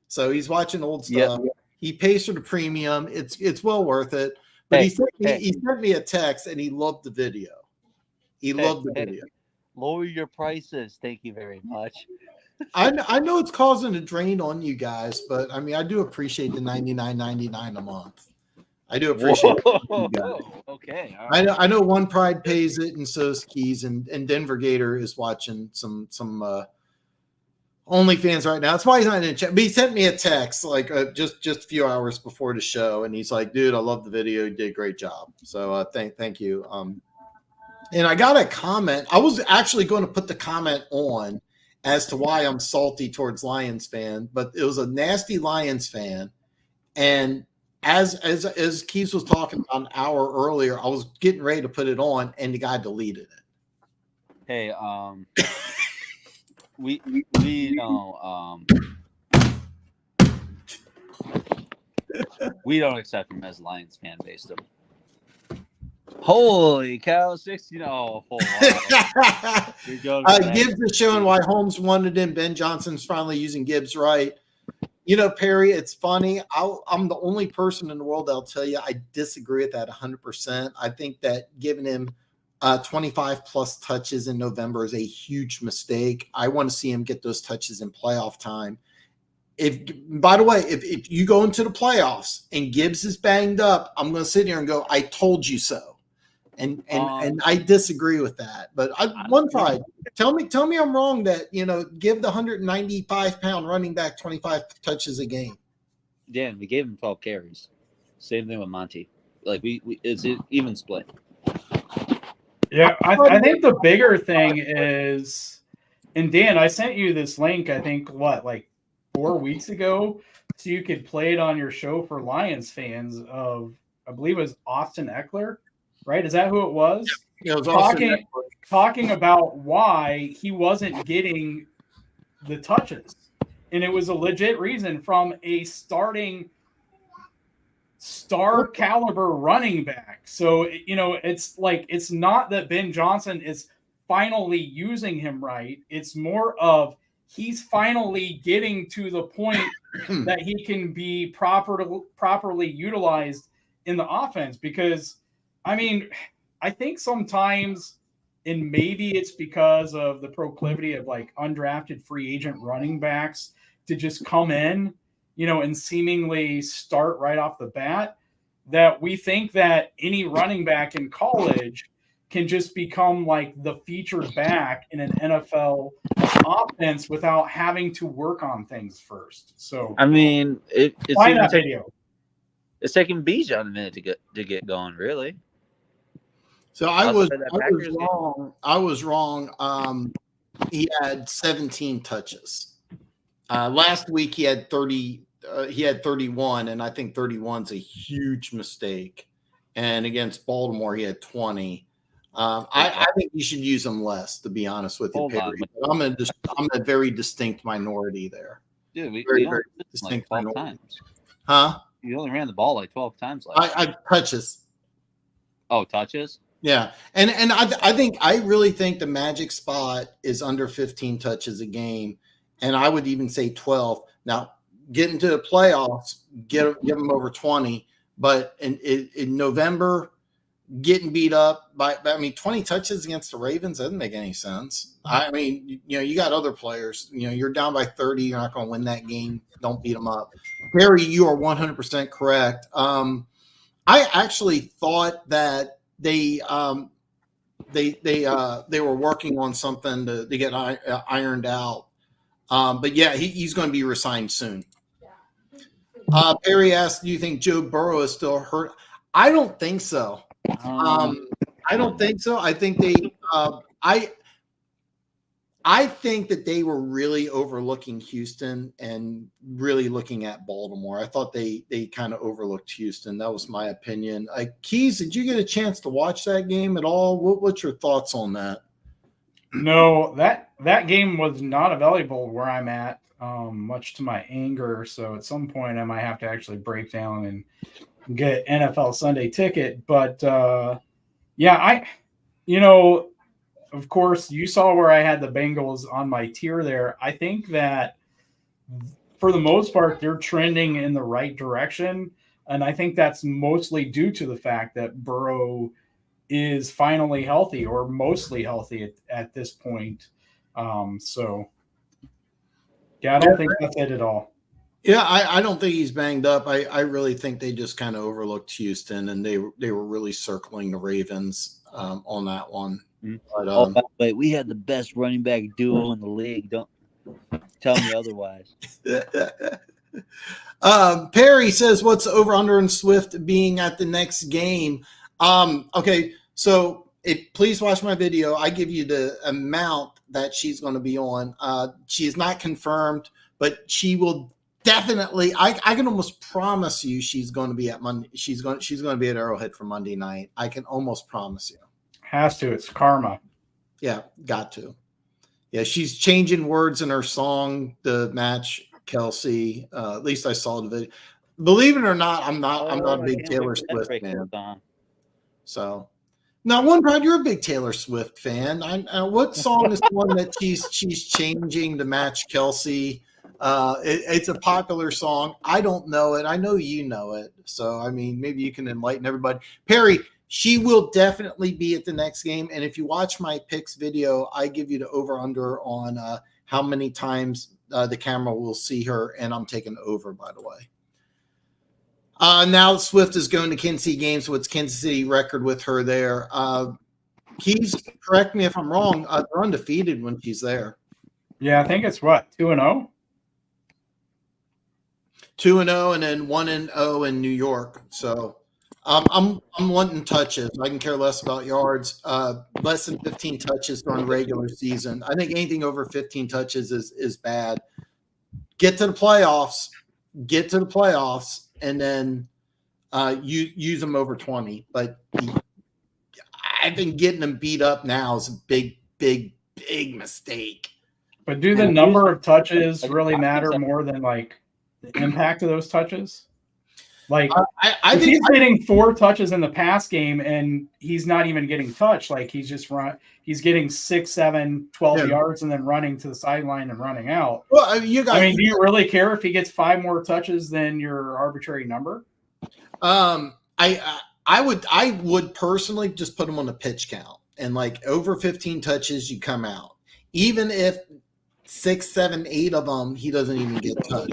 So he's watching old stuff. Yep. He pays for the premium. It's well worth it. But he sent me a text and he loved the video. He loved the video. Lower your prices. Thank you very much. I know it's causing a drain on you guys, but I mean, I do appreciate the $99.99 a month. I do appreciate it. Okay. All right. I know One Pride pays it, and so is Keas, and Denver Gator is watching some OnlyFans right now. That's why he's not in the chat. But he sent me a text like just a few hours before the show, and he's like, "Dude, I love the video. You did a great job." So thank you. And I got a comment. I was actually going to put the comment on as to why I'm salty towards Lions fan, but it was a nasty Lions fan. And as Keas was talking about an hour earlier, I was getting ready to put it on, and the guy deleted it. Hey, we know we don't accept him as Lions fan based on. Holy cow, 16. Oh, Gibbs is showing why Holmes wanted him. Ben Johnson's finally using Gibbs right. You know, Perry, it's funny. I'm the only person in the world that'll tell you I disagree with that 100%. I think that giving him 25 plus touches in November is a huge mistake. I want to see him get those touches in playoff time. By the way, if you go into the playoffs and Gibbs is banged up, I'm going to sit here and go, I told you so. And I disagree with that. But One Pride, tell me I'm wrong that, give the 195-pound running back 25 touches a game. Dan, we gave him 12 carries. Same thing with Monty. Like it's an even split. Yeah, I think the bigger thing is, and Dan, I sent you this link, I think, like 4 weeks ago, so you could play it on your show for Lions fans of, I believe it was Austin Eckler. Right? Is that who it was? Yeah, it was talking about why he wasn't getting the touches. And it was a legit reason from a starting star caliber running back. So, it's like, it's not that Ben Johnson is finally using him right. It's more of he's finally getting to the point that he can be properly utilized in the offense. Because I mean, I think sometimes, and maybe it's because of the proclivity of like undrafted free agent running backs to just come in, and seemingly start right off the bat, that we think that any running back in college can just become like the featured back in an NFL offense without having to work on things first. So, I mean, it's find that video. It's taking Bijan a minute to get going, really. So I was wrong. I was wrong. He had 17 touches. Last week he had 30. He had 31, and I think 31's a huge mistake. And against Baltimore, he had 20. I think you should use him less, to be honest with you, Perry. I'm a very distinct minority there. Dude, we very distinct like 12 minority. times. Huh? You only ran the ball like 12 times last I touches. Oh, touches? Yeah. And I really think the magic spot is under 15 touches a game. And I would even say 12. Now, getting to the playoffs, give them over 20. But in November, getting beat up by 20 touches against the Ravens doesn't make any sense. I mean, you got other players. You're down by 30. You're not going to win that game. Don't beat them up. Barry, you are 100% correct. I actually thought that they were working on something to get ironed out. But yeah, he's going to be resigned soon. Perry asked, do you think Joe Burrow is still hurt? I don't think so. I don't think so. I think they I I think that they were really overlooking Houston and really looking at Baltimore. I thought they kind of overlooked Houston. That was my opinion. Keas, did you get a chance to watch that game at all? What's your thoughts on that? No, that game was not available where I'm at, much to my anger. So at some point I might have to actually break down and get NFL Sunday ticket. But yeah, of course, you saw where I had the Bengals on my tier there. I think that for the most part, they're trending in the right direction. And I think that's mostly due to the fact that Burrow is finally healthy or mostly healthy at this point. So, yeah, I don't think that's it at all. Yeah, I don't think he's banged up. I really think they just kind of overlooked Houston, and they were really circling the Ravens on that one. But, by the way, we had the best running back duo in the league. Don't tell me otherwise. Perry says, "What's over under and Swift being at the next game?" Okay, so please watch my video. I give you the amount that she's going to be on. She is not confirmed, but she will definitely. I can almost promise you she's going to be at Monday. She's going to be at Arrowhead for Monday night. I can almost promise you. Has to. It's karma. Yeah, got to. Yeah, she's changing words in her song to match Kelsey. At least I saw the video. Believe it or not, I'm not a big Taylor Swift fan. So now, One you're a big Taylor Swift fan. What song is the one that she's changing to match Kelsey? It's a popular song. I don't know it. I know you know it. So I mean, maybe you can enlighten everybody. Perry, she will definitely be at the next game. And if you watch my picks video, I give you the over under on how many times the camera will see her, and I'm taking over, by the way. Now Swift is going to Kansas City games. What's Kansas City record with her there? Keas, correct me if I'm wrong. They're undefeated when she's there. Yeah, I think it's what, 2-0? 2-0, and then 1-0 in New York. So I'm wanting touches. I can care less about yards. Less than 15 touches during the regular season. I think anything over 15 touches is bad. Get to the playoffs, and then you use them over 20. But I think getting them beat up now is a big mistake. But do the number of touches really matter more than like the impact of those touches? Like, I think he's getting 4 touches in the pass game and he's not even getting touched. Like he's getting 6, 7, 12 yards and then running to the sideline and running out. Well, do you really care if he gets 5 more touches than your arbitrary number? I would personally just put him on a pitch count, and like over 15 touches, you come out. Even if 6, 7, 8 of them, he doesn't even get touched.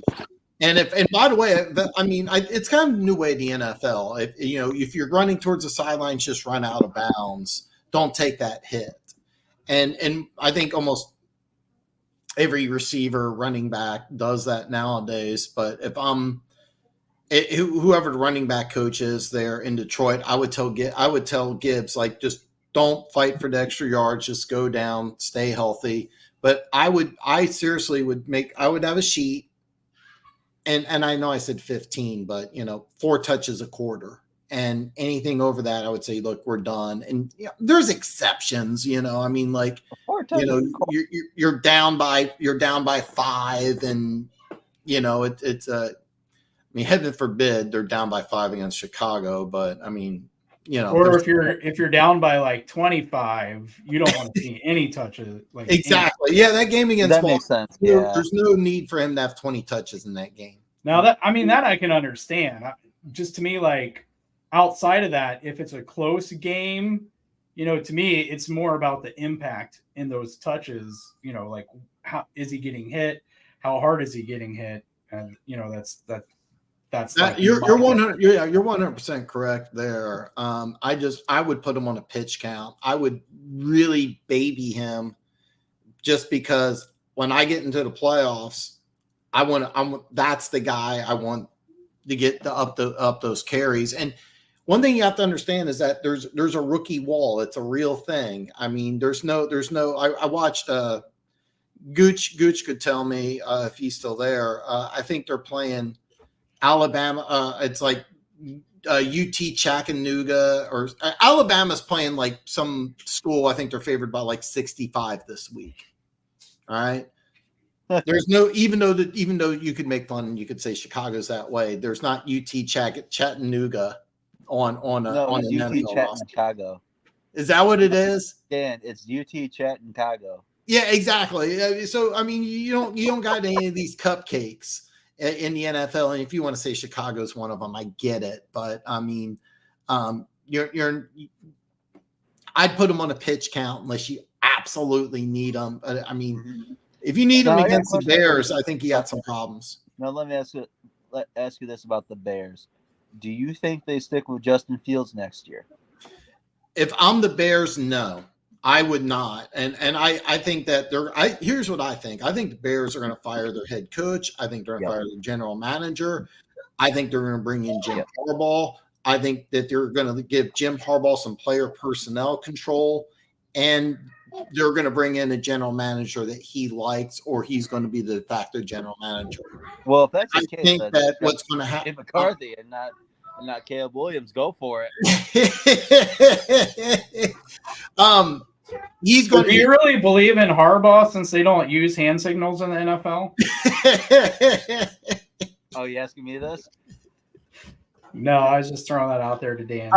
And by the way, it's kind of a new way in the NFL. If you're running towards the sidelines, just run out of bounds. Don't take that hit. And I think almost every receiver, running back does that nowadays. But if whoever the running back coach is there in Detroit, I would tell Gibbs, like, just don't fight for the extra yards. Just go down, stay healthy. But I would have a sheet. And I know I said 15, but 4 touches a quarter, and anything over that, I would say, look, we're done. And there's exceptions, you're down by 5, and heaven forbid they're down by 5 against Chicago, but or if you're down by like 25, you don't want to see any touches. Like exactly. Yeah, that game against that makes sense. Yeah. There's no need for him to have 20 touches in that game. Now that I can understand. Just to me, like outside of that, if it's a close game, to me it's more about the impact in those touches. Like how is he getting hit? How hard is he getting hit? And that's like you're 100% correct there. I would put him on a pitch count. I would really baby him, just because when I get into the playoffs, that's the guy I want to get up those carries. And one thing you have to understand is that there's a rookie wall. It's a real thing. I mean, I watched Gooch could tell me if he's still there. I think they're playing Alabama. It's like UT Chattanooga, or Alabama's playing like some school. I think they're favored by like 65 this week. All right. There's no, even though you could make fun and you could say Chicago's that way, there's not UT Chattanooga on it's an UT NFL roster. Chicago. Is that what it is? Dan, it's UT Chicago. Yeah, exactly. So I mean, you don't got any of these cupcakes in the NFL, and if you want to say Chicago's one of them, I get it. But I mean, you're I'd put them on a pitch count unless you absolutely need them. I mean, if you need them against the Bears, I think you got some problems. Now let me ask you this about the Bears. Do you think they stick with Justin Fields next year? If I'm the Bears, no, I would not. And I think that here's what I think. I think the Bears are going to fire their head coach. I think they're going to fire their general manager. I think they're going to bring in Jim Harbaugh. I think that they're going to give Jim Harbaugh some player personnel control, and they're going to bring in a general manager that he likes, or he's going to be the de facto general manager. Well, if that's the case, I think that what's going to happen, McCarthy and not Caleb Williams, go for it. He's going. Do you really believe in Harbaugh since they don't use hand signals in the NFL? Oh, you asking me this? No, I was just throwing that out there to Dan.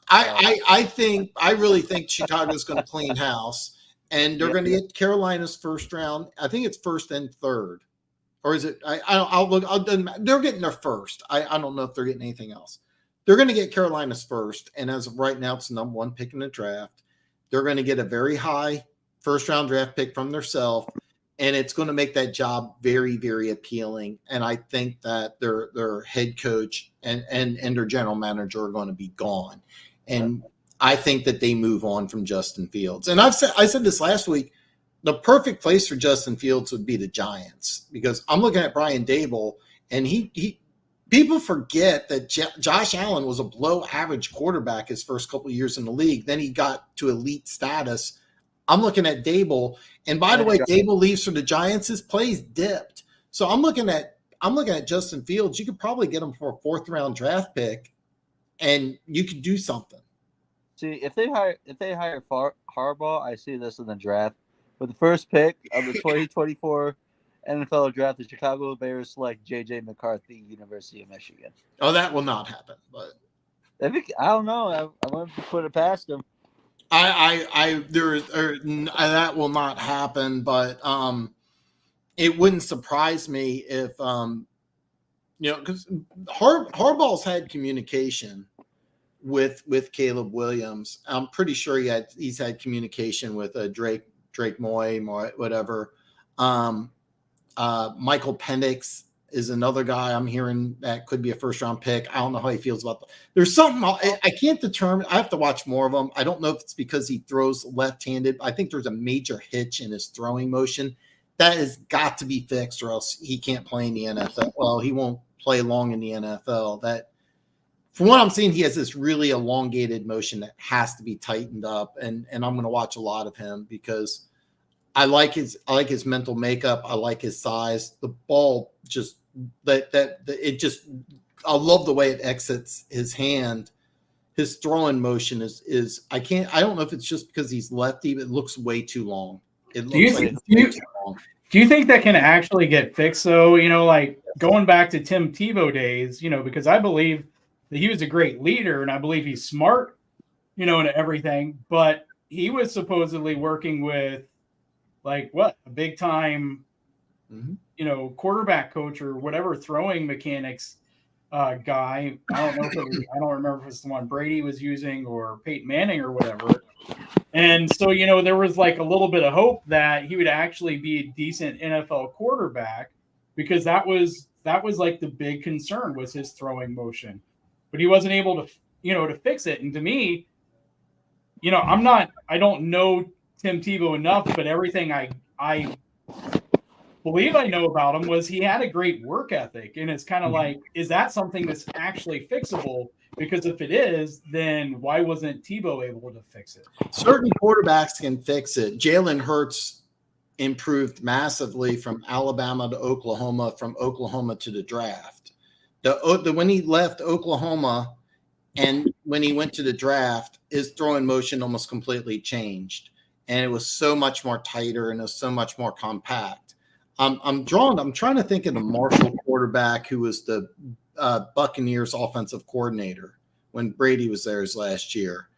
I really think Chicago's going to clean house, and they're going to get Carolina's first round. I think it's first and third, or is it? I'll look. They're getting their first. I don't know if they're getting anything else. They're going to get Carolina's first, and as of right now, it's the number one pick in the draft. They're going to get a very high first round draft pick from themselves, and it's going to make that job very, very appealing. And I think that their head coach and their general manager are going to be gone. And I think that they move on from Justin Fields. And I said this last week, the perfect place for Justin Fields would be the Giants, because I'm looking at Brian Dable, and he people forget that Josh Allen was a below average quarterback his first couple of years in the league. Then he got to elite status. I'm looking at Dable, and by the way, Dable leaves for the Giants. His plays dipped. So I'm looking at Justin Fields. You could probably get him for a fourth round draft pick, and you could do something. See, if they hire Harbaugh, I see this in the draft. With the first pick of the 2024 NFL draft, the Chicago Bears select J.J. McCarthy, University of Michigan. Oh, that will not happen. But I don't know. I want to put it past them. That will not happen. But it wouldn't surprise me if because Harbaugh's had communication with Caleb Williams. I'm pretty sure he's had communication with Drake Moy, whatever. Michael Penix is another guy I'm hearing that could be a first round pick. I don't know how he feels about that. There's something I can't determine. I have to watch more of them. I don't know if it's because he throws left-handed. I think there's a major hitch in his throwing motion that has got to be fixed, or else he can't play in the NFL. Well, he won't play long in the NFL. That, from what I'm seeing, he has this really elongated motion that has to be tightened up, and I'm going to watch a lot of him because I like his mental makeup. I like his size. The ball just I love the way it exits his hand. His throwing motion is I don't know if it's just because he's lefty, but it looks way too long. Do you think that can actually get fixed though? Like going back to Tim Tebow days, because I believe that he was a great leader and I believe he's smart, and everything, but he was supposedly working with a big time, quarterback coach or whatever throwing mechanics guy. I don't remember if it's the one Brady was using or Peyton Manning or whatever. And so, there was like a little bit of hope that he would actually be a decent NFL quarterback, because that was like the big concern was his throwing motion, but he wasn't able to, to fix it. And to me, I don't know Tim Tebow enough, but everything I believe I know about him was he had a great work ethic. And it's kind of like, is that something that's actually fixable? Because if it is, then why wasn't Tebow able to fix it? Certain quarterbacks can fix it. Jalen Hurts improved massively from Alabama to Oklahoma, from Oklahoma to the draft. When he left Oklahoma and when he went to the draft, his throwing motion almost completely changed, and it was so much more tighter and it was so much more compact. I'm trying to think of the Marshall quarterback who was the Buccaneers offensive coordinator when Brady was there his last year.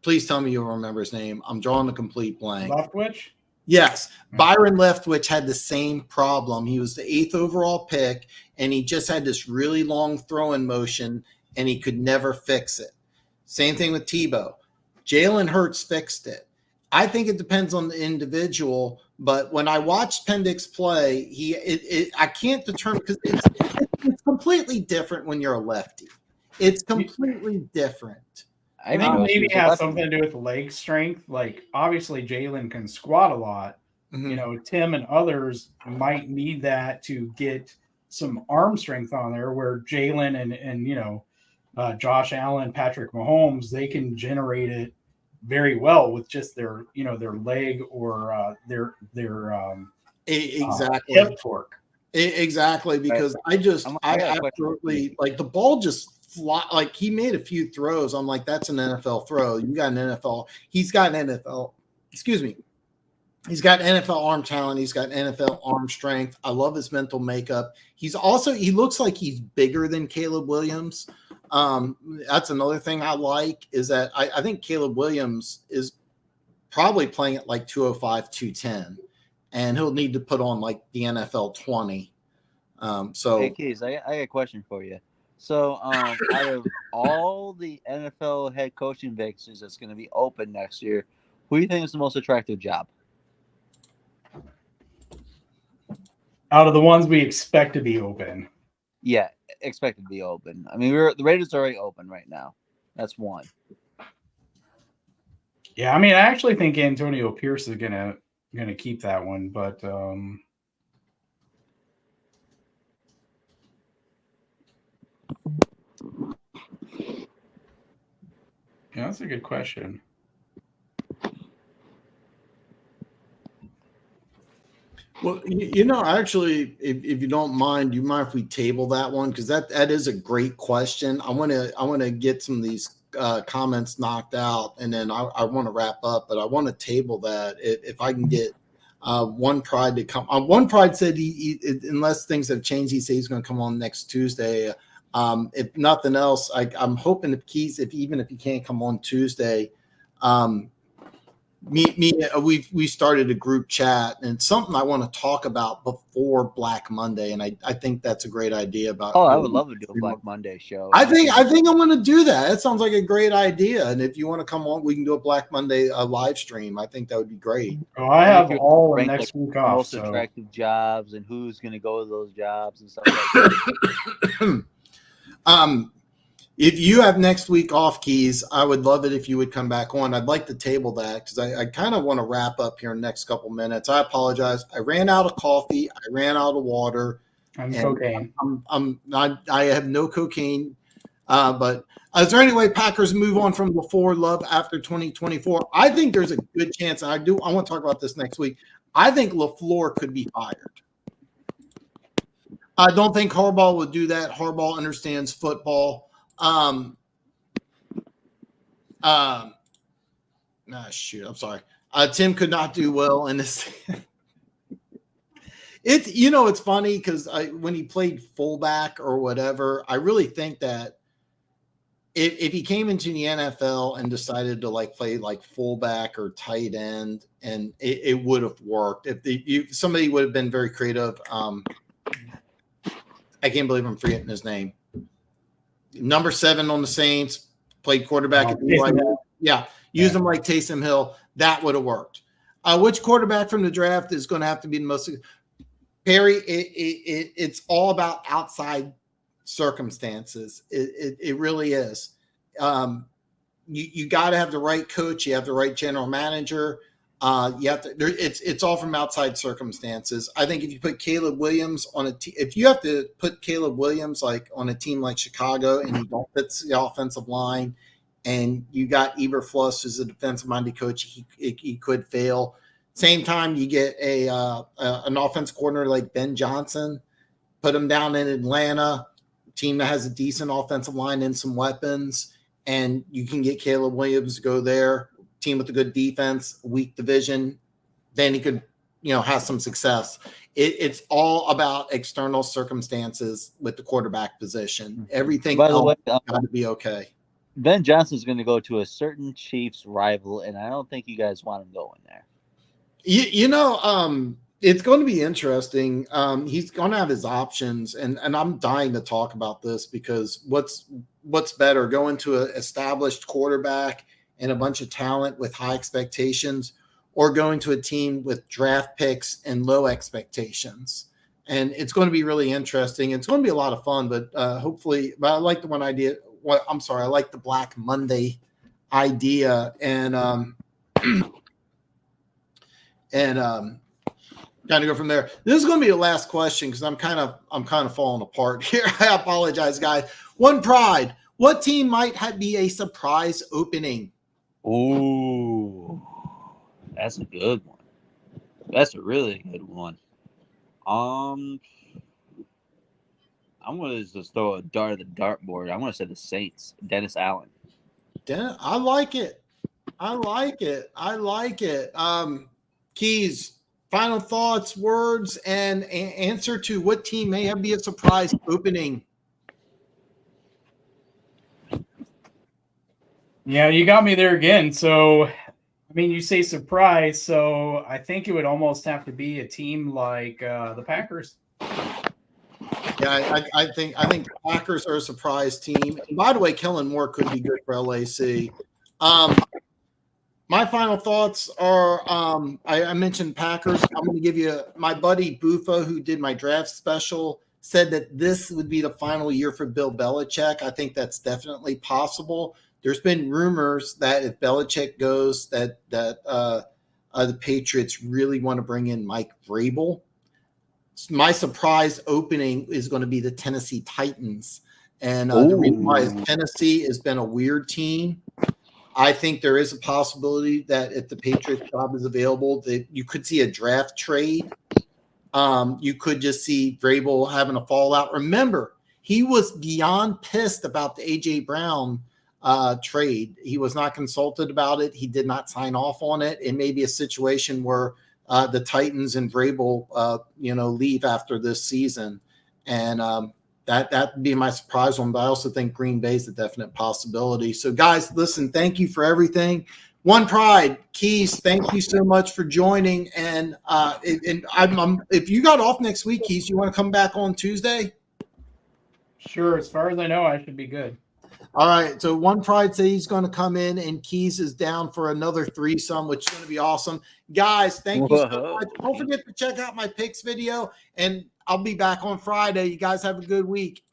Please tell me you'll remember his name. I'm drawing a complete blank. Leftwich? Yes. Byron Leftwich had the same problem. He was the 8th overall pick, and he just had this really long throwing motion, and he could never fix it. Same thing with Tebow. Jalen Hurts fixed it. I think it depends on the individual, but when I watched Pendix play, I can't determine because it's completely different when you're a lefty. It's completely different. I think maybe it has something to do with leg strength. Like, obviously, Jalen can squat a lot. Mm-hmm. You know, Tim and others might need that to get some arm strength on there, where Jalen and you know, Josh Allen, Patrick Mahomes, they can generate it very well with just their, you know, their leg or their exactly hip torque. Exactly, because I absolutely like the ball just fly, like he made a few throws. I'm like, that's an NFL throw. You got an NFL. He's got NFL arm talent. He's got NFL arm strength. I love his mental makeup. He looks like he's bigger than Caleb Williams. That's another thing I like is that I think Caleb Williams is probably playing at like 205, 210, and he'll need to put on like the NFL 20. Hey, Keas, I got a question for you. So, out of all the NFL head coaching vacancies that's going to be open next year, who do you think is the most attractive job? Out of the ones we expect to be open. Yeah, expected to be open. I mean, the Raiders are already open right now. That's one. Yeah, I mean, I actually think Antonio Pierce is gonna keep that one, but yeah, that's a good question. Well, you know, actually, if you don't mind, do you mind if we table that one? Because that is a great question. I want to get some of these comments knocked out, and then I want to wrap up. But I want to table that if I can get One Pride to come. One Pride said he unless things have changed, he said he's going to come on next Tuesday. If nothing else, I'm hoping if Keas, even if he can't come on Tuesday, we started a group chat, and it's something I want to talk about before Black Monday, and I think that's a great idea. I would love to do a Black Monday show. I think I'm going to do that. That sounds like a great idea, and if you want to come on, we can do a Black Monday live stream. I think that would be great. Oh, I have all next week off. Most attractive jobs and who's going to go to those jobs and stuff like that. If you have next week off, Keas, I would love it if you would come back on. I'd like to table that because I kind of want to wrap up here in the next couple minutes. I apologize. I ran out of coffee. I ran out of water. And cocaine. I have no cocaine. But is there any way Packers move on from before love after 2024? I think there's a good chance. I want to talk about this next week. I think LaFleur could be fired. I don't think Harbaugh would do that. Harbaugh understands football. Shoot, I'm sorry. Tim could not do well in this. It's funny because when he played fullback or whatever, I really think that if he came into the NFL and decided to play fullback or tight end, and it would have worked if somebody would have been very creative. I can't believe I'm forgetting his name. Number 7 on the Saints, played quarterback at BYU. Yeah, use him like Taysom Hill. That would have worked. Which quarterback from the draft is going to have to be the most? Perry, it's all about outside circumstances. It really is. You got to have the right coach. You have the right general manager. You have to. It's all from outside circumstances. I think if you put Caleb Williams on if you have to put Caleb Williams on a team like Chicago, and you don't fit the offensive line, and you got Eberflus as a defensive-minded coach, he could fail. Same time, you get an offense coordinator like Ben Johnson, put him down in Atlanta, team that has a decent offensive line and some weapons, and you can get Caleb Williams to go there, team with a good defense, weak division, then he could, have some success. It's all about external circumstances with the quarterback position. Everything By the else way, got to be okay. Ben Johnson's going to go to a certain Chiefs rival, and I don't think you guys want him going there. It's going to be interesting. He's going to have his options, and I'm dying to talk about this because what's better, going to an established quarterback and a bunch of talent with high expectations, or going to a team with draft picks and low expectations? And it's going to be really interesting. It's going to be a lot of fun, but hopefully, but I like the one idea. I like the Black Monday idea, and kind of go from there. This is going to be the last question because I'm kind of falling apart here. I apologize, guys. One Pride. What team might be a surprise opening? Ooh, that's a good one. That's a really good one. I'm gonna just throw a dart at the dartboard. I'm gonna say the Saints. Dennis Allen. I like it. Keas, final thoughts, words, and answer to what team may be a surprise opening. Yeah, you got me there again. So, you say surprise, so I think it would almost have to be a team like the Packers. Yeah, I think the Packers are a surprise team. And by the way, Kellen Moore could be good for LAC. My final thoughts are, I mentioned Packers. I'm going to give you my buddy Buffa, who did my draft special, said that this would be the final year for Bill Belichick. I think that's definitely possible. There's been rumors that if Belichick goes, that the Patriots really want to bring in Mike Vrabel. My surprise opening is going to be the Tennessee Titans. And the reason why is Tennessee has been a weird team. I think there is a possibility that if the Patriots job is available, that you could see a draft trade. You could just see Vrabel having a fallout. Remember, he was beyond pissed about the A.J. Brown trade. He was not consulted about it. He did not sign off on it. It may be a situation where the Titans and Vrabel, leave after this season. And that would be my surprise one. But I also think Green Bay is a definite possibility. So, guys, listen, thank you for everything. One Pride, Keas, thank you so much for joining. And if you got off next week, Keas, you want to come back on Tuesday? Sure. As far as I know, I should be good. All right. So One Pride said he's going to come in, and Keas is down for another threesome, which is going to be awesome. Guys, thank you so much. Don't forget to check out my picks video, and I'll be back on Friday. You guys have a good week.